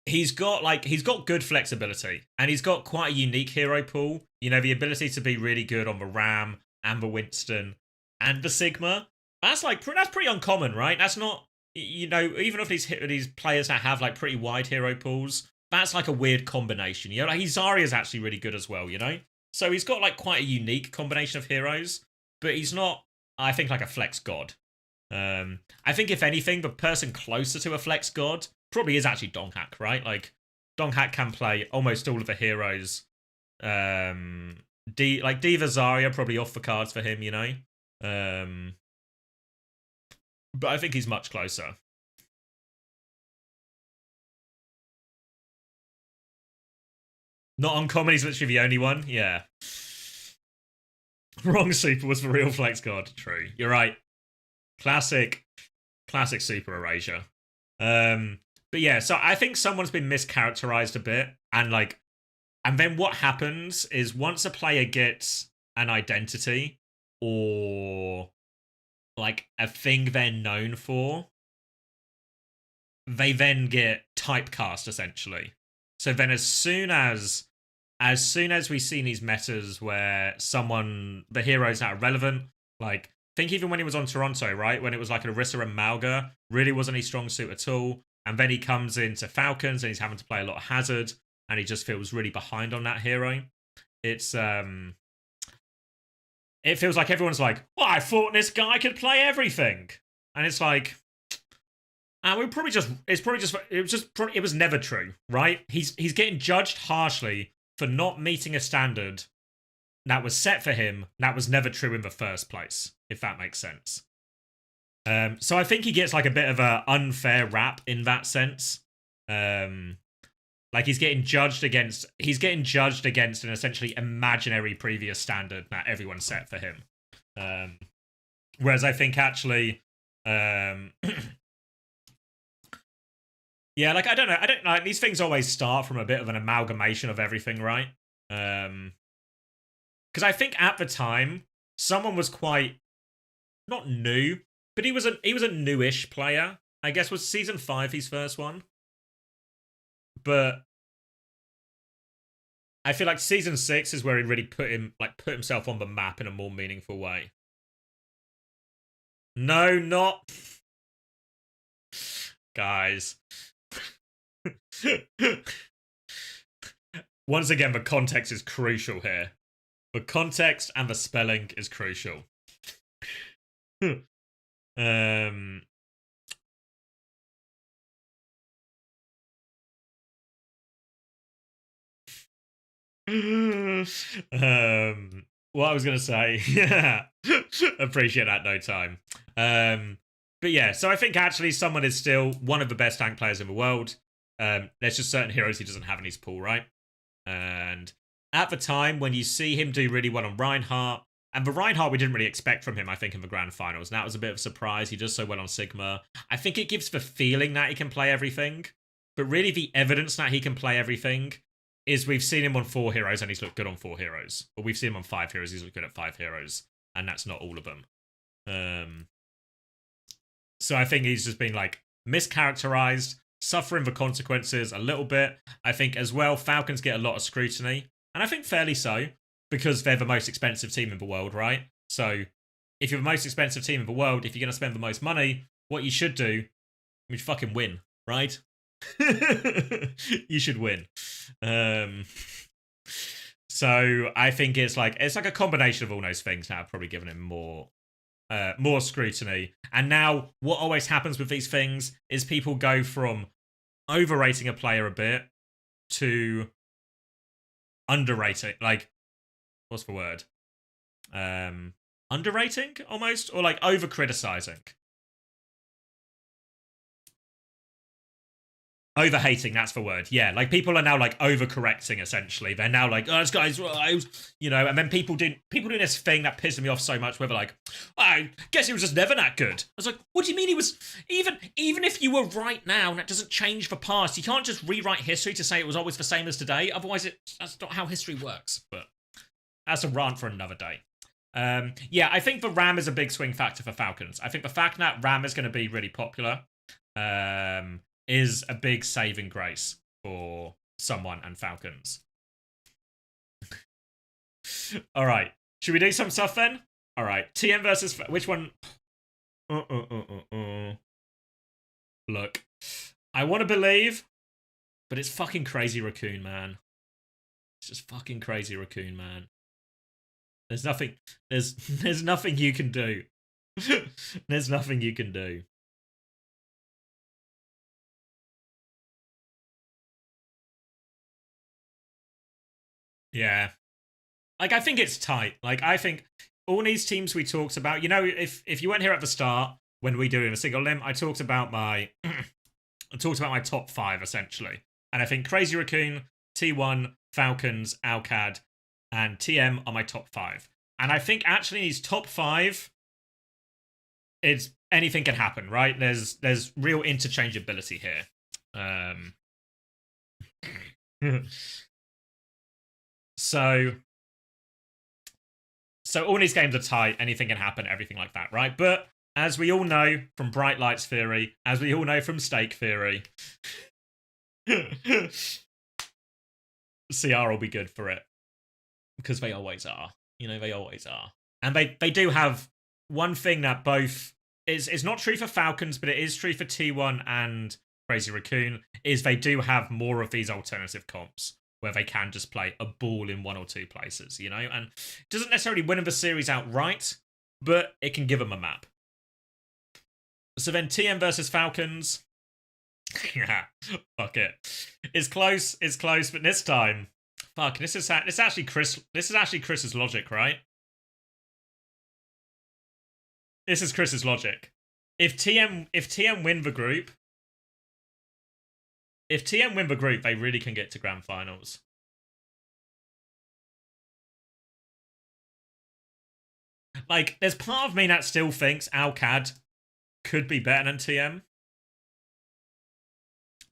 he's got good flexibility, and he's got quite a unique hero pool. You know, the ability to be really good on the Ram and the Winston and the Sigma. That's pretty uncommon, right? That's not, you know, even if these players that have like pretty wide hero pools, that's like a weird combination. You know, like Zarya is actually really good as well, you know? So he's got like quite a unique combination of heroes, but he's not, I think, like a flex god. I think if anything, the person closer to a flex god probably is actually Donghak, right? Like, Donghak can play almost all of the heroes. Like Diva, Zarya probably off the cards for him, you know? But I think he's much closer. Not uncommon, he's literally the only one. Yeah. Wrong super was the real flex god. True. You're right. Classic super erasure. But yeah, so I think someone's been mischaracterized a bit, and then what happens is once a player gets an identity or like a thing they're known for, they then get typecast essentially. So then as soon as we've seen these metas where the heroes that are relevant, like, think even when he was on Toronto, right? When it was like an Orisa and Malga, really wasn't a strong suit at all. And then he comes into Falcons and he's having to play a lot of Hazard, and he just feels really behind on that hero. It feels like everyone's like, well, I thought this guy could play everything. And it's like, it was never true, right? He's getting judged harshly for not meeting a standard that was set for him that was never true in the first place, if that makes sense. So I think he gets like a bit of an unfair rap in that sense. Like he's getting judged against an essentially imaginary previous standard that everyone set for him. Whereas I think actually, yeah, like I don't know, like these things always start from a bit of an amalgamation of everything, right? Because I think at the time someone was quite not new, but he was a newish player. I guess was Season 5 his first one. But I feel like Season 6 is where he really put himself on the map in a more meaningful way. No, not guys. Once again, the context is crucial here. The context and the spelling is crucial. What I was gonna say, yeah, appreciate that. No time. But yeah, so I think actually someone is still one of the best tank players in the world. There's just certain heroes he doesn't have in his pool, right? And at the time when you see him do really well on Reinhardt, and the Reinhardt we didn't really expect from him, I think, in the grand finals. And that was a bit of a surprise. He does so well on Sigma. I think it gives the feeling that he can play everything, but really the evidence that he can play everything is we've seen him on 4 heroes and he's looked good on 4 heroes. Or we've seen him on 5 heroes, he's looked good at 5 heroes. And that's not all of them. So I think he's just been like mischaracterized, suffering the consequences a little bit. I think as well, Falcons get a lot of scrutiny, and I think fairly so, because they're the most expensive team in the world, right? So if you're the most expensive team in the world, if you're going to spend the most money, what you should do, you fucking win, right? You should win. So I think it's like a combination of all those things now, probably giving him more scrutiny. And now what always happens with these things is people go from overrating a player a bit to underrating, like, what's the word? Underrating almost, or like over criticizing. Over-hating, that's the word. Yeah, like people are now like overcorrecting essentially. They're now like, oh, this guy's, you know, and then people do this thing that pisses me off so much where they're like, I guess he was just never that good. I was like, what do you mean he was, even if you were right now, and that doesn't change the past, you can't just rewrite history to say it was always the same as today. Otherwise, that's not how history works. But that's a rant for another day. Yeah, I think the RAM is a big swing factor for Falcons. I think the fact that RAM is going to be really popular, is a big saving grace for someone and Falcons. All right. Should we do some stuff then? All right. TM versus... Which one? Look. I want to believe, but it's fucking Crazy Raccoon, man. It's just fucking Crazy Raccoon, man. There's nothing... There's nothing you can do. There's nothing you can do. Yeah. Like, I think it's tight. Like, I think all these teams we talked about, you know, if you weren't here at the start, when we do in a single limb, I talked about my top 5, essentially. And I think Crazy Raccoon, T1, Falcons, Alcad, and TM are my top 5. And I think, actually, these top 5, it's anything can happen, right? There's real interchangeability here. So all these games are tight, anything can happen, everything like that, right? But as we all know from Bright Lights theory, as we all know from Stake theory, CR will be good for it. Because they always are. You know, they always are. And they do have one thing that both is not true for Falcons, but it is true for T1 and Crazy Raccoon, is they do have more of these alternative comps, where they can just play a ball in 1 or 2 places, you know? And it doesn't necessarily win the series outright, but it can give them a map. So then TM versus Falcons. Yeah, fuck it. It's close, but this time, fuck, this is actually Chris's logic, right? This is Chris's logic. If TM win the group, they really can get to grand finals. Like, there's part of me that still thinks Alcad could be better than TM.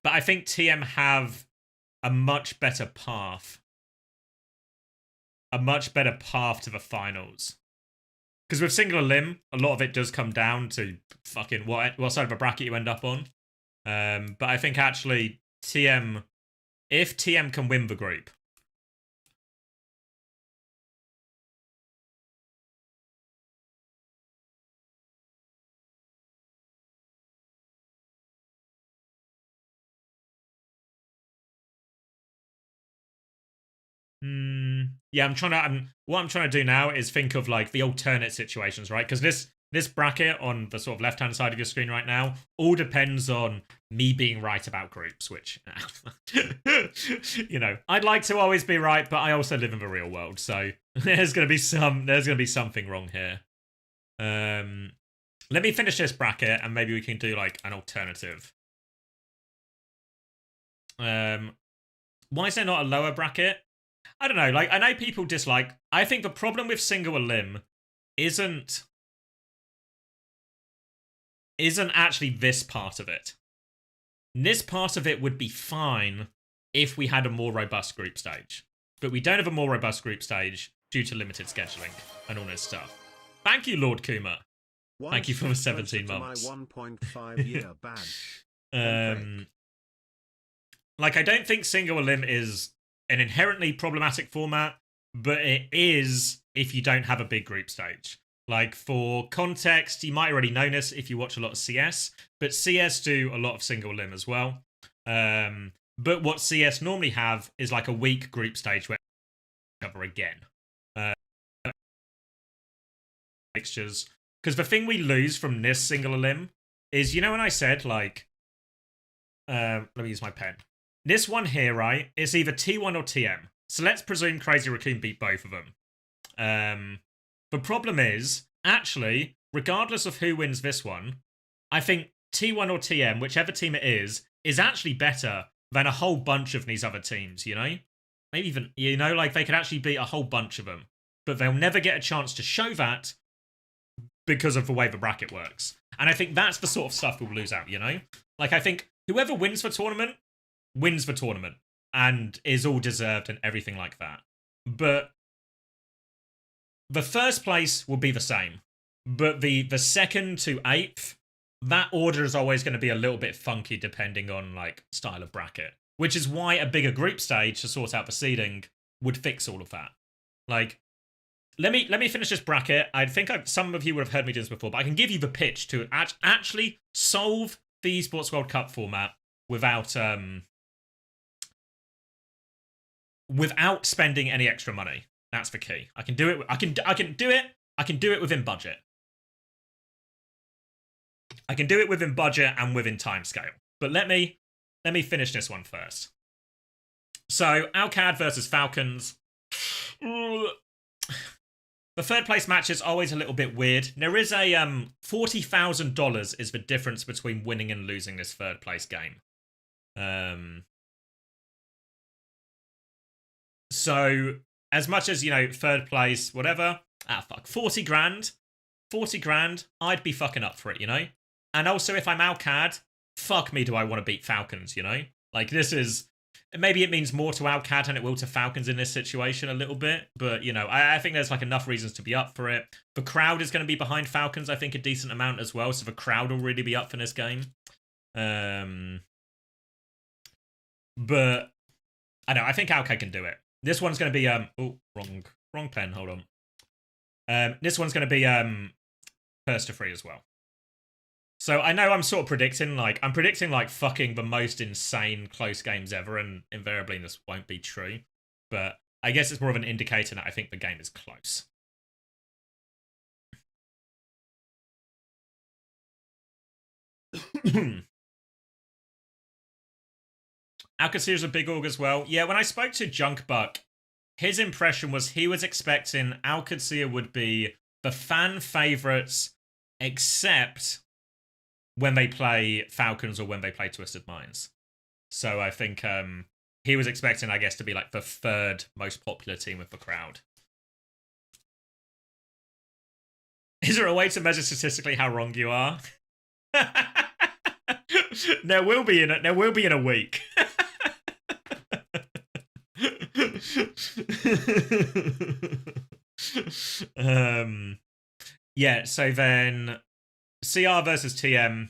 But I think TM have a much better path. A much better path to the finals. Because with single limb, a lot of it does come down to fucking what side of a bracket you end up on. But I think actually... TM, if TM can win the group. Yeah, what I'm trying to do now is think of like the alternate situations, right? Because this bracket on the sort of left-hand side of your screen right now all depends on me being right about groups, which, you know, I'd like to always be right, but I also live in the real world, so there's going to be something wrong here. Let me finish this bracket, and maybe we can do, like, an alternative. Why is there not a lower bracket? I don't know, like, I know people dislike... I think the problem with single limb isn't actually this part of it. This part of it would be fine if we had a more robust group stage. But we don't have a more robust group stage due to limited scheduling and all this stuff. Thank you, Lord Kuma. Thank you for the 17 My months. 1.5 year badge. Like, I don't think single elim is an inherently problematic format, but it is if you don't have a big group stage. Like, for context, you might already know this if you watch a lot of CS, but CS do a lot of single elim as well. But what CS normally have is like a weak group stage where they cover again. Fixtures. Because the thing we lose from this single elim is, you know when I said, like, let me use my pen. This one here, right, it's either T1 or TM. So let's presume Crazy Raccoon beat both of them. The problem is, actually, regardless of who wins this one, I think T1 or TM, whichever team it is actually better than a whole bunch of these other teams, you know? Maybe even, you know, like they could actually beat a whole bunch of them. But they'll never get a chance to show that because of the way the bracket works. And I think that's the sort of stuff we'll lose out, you know? Like, I think whoever wins the tournament wins the tournament and is all deserved and everything like that. But the first place will be the same. But the second to 8th, that order is always going to be a little bit funky depending on, like, style of bracket. Which is why a bigger group stage to sort out the seeding would fix all of that. Like, let me finish this bracket. I think some of you would have heard me do this before, but I can give you the pitch to actually solve the Esports World Cup format without spending any extra money. That's the key. I can do it. I can do it. I can do it within budget. I can do it within budget and within timescale. But let me finish this one first. So Alcad versus Falcons. The third place match is always a little bit weird. There is a $40,000 is the difference between winning and losing this third place game. So as much as, you know, third place, whatever, 40 grand, I'd be fucking up for it, you know? And also if I'm Alcad, fuck me do I want to beat Falcons, you know? Like, this is, maybe it means more to Alcad than it will to Falcons in this situation a little bit, but, you know, I think there's, like, enough reasons to be up for it. The crowd is going to be behind Falcons, I think, a decent amount as well, so the crowd will really be up for this game. But, I know, I think Alcad can do it. This one's going to be, oh, wrong pen, hold on. This one's going to be, first to 3 as well. So I know I'm sort of predicting, like, fucking the most insane close games ever, and invariably this won't be true. But I guess it's more of an indicator that I think the game is close. Alcacere's a big org as well. Yeah, when I spoke to Junkbuck, his impression was he was expecting Alcacere would be the fan favourites, except when they play Falcons or when they play Twisted Minds. So I think he was expecting, I guess, to be like the third most popular team with the crowd. Is there a way to measure statistically how wrong you are? There will be in a week. Yeah, so then CR versus TM.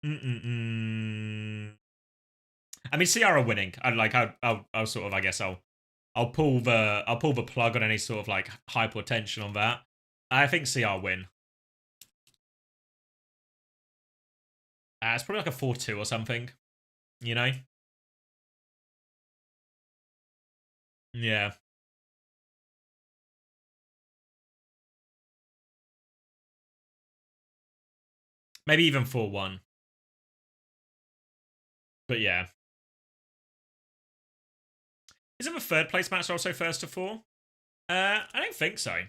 I mean, CR are winning. I'll sort of, I guess I'll pull the plug on any sort of like hype or tension on that. I think CR win. It's probably like a 4-2 or something, you know? Yeah. Maybe even 4-1. But yeah. Isn't the third place match also first to 4? I don't think so.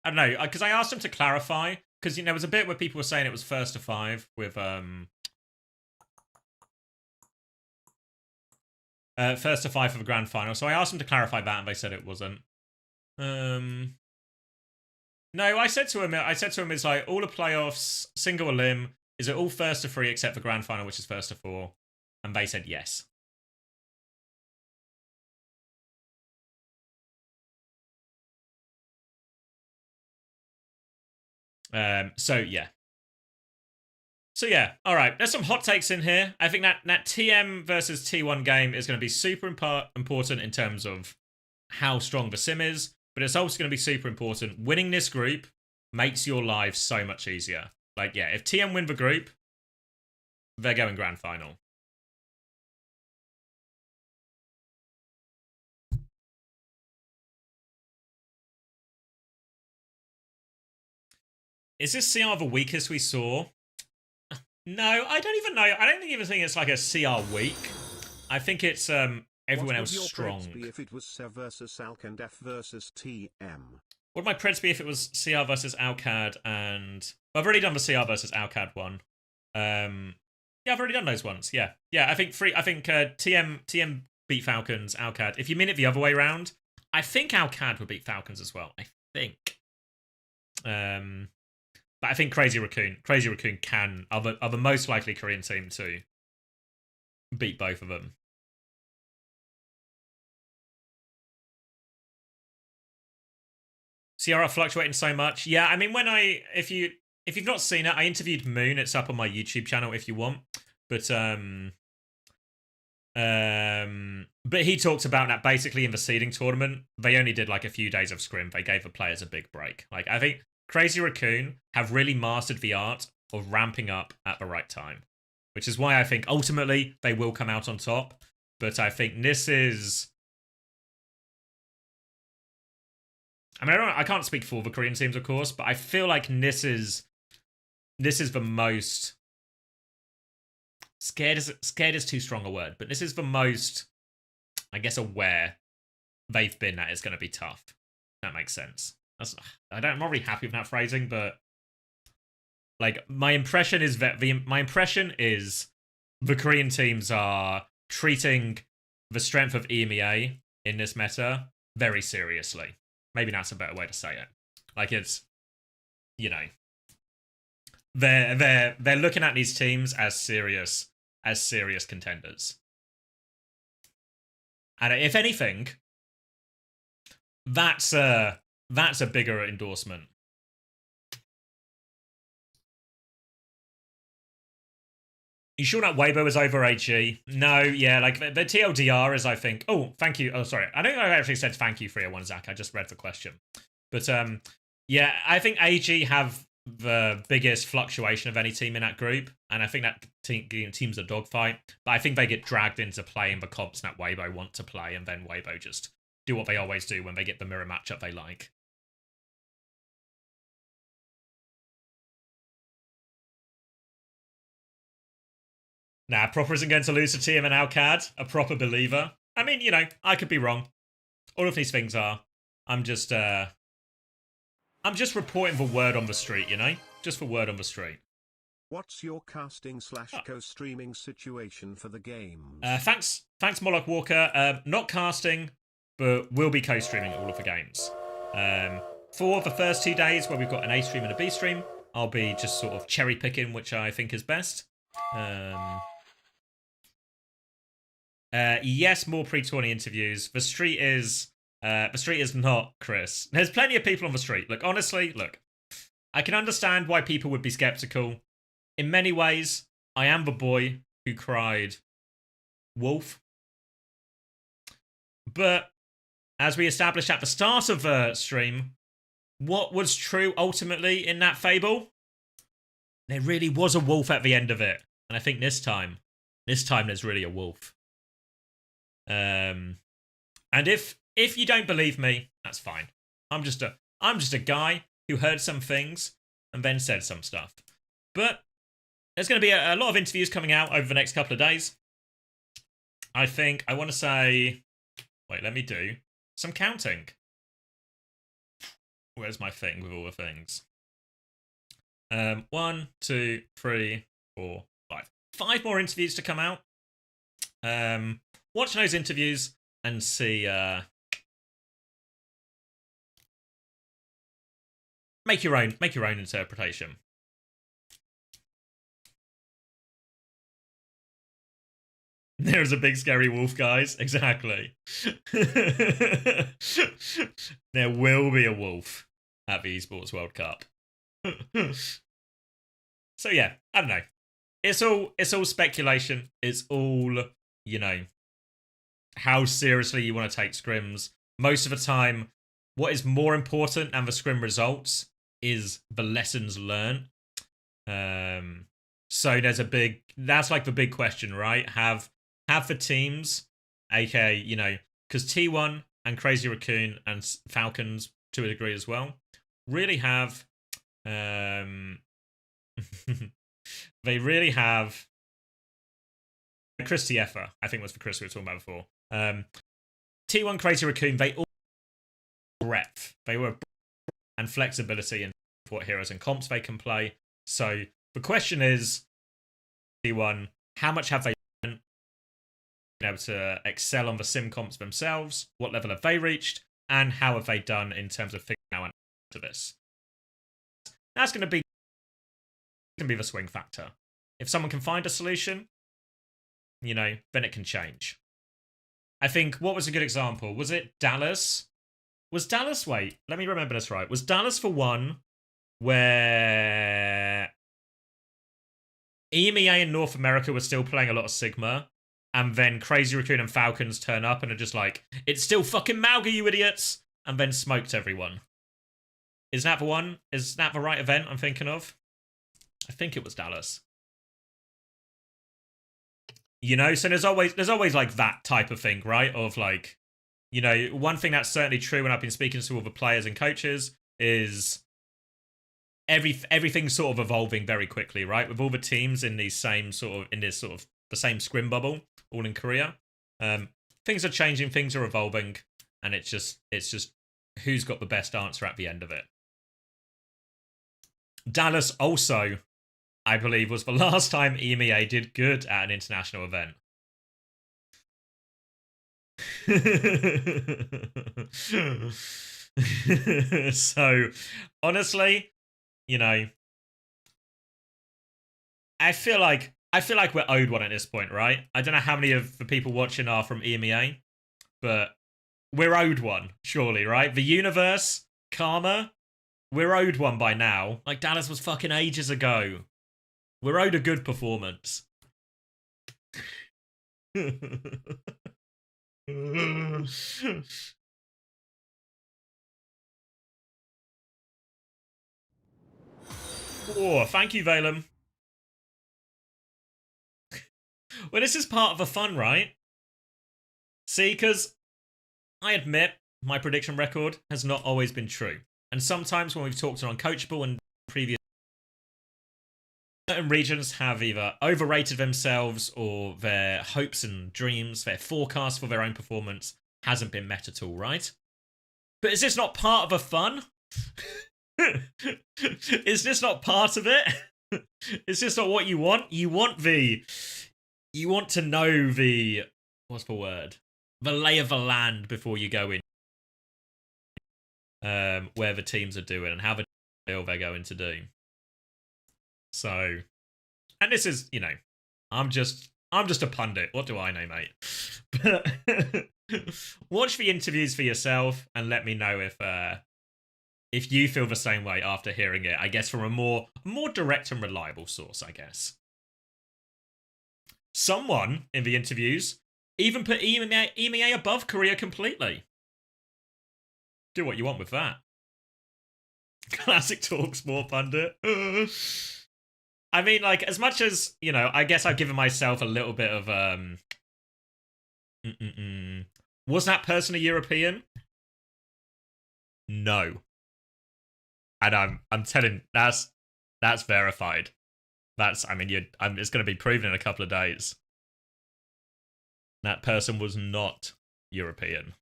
I don't know, because I asked him to clarify, because, you know, there was a bit where people were saying it was first to 5 with, first to 5 for the grand final. So I asked them to clarify that, and they said it wasn't. No, I said to him, it's like, all the playoffs, single elim, is it all first to 3 except for grand final, which is first to 4? And they said yes. So yeah. All right. There's some hot takes in here. I think that TM versus T1 game is going to be super important in terms of how strong the sim is, but it's also going to be super important. Winning this group makes your lives so much easier. Like, yeah, if TM win the group, they're going grand final. Is this CR the weakest we saw? No, I don't even know. I don't even think it's like a CR weak. I think it's everyone else strong. What would your preds be if it was Sev versus Alk and F versus TM? What would my preds be if it was CR versus Alcad and... I've already done the CR versus Alcad one. Yeah, I've already done those ones. Yeah. I think TM beat Falcons, Alcad. If you mean it the other way around, I think Alcad would beat Falcons as well. I think. But I think Crazy Raccoon are the most likely Korean team to beat both of them. CR fluctuating so much. Yeah, I mean, if you've not seen it, I interviewed Moon. It's up on my YouTube channel if you want. But he talked about that basically in the seeding tournament. They only did like a few days of scrim. They gave the players a big break. Like, I think Crazy Raccoon have really mastered the art of ramping up at the right time, which is why I think ultimately they will come out on top. But I think this is... I mean, I can't speak for the Korean teams, of course, but I feel like this is the most... Scared is too strong a word, but this is the most, I guess, aware they've been that it's going to be tough. That makes sense. I'm not really happy with that phrasing, but like my impression is that the Korean teams are treating the strength of EMEA in this meta very seriously. Maybe that's a better way to say it. Like, it's, you know, they're looking at these teams as serious contenders. And if anything, that's a bigger endorsement. You sure that Weibo is over AG? No, yeah, like the TLDR is, I think... Oh, thank you. Oh, sorry. I don't think I actually said thank you 301, Zach. I just read the question. But, yeah, I think AG have the biggest fluctuation of any team in that group. And I think that team's a dogfight. But I think they get dragged into playing the comps that Weibo want to play. And then Weibo just do what they always do when they get the mirror matchup they like. Nah, Proper isn't going to lose to TM and Alcad. A proper believer. I mean, you know, I could be wrong. All of these things are. I'm just reporting the word on the street, you know? Just for word on the street. What's your casting / co-streaming situation for the games? Thanks, Moloch Walker. Not casting, but we'll be co-streaming all of the games. For the first 2 days where we've got an A stream and a B stream, I'll be just sort of cherry picking which I think is best. Yes, more pre-tourney interviews. The street is not Chris. There's plenty of people on the street. Look, honestly, I can understand why people would be skeptical. In many ways, I am the boy who cried wolf. But as we established at the start of the stream, what was true ultimately in that fable? There really was a wolf at the end of it. And I think this time there's really a wolf. And if you don't believe me, that's fine. I'm just a guy who heard some things and then said some stuff. But there's going to be a lot of interviews coming out over the next couple of days. I think I want to say... Wait, let me do some counting. Where's my thing with all the things? 1, 2, 3, 4, 5. 5 more interviews to come out. Watch those interviews and see... Make your own interpretation. There's a big scary wolf, guys. Exactly. There will be a wolf at the Esports World Cup. So yeah, I don't know. It's all speculation. It's all, you know, how seriously you want to take scrims. Most of the time, what is more important than the scrim results is the lessons learned. So that's like the big question, right? Have the teams, aka, you know, because T1 and Crazy Raccoon and Falcons to a degree as well, really have, they really have. Chris Tiefa, I think was the Chris we were talking about before. T1 Crazy Raccoon, they all breadth. They were and flexibility in what heroes and comps they can play. So the question is, T1, how much have they been able to excel on the sim comps themselves? What level have they reached? And how have they done in terms of figuring out to this? That's going to be the swing factor. If someone can find a solution, you know, then it can change. I think, what was a good example? Was it Dallas? Wait, let me remember this right. Was Dallas for one where EMEA in North America was still playing a lot of Sigma, and then Crazy Raccoon and Falcons turn up and are just like, it's still fucking Malga, you idiots, and then smoked everyone. Is that the one? Is that the right event I'm thinking of? I think it was Dallas. You know, so there's always like that type of thing, right? Of like, you know, one thing that's certainly true when I've been speaking to all the players and coaches is everything's sort of evolving very quickly, right? With all the teams in this sort of the same scrim bubble, all in Korea. Things are changing, things are evolving, and it's just who's got the best answer at the end of it. Dallas also, I believe, was the last time EMEA did good at an international event. So, honestly, you know, I feel like we're owed one at this point, right? I don't know how many of the people watching are from EMEA, but we're owed one, surely, right? The universe, karma, we're owed one by now. Like, Dallas was fucking ages ago. We're owed a good performance. Oh, thank you, Valem. Well, this is part of the fun, right? See, because I admit my prediction record has not always been true. And sometimes when we've talked on Uncoachable and previous, certain regions have either overrated themselves or their hopes and dreams, their forecast for their own performance hasn't been met at all, right? But is this not part of the fun? Is this not part of it? Is this not what you want? You want to know the, what's the word? The lay of the land before you go in. Where the teams are doing and how the deal they're going to do. So, and this is, you know, I'm just a pundit. What do I know, mate? But watch the interviews for yourself and let me know if you feel the same way after hearing it. I guess from a more direct and reliable source, I guess. Someone in the interviews even put EMEA above Korea completely. Do what you want with that. Classic talk sport pundit. I mean, like, as much as, you know, I guess I've given myself a little bit of was that person a European? No. And I'm telling, that's verified. That's, I mean, it's going to be proven in a couple of days. That person was not European.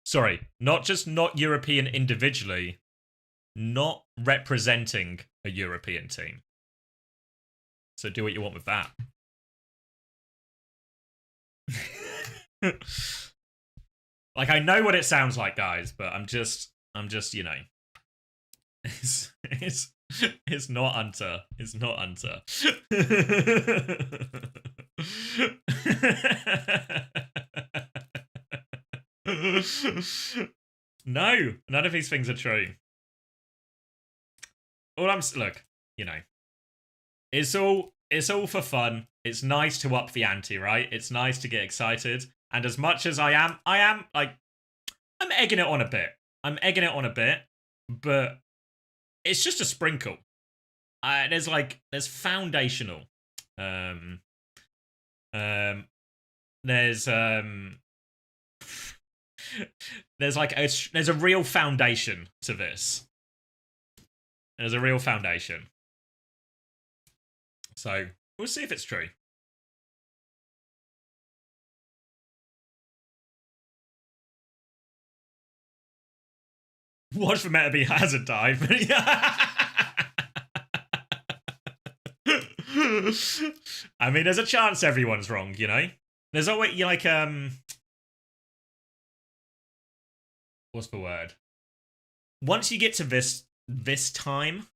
Sorry, not just not European individually, not representing a European team. So do what you want with that. Like, I know what it sounds like, guys, but I'm just, you know, it's not Hunter. It's not Hunter. No, none of these things are true. Look, you know, it's all for fun. It's nice to up the ante, right? It's nice to get excited. And as much as I am like, I'm egging it on a bit. But it's just a sprinkle. There's foundational. There's a real foundation to this. There's a real foundation. So we'll see if it's true. Watch for Meta B hasn't died. I mean, there's a chance everyone's wrong, you know? There's always, you like, what's the word? Once you get to this time,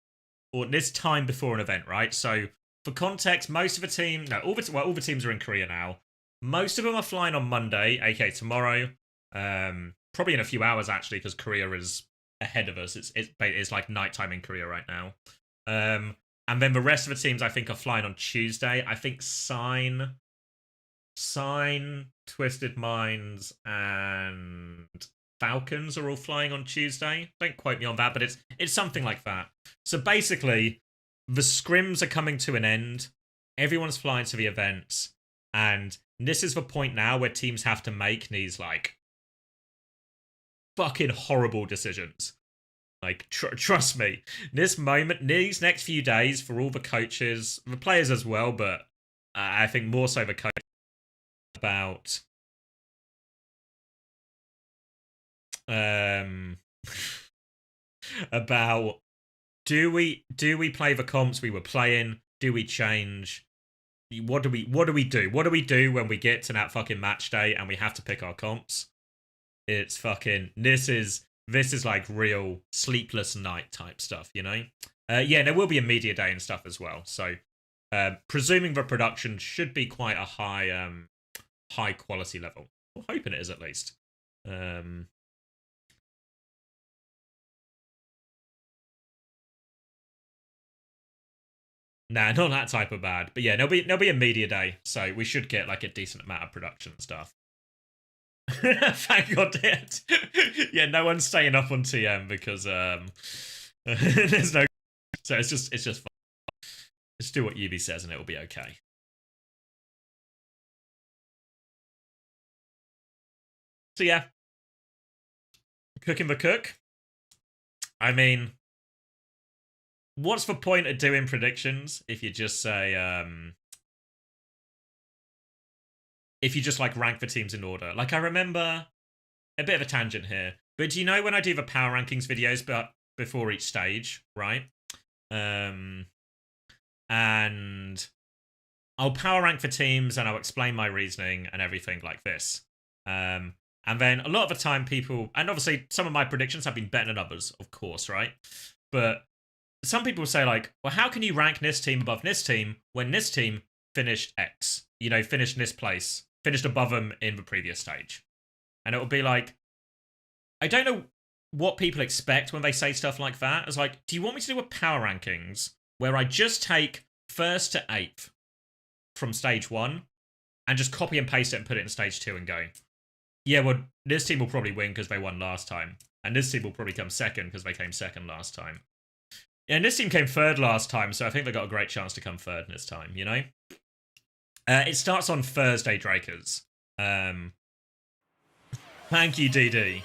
or this time before an event, right? So, for context, most of the team, no, all the teams are in Korea now. Most of them are flying on Monday, aka tomorrow. Probably in a few hours, actually, because Korea is ahead of us. It's like nighttime in Korea right now. And then the rest of the teams, I think, are flying on Tuesday. I think Sign, Twisted Minds, and Falcons are all flying on Tuesday. Don't quote me on that, but it's something like that. So basically, the scrims are coming to an end. Everyone's flying to the events. And this is the point now where teams have to make these, like, fucking horrible decisions. Like, trust me, this moment, these next few days for all the coaches, the players as well, but I think more so the coaches, about about do we play the comps we were playing? Do we change? What do we do? What do we do when we get to that fucking match day and we have to pick our comps? It's fucking this is like real sleepless night type stuff, you know? Yeah, there will be a media day and stuff as well. So, presuming the production should be quite a high quality level. We're hoping it is at least. Nah, not that type of bad. But yeah, there'll be a media day, so we should get like a decent amount of production and stuff. Thank God it. Yeah, no one's staying up on TM because there's no. So it's just fun. Just do what Yubi says and it will be okay. So yeah, cooking the cook. I mean, what's the point of doing predictions if you just say if you just like rank the teams in order? Like, I remember a bit of a tangent here, but do you know when I do the power rankings videos, but before each stage, right? And I'll power rank for teams and I'll explain my reasoning and everything like this. And then a lot of the time people, and obviously some of my predictions have been better than others, of course, right? But some people say like, well, how can you rank this team above this team when this team finished X? You know, finished in this place, finished above them in the previous stage. And it will be like, I don't know what people expect when they say stuff like that. It's like, do you want me to do a power rankings where I just take 1st to 8th from stage 1 and just copy and paste it and put it in stage 2 and go, yeah, well, this team will probably win because they won last time. And this team will probably come second because they came second last time. Yeah, and this team came 3rd last time, so I think they got a great chance to come 3rd this time, you know? It starts on Thursday, Drakers. Thank you, DD.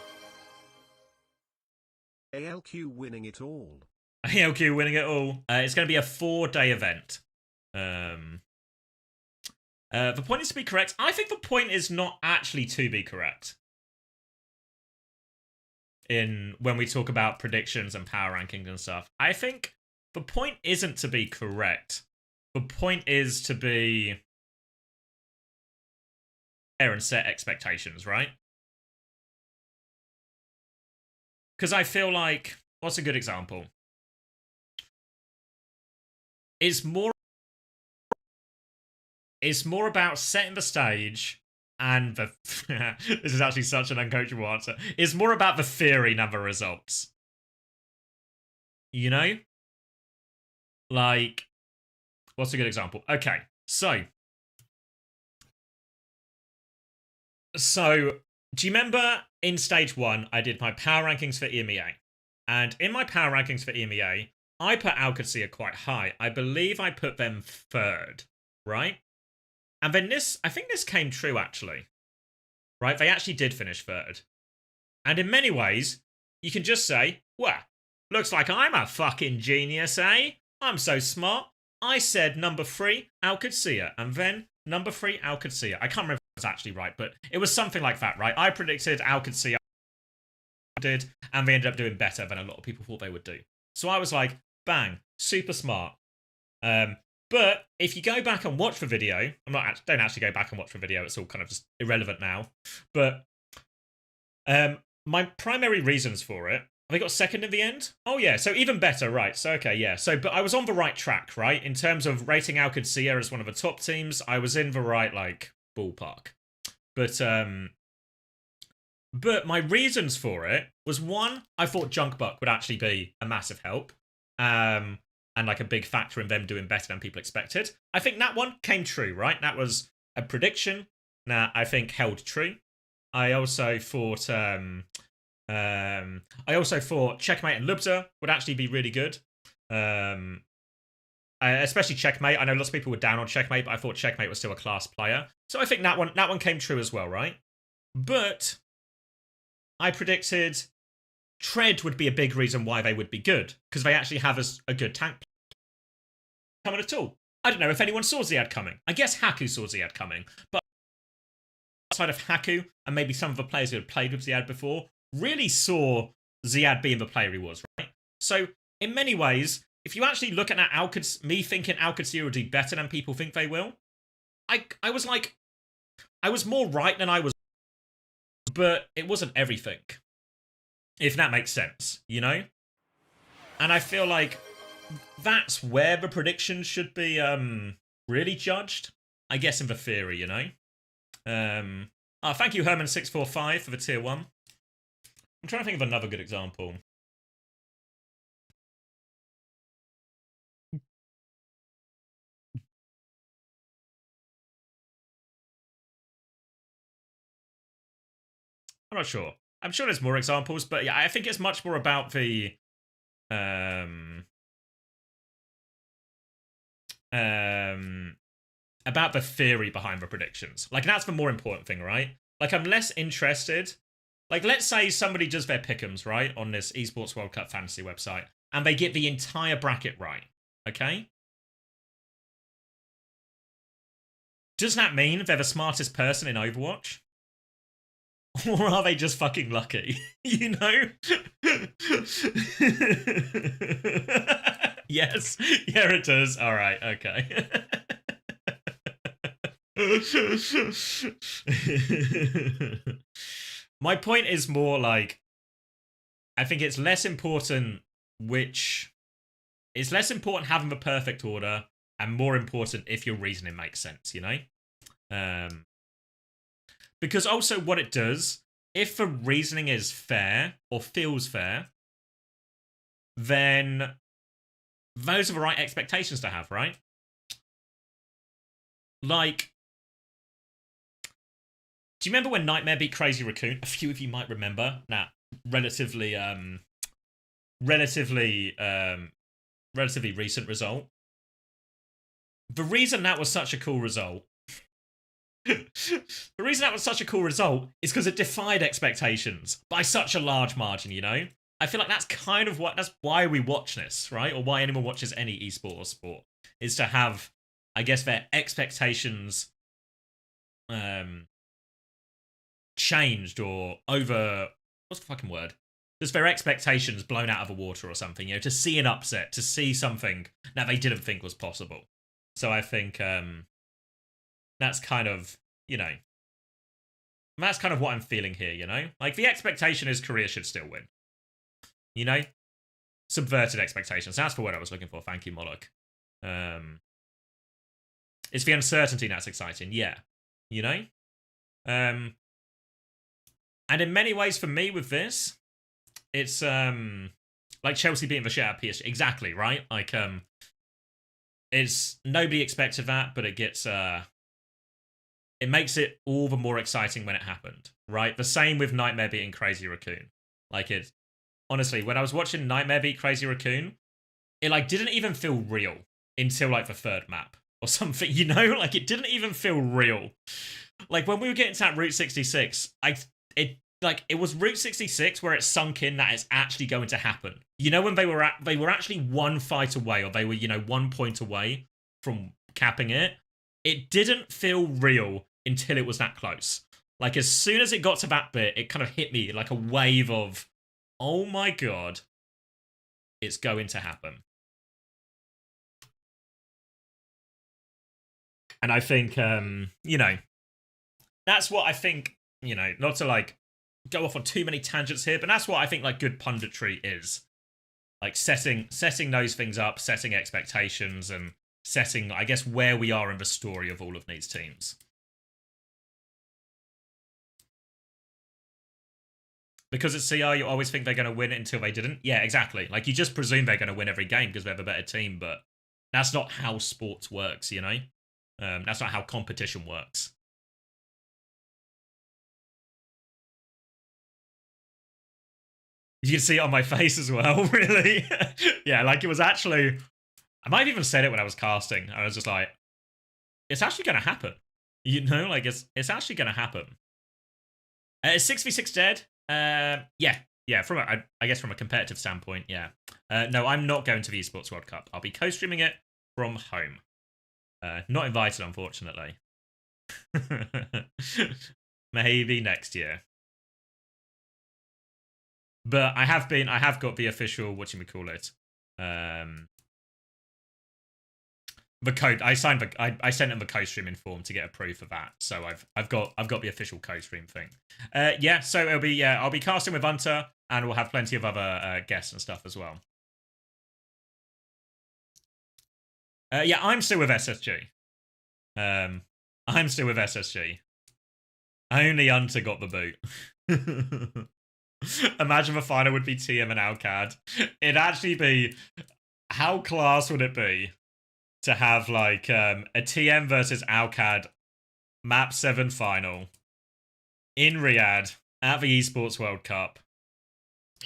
ALQ winning it all. ALQ winning it all. It's going to be a 4-day event. The point is to be correct. I think the point is not actually to be correct. When we talk about predictions and power rankings and stuff. I think the point isn't to be correct. The point is to be fair and set expectations, right? Because I feel like, what's a good example? It's more about setting the stage and the this is actually such an uncoachable answer. It's more about the theory than the results. You know? Like, what's a good example? Okay, so do you remember in stage 1 I did my power rankings for EMEA? And in my power rankings for EMEA, I put Alcacia quite high. I believe I put them 3rd, right? And then I think this came true actually, right? They actually did finish 3rd. And in many ways, you can just say, well, looks like I'm a fucking genius, eh? I'm so smart. I said number 3, Alcacia, and then number 3, Alcacia. I can't remember if it was actually right, but it was something like that, right? I predicted Alcacia did, and they ended up doing better than a lot of people thought they would do. So I was like, bang, super smart. But if you go back and watch the video, don't actually go back and watch the video, it's all kind of just irrelevant now. But my primary reasons for it, have I got 2nd in the end? Oh yeah, so even better, right. So okay, yeah. But I was on the right track, right? In terms of rating Alcacia as one of the top teams, I was in the right, like, ballpark. But my reasons for it was, 1, I thought Junk Buck would actually be a massive help. And like a big factor in them doing better than people expected. I think that one came true, right? That was a prediction that I think held true. I also thought Checkmate and Lubza would actually be really good. Especially Checkmate. I know lots of people were down on Checkmate, but I thought Checkmate was still a class player. So I think that one came true as well, right? But I predicted Tread would be a big reason why they would be good, because they actually have a good tank coming at all. I don't know if anyone saw Ziad coming. I guess Haku saw Ziad coming, but outside of Haku and maybe some of the players who had played with Ziad before, really saw Ziad being the player he was, right? So in many ways, if you actually look at that me thinking Alcacia will do better than people think they will, I was like, I was more right than I was, but it wasn't everything. If that makes sense, you know? And I feel like that's where the predictions should be really judged. I guess in the theory, you know? Thank you, Herman645, for the tier 1. I'm trying to think of another good example. I'm not sure. I'm sure there's more examples, but yeah, I think it's much more about the theory behind the predictions. Like, that's the more important thing, right? Like, I'm less interested. Like, let's say somebody does their pick'ems, right, on this Esports World Cup fantasy website, and they get the entire bracket right, okay? Does that mean they're the smartest person in Overwatch? Or are they just fucking lucky? You know? Yes. Yeah, it does. All right. Okay. My point is more like, I think it's less important it's less important having the perfect order and more important if your reasoning makes sense, you know? Because also what it does, if the reasoning is fair or feels fair, then those are the right expectations to have, right? Like, do you remember when Nightmare beat Crazy Raccoon? A few of you might remember that relatively recent result. The reason that was such a cool result is because it defied expectations by such a large margin, you know? I feel like that's kind of that's why we watch this, right? Or why anyone watches any esport or sport, is to have, I guess, their expectations changed or over, what's the fucking word? Just their expectations blown out of the water or something, you know, to see an upset, to see something that they didn't think was possible. So I think that's kind of, you know, that's kind of what I'm feeling here, you know? Like, the expectation is Korea should still win. You know? Subverted expectations. That's the word I was looking for. Thank you, Moloch. It's the uncertainty that's exciting. Yeah. You know? And in many ways, for me, with this, it's like Chelsea beating the shit out of PSG. Exactly, right? Like it's nobody expected that, but it gets it makes it all the more exciting when it happened, right? The same with Nightmare beating Crazy Raccoon. Like it, honestly, when I was watching Nightmare beat Crazy Raccoon, it like didn't even feel real until like the third map or something, you know? Like it didn't even feel real. Like when we were getting to that Route 66, it was Route 66 where it sunk in that it's actually going to happen. You know, when they were actually one fight away, or they were, you know, 1 point away from capping it. It didn't feel real until it was that close. Like as soon as it got to that bit, it kind of hit me like a wave of, oh my god, it's going to happen. And I think, you know, that's what I think, you know, not to like go off on too many tangents here, but that's what I think like good punditry is. Like setting those things up, setting expectations, and setting, I guess, where we are in the story of all of these teams. Because at CR, you always think they're going to win it until they didn't. Yeah, exactly. Like, you just presume they're going to win every game because they have a better team, but that's not how sports works, you know? That's not how competition works. You can see it on my face as well, really. Yeah, like it was actually... I might have even said it when I was casting. I was just like, it's actually going to happen. You know, like it's actually going to happen. Is 6v6 dead? Yeah. From I guess from a competitive standpoint, yeah. No, I'm not going to the Esports World Cup. I'll be co-streaming it from home. Not invited, unfortunately. Maybe next year. But I have got the official, what you call it, the code. I sent them the co-streaming form to get approved for that. So I've got the official co-stream thing. Yeah, so it'll be I'll be casting with Hunter, and we'll have plenty of other guests and stuff as well. Yeah, I'm still with SSG. I'm still with SSG. Only Hunter got the boot. Imagine the final would be TM and Alcad. It'd actually be, how class would it be to have like a TM versus Alcad map 7 final in Riyadh at the Esports World Cup.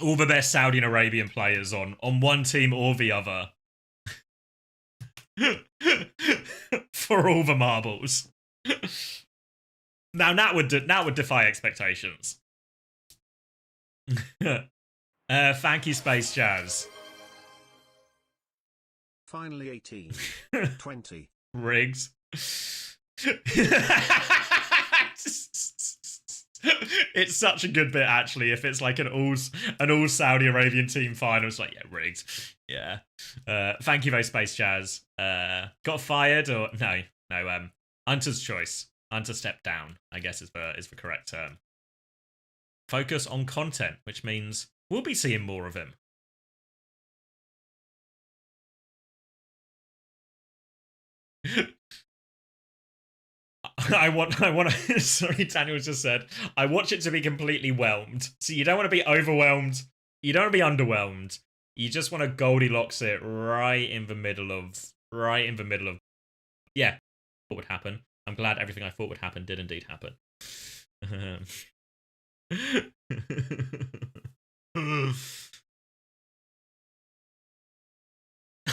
All the best Saudi and Arabian players on one team or the other. For all the marbles. Now that would defy expectations. Thank you, Space Jazz. Finally 18. 20. Riggs. It's such a good bit, actually, if it's like an all Saudi Arabian team final. It's like, yeah, rigged. Yeah. Thank you, though, Space Jazz. Got fired or no. Hunter's choice. Hunter stepped down, I guess is the correct term. Focus on content, which means we'll be seeing more of him. I want sorry, Daniel just said, I watch it to be completely whelmed. So you don't want to be overwhelmed, you don't want to be underwhelmed. You just want to Goldilocks it right in the middle of yeah, what would happen. I'm glad everything I thought would happen did indeed happen.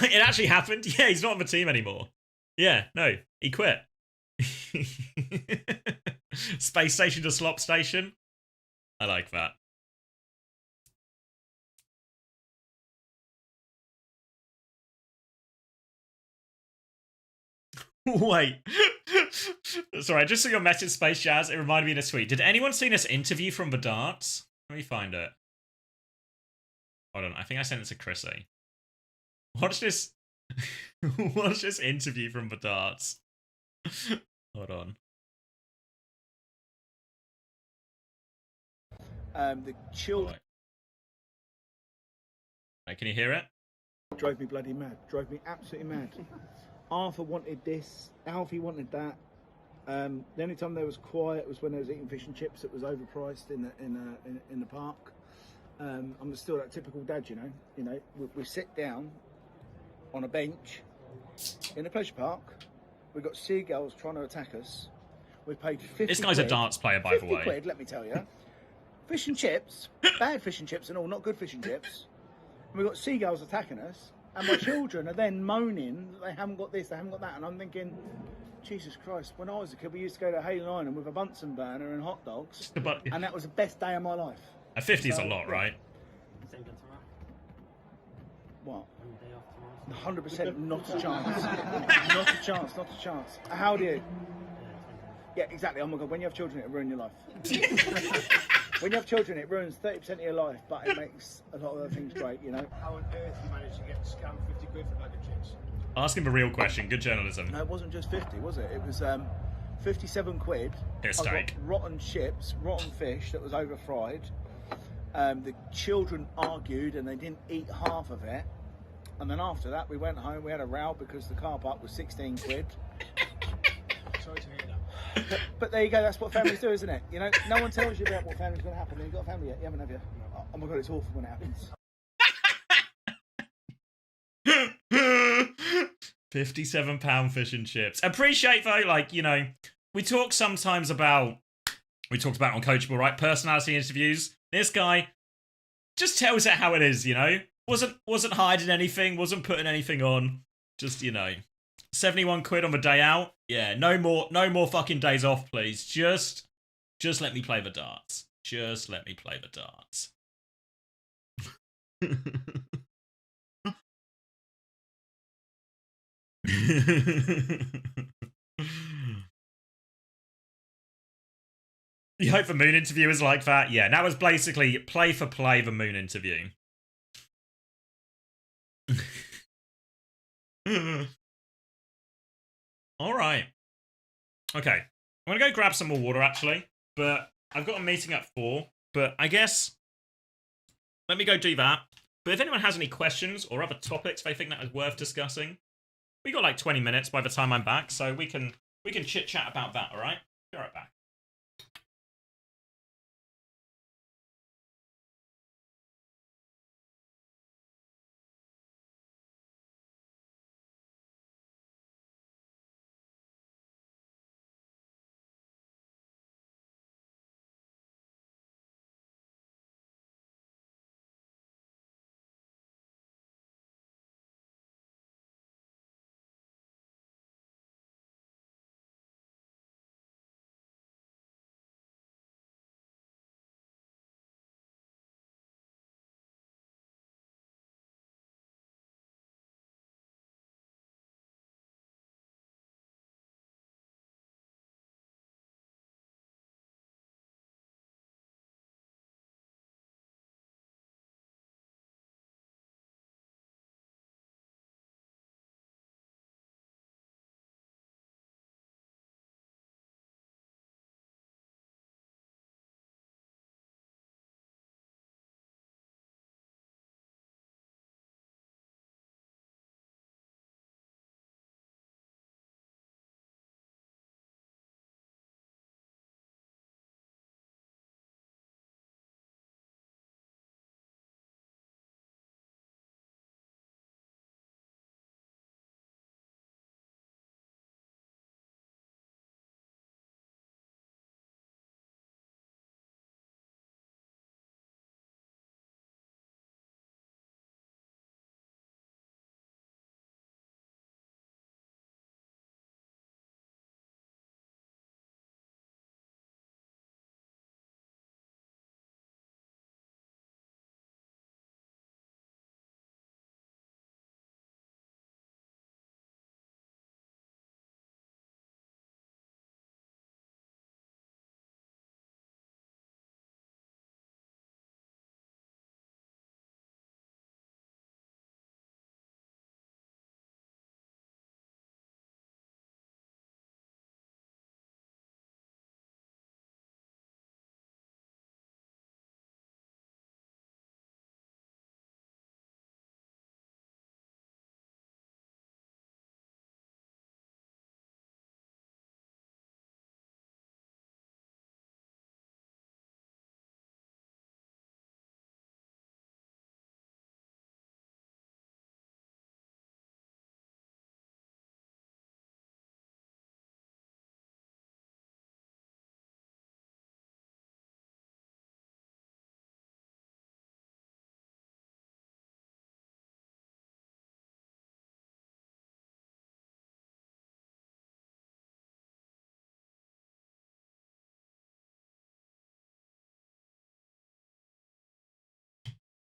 It actually happened. Yeah, he's not on the team anymore. Yeah, no, he quit. Space station to slop station. I like that. Wait. Sorry, I just saw your message, Space Jazz. It reminded me of a tweet. Did anyone see this interview from the darts? Let me find it. Hold on, I think I sent it to Chrissy. Watch this. Watch this interview from the darts. Hold on. The children Can you hear it? drove me bloody mad. Drove me absolutely mad. Arthur wanted this. Alfie wanted that. The only time there was quiet was when I was eating fish and chips that was overpriced in the park. I'm still that typical dad, you know. We sit down on a bench in a pleasure park. We've got seagulls trying to attack us. We paid 50 This guy's a darts player, by the way. 50 quid, let me tell you. Fish and chips, bad fish and chips and all, not good fish and chips. And we've got seagulls attacking us, and my children are then moaning that they haven't got this, they haven't got that, and I'm thinking, Jesus Christ, when I was a kid, we used to go to Hayden Island with a Bunsen burner and hot dogs, and that was the best day of my life. A 50's a lot, right? What? 100% not a chance. Not a chance, not a chance. How do you? Yeah, exactly. Oh my God, when you have children, it ruins your life. When you have children, it ruins 30% of your life, but it makes a lot of other things great, you know? How on earth you managed to get scammed 50 quid for a bag of chips? Ask him a real question. Good journalism. No, it wasn't just 50, was it? It was 57 quid. Piss I got steak. rotten chips, rotten fish that was over fried. The children argued and they didn't eat half of it. And then after that, we went home. We had a row because the car park was 16 quid. Sorry to hear that. But there you go. That's what families do, isn't it? You know, no one tells you about what family's going to happen. You've got a family yet? You haven't, have you? Oh my God, it's awful when it happens. £57 fish and chips. Appreciate though, like, you know, we talked about Uncoachable, right? Personality interviews. This guy just tells it how it is, you know? Wasn't hiding anything, wasn't putting anything on. Just, you know. 71 quid on the day out. Yeah, no more fucking days off, please. Just let me play the darts. Just let me play the darts. You hope the Moon interview is like that? Yeah, that was basically play for play the Moon interview. Alright. Okay. I'm gonna go grab some more water, actually. But I've got a meeting at 4. But I guess... let me go do that. But if anyone has any questions or other topics they think that is worth discussing, we got like 20 minutes by the time I'm back, so we can chit-chat about that, alright? Be right back.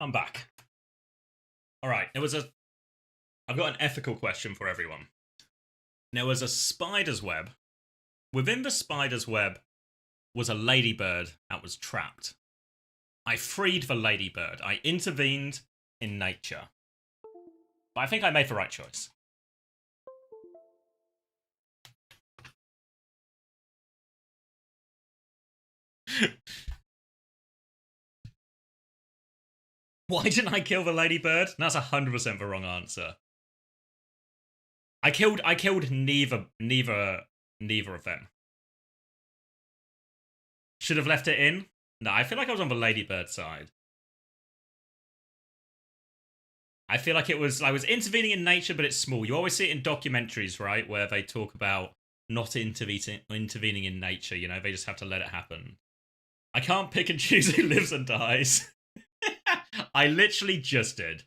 I'm back. All right, I've got an ethical question for everyone. There was a spider's web. Within the spider's web was a ladybird that was trapped. I freed the ladybird. I intervened in nature. But I think I made the right choice. Why didn't I kill the ladybird? That's 100% the wrong answer. I killed neither of them. Should have left it in? No, I feel like I was on the ladybird side. I feel like I was intervening in nature, but it's small. You always see it in documentaries, right? Where they talk about not intervening in nature, you know? They just have to let it happen. I can't pick and choose who lives and dies. I literally just did.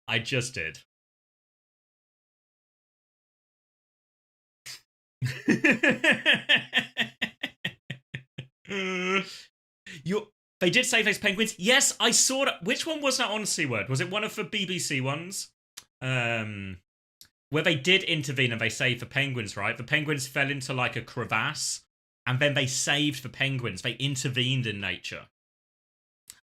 I just did. They did save those penguins. Yes, I saw that. Which one was that on C-Word? Was it one of the BBC ones? Where they did intervene and they saved the penguins, right? The penguins fell into like a crevasse and then they saved the penguins. They intervened in nature.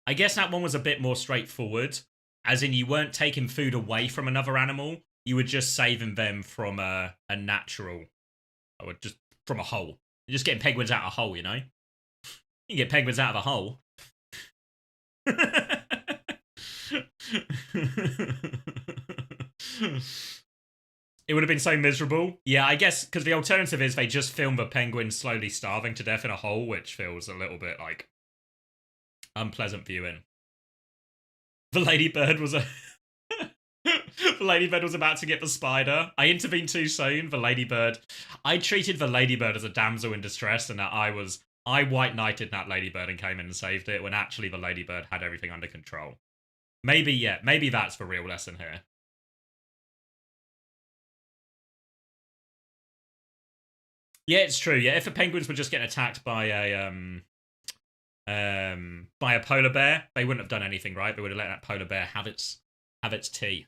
I guess that one was a bit more straightforward, as in you weren't taking food away from another animal. You were just saving them from a natural, or just from a hole. You're just getting penguins out of a hole, you know? You can get penguins out of a hole. It would have been so miserable. Yeah, I guess, because the alternative is they just film the penguins slowly starving to death in a hole, which feels a little bit like unpleasant viewing. The ladybird was the ladybird was about to get the spider. I intervened too soon. I treated the ladybird as a damsel in distress, and that I white knighted that ladybird and came in and saved it, when actually the ladybird had everything under control. Maybe that's the real lesson here. Yeah, it's true. Yeah, if the penguins were just getting attacked by a polar bear, they wouldn't have done anything, right? They would have let that polar bear have its tea.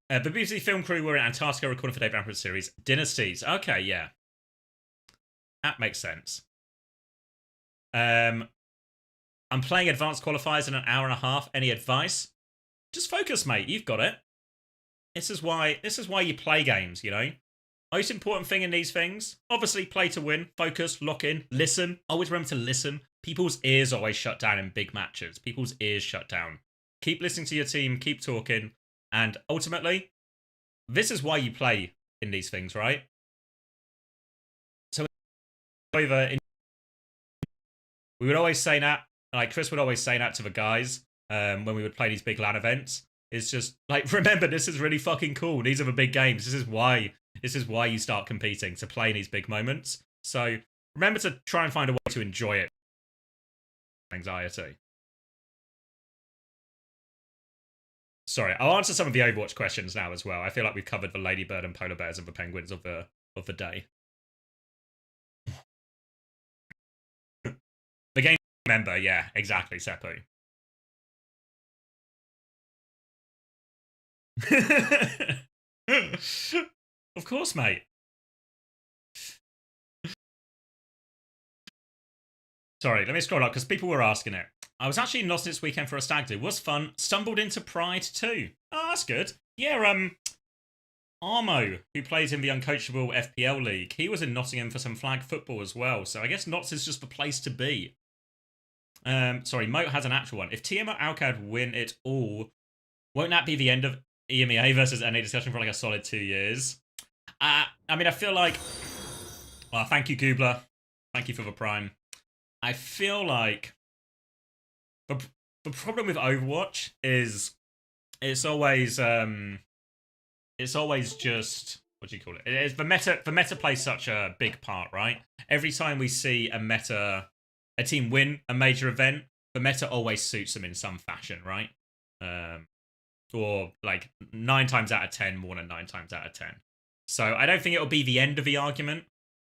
The BBC film crew were in Antarctica recording for Dave Rampers's series Dynasties. Okay, yeah. That makes sense. I'm playing advanced qualifiers in an hour and a half. Any advice? Just focus, mate. You've got it. This is why you play games, you know? Most important thing in these things, obviously play to win, focus, lock in, listen. Always remember to listen. People's ears always shut down in big matches. People's ears shut down. Keep listening to your team, keep talking, and ultimately, this is why you play in these things, right? So we would always say that, like Chris would always say that to the guys when we would play these big LAN events. It's just like, remember, this is really fucking cool. These are the big games. This is why you start competing, to play in these big moments. So remember to try and find a way to enjoy it. Anxiety. Sorry, I'll answer some of the Overwatch questions now as well. I feel like we've covered the ladybird and polar bears and the penguins of the day. The game member, yeah, exactly, Seppu. Of course, mate. Sorry, let me scroll up because people were asking it. I was actually in Lost this weekend for a stag do. Was fun. Stumbled into Pride too. Oh, that's good. Yeah, Armo, who plays in the Uncoachable FPL League, he was in Nottingham for some flag football as well. So I guess Notts is just the place to be. Sorry, Moat has an actual one. If TM or Alcad win it all, won't that be the end of EMEA versus NA discussion for like a solid 2 years? I mean, I feel like... Well, thank you, Goobler. Thank you for the Prime. I feel like... The problem with Overwatch is it's always just... What do you call it? It's the meta plays such a big part, right? Every time we see a team win a major event, the meta always suits them in some fashion, right? Or like 9 times out of 10, more than 9 times out of 10. So I don't think it'll be the end of the argument,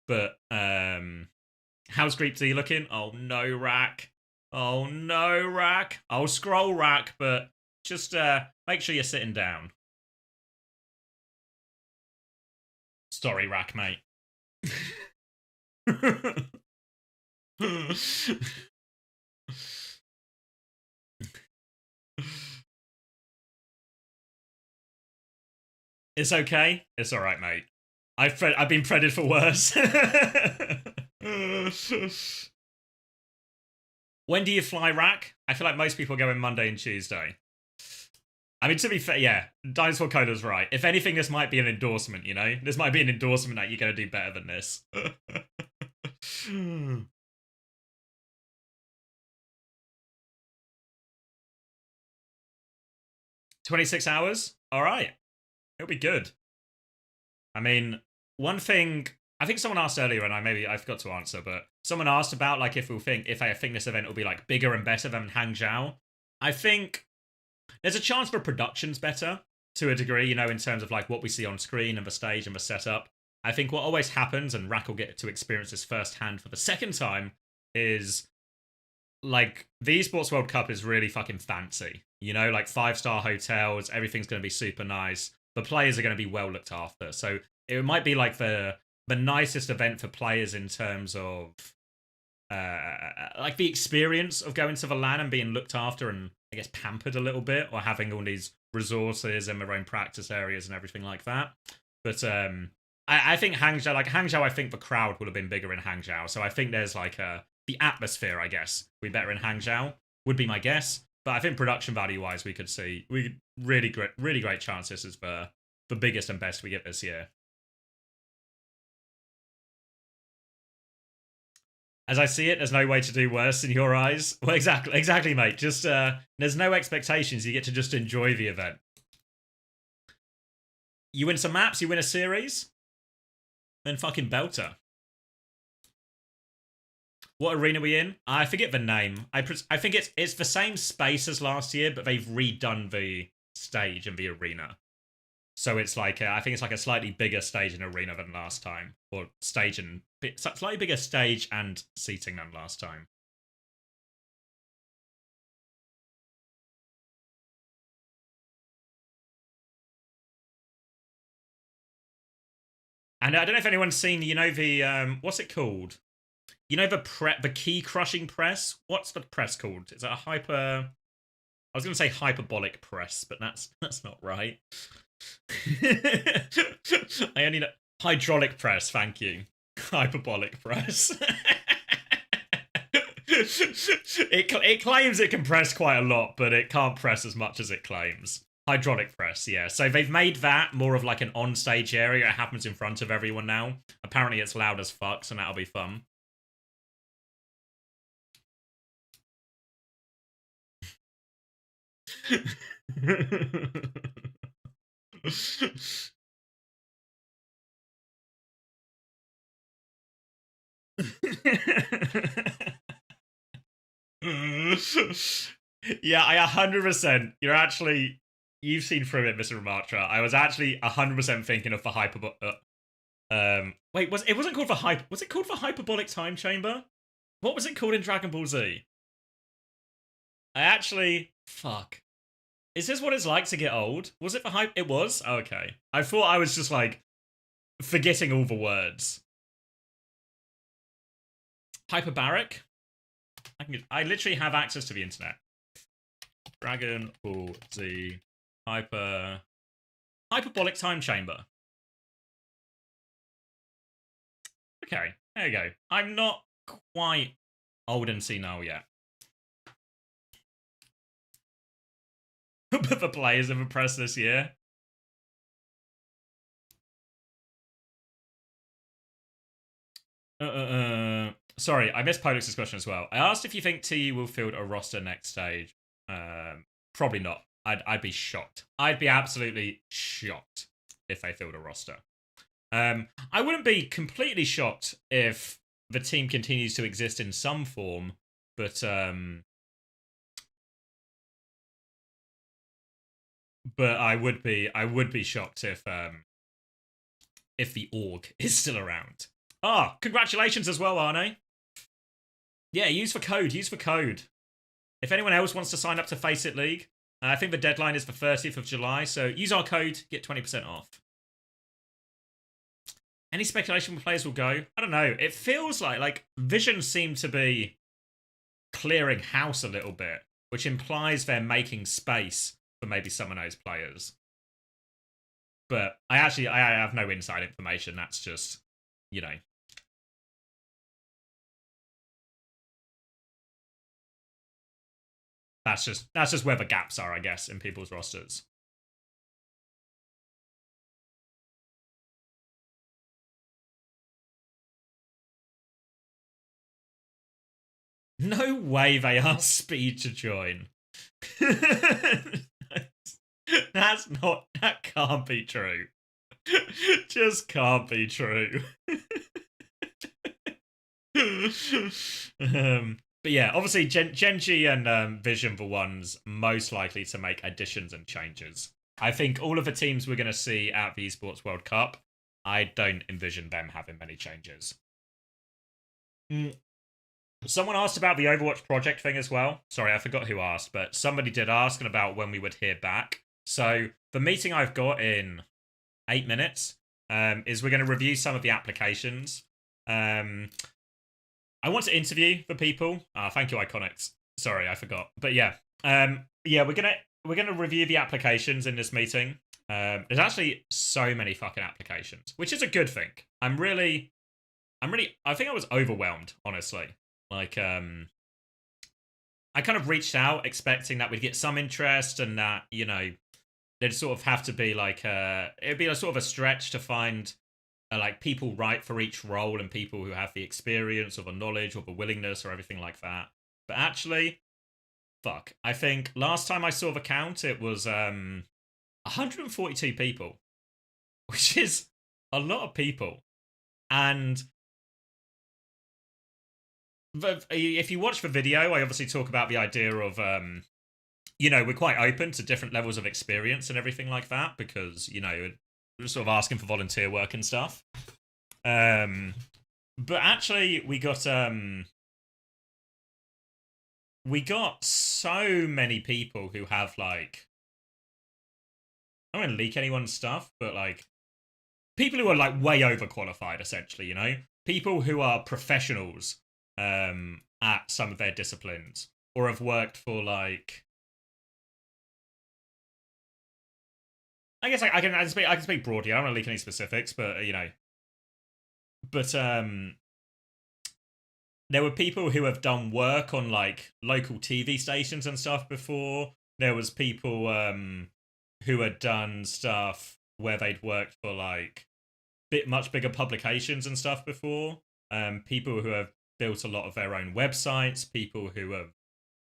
but how's Greepsy looking? Oh no, Rack. Oh no, Rack. I'll scroll, Rack, but just make sure you're sitting down. Sorry, Rack, mate. It's okay. It's all right, mate. I've been predded for worse. When do you fly, Rack? I feel like most people go in Monday and Tuesday. I mean, to be fair, yeah, Dinosaur Coda's right. If anything, this might be an endorsement, you know? This might be an endorsement that you're going to do better than this. 26 hours? All right. It'll be good. I mean, one thing I think someone asked earlier, and I forgot to answer, but someone asked about like if I think this event will be like bigger and better than Hangzhou. I think there's a chance for production's better to a degree, you know, in terms of like what we see on screen and the stage and the setup. I think what always happens, and Rack will get to experience this firsthand for the second time, is like the Esports World Cup is really fucking fancy. You know, like 5-star hotels, everything's going to be super nice. The players are going to be well looked after. So it might be like the nicest event for players in terms of like the experience of going to the LAN and being looked after and I guess pampered a little bit, or having all these resources and their own practice areas and everything like that. But I think Hangzhou, I think the crowd would have been bigger in Hangzhou. So I think there's like the atmosphere, I guess, would be better in Hangzhou, would be my guess. But I think production value wise, we could really great chances as the biggest and best we get this year. As I see it, there's no way to do worse in your eyes. Well, exactly, mate. Just there's no expectations. You get to just enjoy the event. You win some maps, you win a series, then fucking belter. What arena are we in? I forget the name. I think it's the same space as last year, but they've redone the stage and the arena. So it's like I think it's like a slightly bigger stage and arena than last time, or slightly bigger stage and seating than last time. And I don't know if anyone's seen, you know, the what's it called? You know the key crushing press? What's the press called? Is it a I was going to say hyperbolic press, but that's not right. I only know hydraulic press, thank you. Hyperbolic press. It claims it can press quite a lot, but it can't press as much as it claims. Hydraulic press, yeah. So they've made that more of like an on-stage area. It happens in front of everyone now. Apparently it's loud as fuck, so that'll be fun. Yeah, I 100%. You've seen through it, Mr. Ramatra. I was actually 100% thinking of the wait, was it called the hyperbolic time chamber? What was it called in Dragon Ball Z? Fuck. Is this what it's like to get old? Was it for hype? It was? Okay. I thought I was just like forgetting all the words. Hyperbaric? I literally have access to the internet. Dragon Ball Z hyperbolic time chamber. Okay, there you go. I'm not quite old and senile yet. But the players have impressed this year. Sorry, I missed Polix's question as well. I asked if you think TU will field a roster next stage. Probably not. I'd be shocked. I'd be absolutely shocked if they field a roster. I wouldn't be completely shocked if the team continues to exist in some form, but I would be shocked if the org is still around. Ah, congratulations as well, Arne. Yeah, use the code. if anyone else wants to sign up to Face It League, I think the deadline is the 30th of July, so use our code, get 20% off. Any speculation where players will go? I don't know. It feels like Vision seem to be clearing house a little bit, which implies they're making space for maybe some of those players. But I have no inside information. That's just, you know. That's just where the gaps are, I guess, in people's rosters. No way they are speed to join. That can't be true. Just can't be true. But yeah, obviously Genji and Vision the ones most likely to make additions and changes. I think all of the teams we're going to see at the Esports World Cup, I don't envision them having many changes. Someone asked about the Overwatch project thing as well. Sorry, I forgot who asked, but somebody did ask about when we would hear back. So the meeting I've got in 8 minutes is we're going to review some of the applications. I want to interview the people. Thank you, Iconics. Sorry, I forgot. But yeah, we're gonna review the applications in this meeting. There's actually so many fucking applications, which is a good thing. I think I was overwhelmed, honestly. Like, I kind of reached out expecting that we'd get some interest and that, you know, there'd sort of have to be like it'd be a sort of a stretch to find like people right for each role and people who have the experience or the knowledge or the willingness or everything like that. But actually, fuck, I think last time I saw the count, it was 142 people, which is a lot of people. And if you watch the video, I obviously talk about the idea of, you know, we're quite open to different levels of experience and everything like that because, you know, we're sort of asking for volunteer work and stuff. But actually, we got so many people who have, like, I don't want to leak anyone's stuff, but, like, people who are, like, way overqualified, essentially, you know? People who are professionals at some of their disciplines or have worked for, like, I guess I can speak broadly. I don't want to leak any specifics, but you know, but there were people who have done work on like local TV stations and stuff before. There was people who had done stuff where they'd worked for like much bigger publications and stuff before. People who have built a lot of their own websites. People who have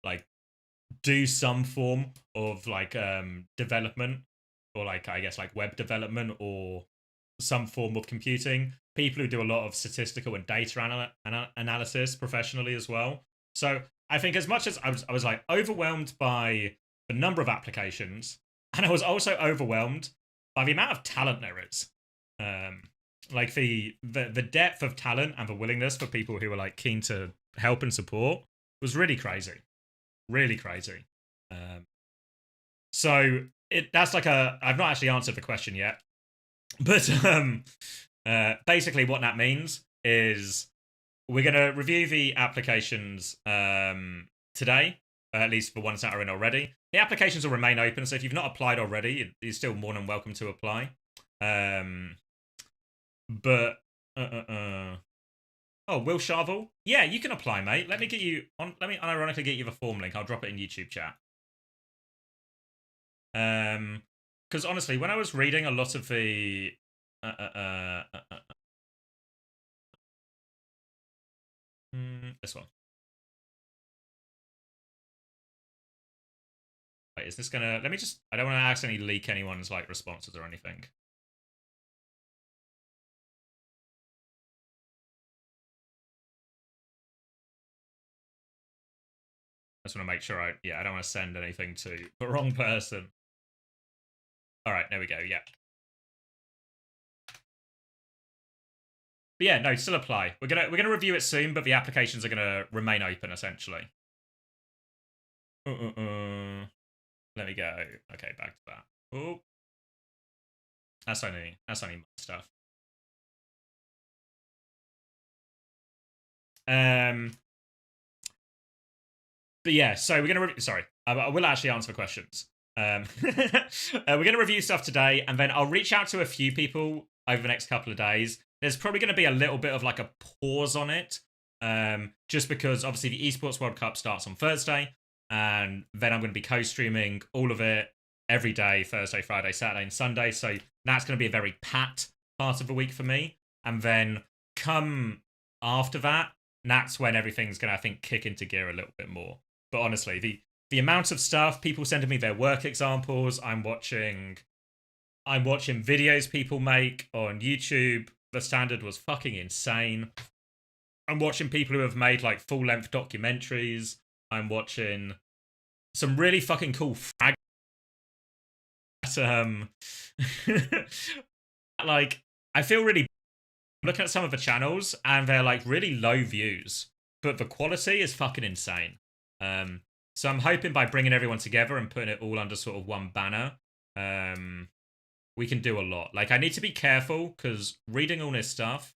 like do some form of like development. Or like, I guess, like web development or some form of computing. People who do a lot of statistical and data analysis professionally as well. So I think as much as I was like overwhelmed by the number of applications, and I was also overwhelmed by the amount of talent there is. Like the depth of talent and the willingness for people who are like keen to help and support was really crazy. Really crazy. So that's like I've not actually answered the question yet, but basically what that means is we're going to review the applications today, at least the ones that are in already. The applications will remain open, so if you've not applied already, you're still more than welcome to apply. But oh, Will Sharville, yeah, you can apply, mate. Let me unironically get you the form link. I'll drop it in YouTube chat. Because honestly, when I was reading a lot of the this one. Wait, is this gonna? Let me just. I don't want to accidentally leak anyone's like responses or anything. I just want to make sure I don't want to send anything to the wrong person. All right, there we go. Yeah. But yeah, no, still apply. We're gonna review it soon, but the applications are gonna remain open essentially. Let me go. Okay, back to that. Oh, that's only my stuff. But yeah, so we're gonna sorry, I will actually answer questions. We're gonna review stuff today, and then I'll reach out to a few people over the next couple of days. There's probably going to be a little bit of like a pause on it, just because obviously the Esports World Cup starts on Thursday, and then I'm going to be co-streaming all of it every day, Thursday, Friday, Saturday, and Sunday. So that's going to be a very packed part of the week for me. And then come after that, that's when everything's going to, I think, kick into gear a little bit more. But honestly, the amount of stuff, people sending me their work examples, I'm watching videos people make on YouTube. The standard was fucking insane. I'm watching people who have made like full-length documentaries. I'm watching some really fucking cool frag. Like, I feel really looking at some of the channels and they're like really low views, but the quality is fucking insane. So I'm hoping by bringing everyone together and putting it all under sort of one banner, we can do a lot. Like, I need to be careful because reading all this stuff,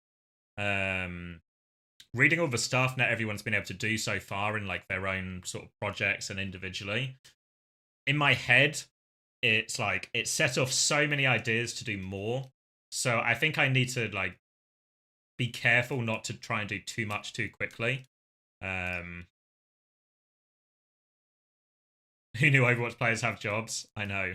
reading all the stuff that everyone's been able to do so far in like their own sort of projects and individually, in my head, it's like it set off so many ideas to do more. So I think I need to like be careful not to try and do too much too quickly. Who knew Overwatch players have jobs? I know.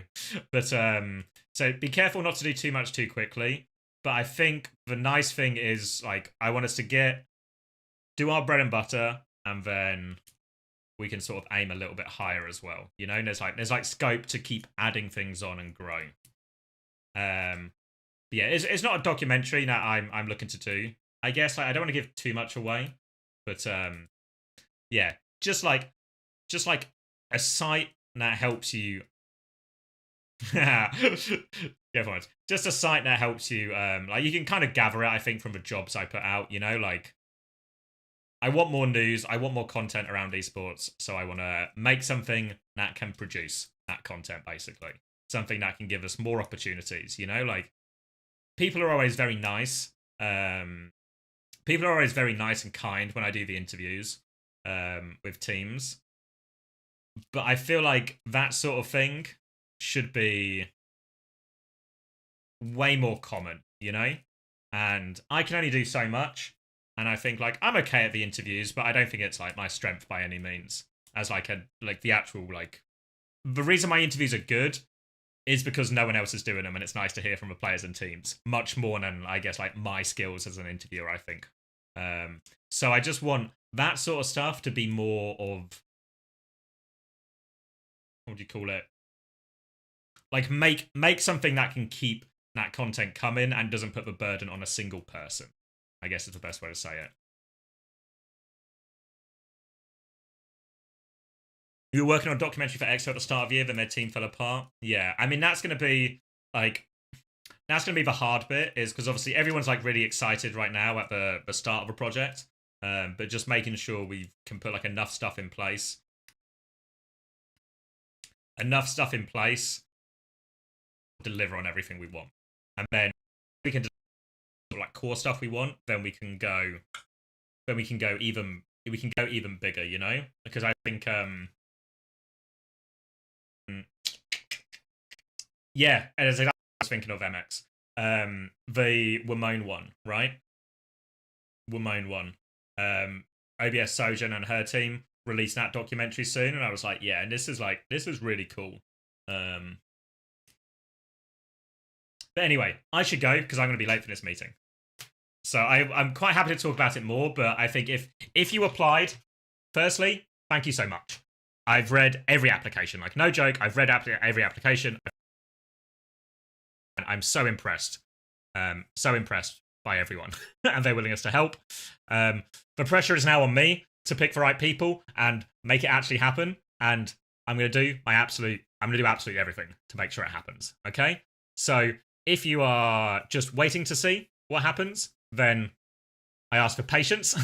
But so be careful not to do too much too quickly. But I think the nice thing is like I want us to do our bread and butter, and then we can sort of aim a little bit higher as well. You know, there's like scope to keep adding things on and grow. Yeah, it's not a documentary that I'm looking to do. I guess I don't want to give too much away, but yeah, just like a site that helps you. Yeah, fine. Just a site that helps you. Like you can kind of gather it, I think, from the jobs I put out. You know, like I want more news, I want more content around esports, so I want to make something that can produce that content, basically. Something that can give us more opportunities. You know, like people are always very nice. People are always very nice and kind when I do the interviews with teams. But I feel like that sort of thing should be way more common, you know? And I can only do so much. And I think like I'm okay at the interviews, but I don't think it's like my strength by any means. As like the actual like the reason my interviews are good is because no one else is doing them, and it's nice to hear from the players and teams. Much more than I guess like my skills as an interviewer, I think. So I just want that sort of stuff to be more of, what do you call it? Like make something that can keep that content coming and doesn't put the burden on a single person, I guess is the best way to say it. You were working on a documentary for EXO at the start of the year, then their team fell apart. Yeah, I mean, that's going to be the hard bit, is because obviously everyone's like really excited right now at the start of a project, but just making sure we can put like enough stuff in place deliver on everything we want, and then we can just like core stuff we want, then we can go even bigger, you know, because I think yeah, and as I was thinking of MX, the Wimone one, right? Wimone one, OBS Sojourn and her team release that documentary soon, and I was like, yeah, and this is really cool. But anyway, I should go because I'm going to be late for this meeting. So I'm quite happy to talk about it more, but I think if you applied, firstly, thank you so much. I've read every application, like no joke. I've read every application. And I'm so impressed by everyone and their willingness to help. The pressure is now on me to pick the right people and make it actually happen. And I'm going to do absolutely everything to make sure it happens. Okay? So if you are just waiting to see what happens, then I ask for patience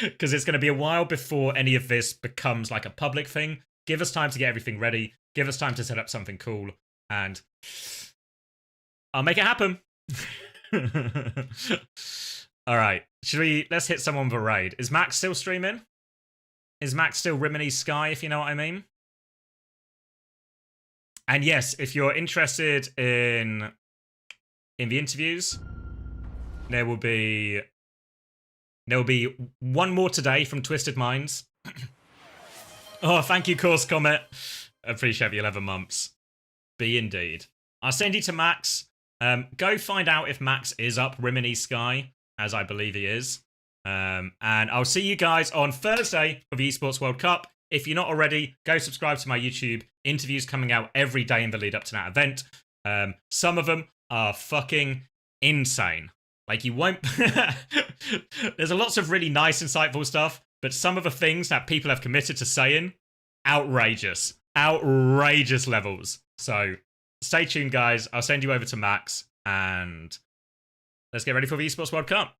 because it's going to be a while before any of this becomes like a public thing. Give us time to get everything ready. Give us time to set up something cool, and I'll make it happen. All right, let's hit someone with a raid. Is Max still streaming? Is Max still Rimini Sky, if you know what I mean? And yes, if you're interested in the interviews, there will be one more today from Twisted Minds. Oh, thank you, Course Comet. Appreciate the 11 months. Be indeed. I'll send you to Max. Go find out if Max is up Rimini Sky, as I believe he is. And I'll see you guys on Thursday for the Esports World Cup. If you're not already, go subscribe to my YouTube. Interviews coming out every day in the lead up to that event. Some of them are fucking insane. Like, you won't... There's lots of really nice, insightful stuff, but some of the things that people have committed to saying, outrageous. Outrageous levels. So, stay tuned, guys. I'll send you over to Max, and let's get ready for the Esports World Cup.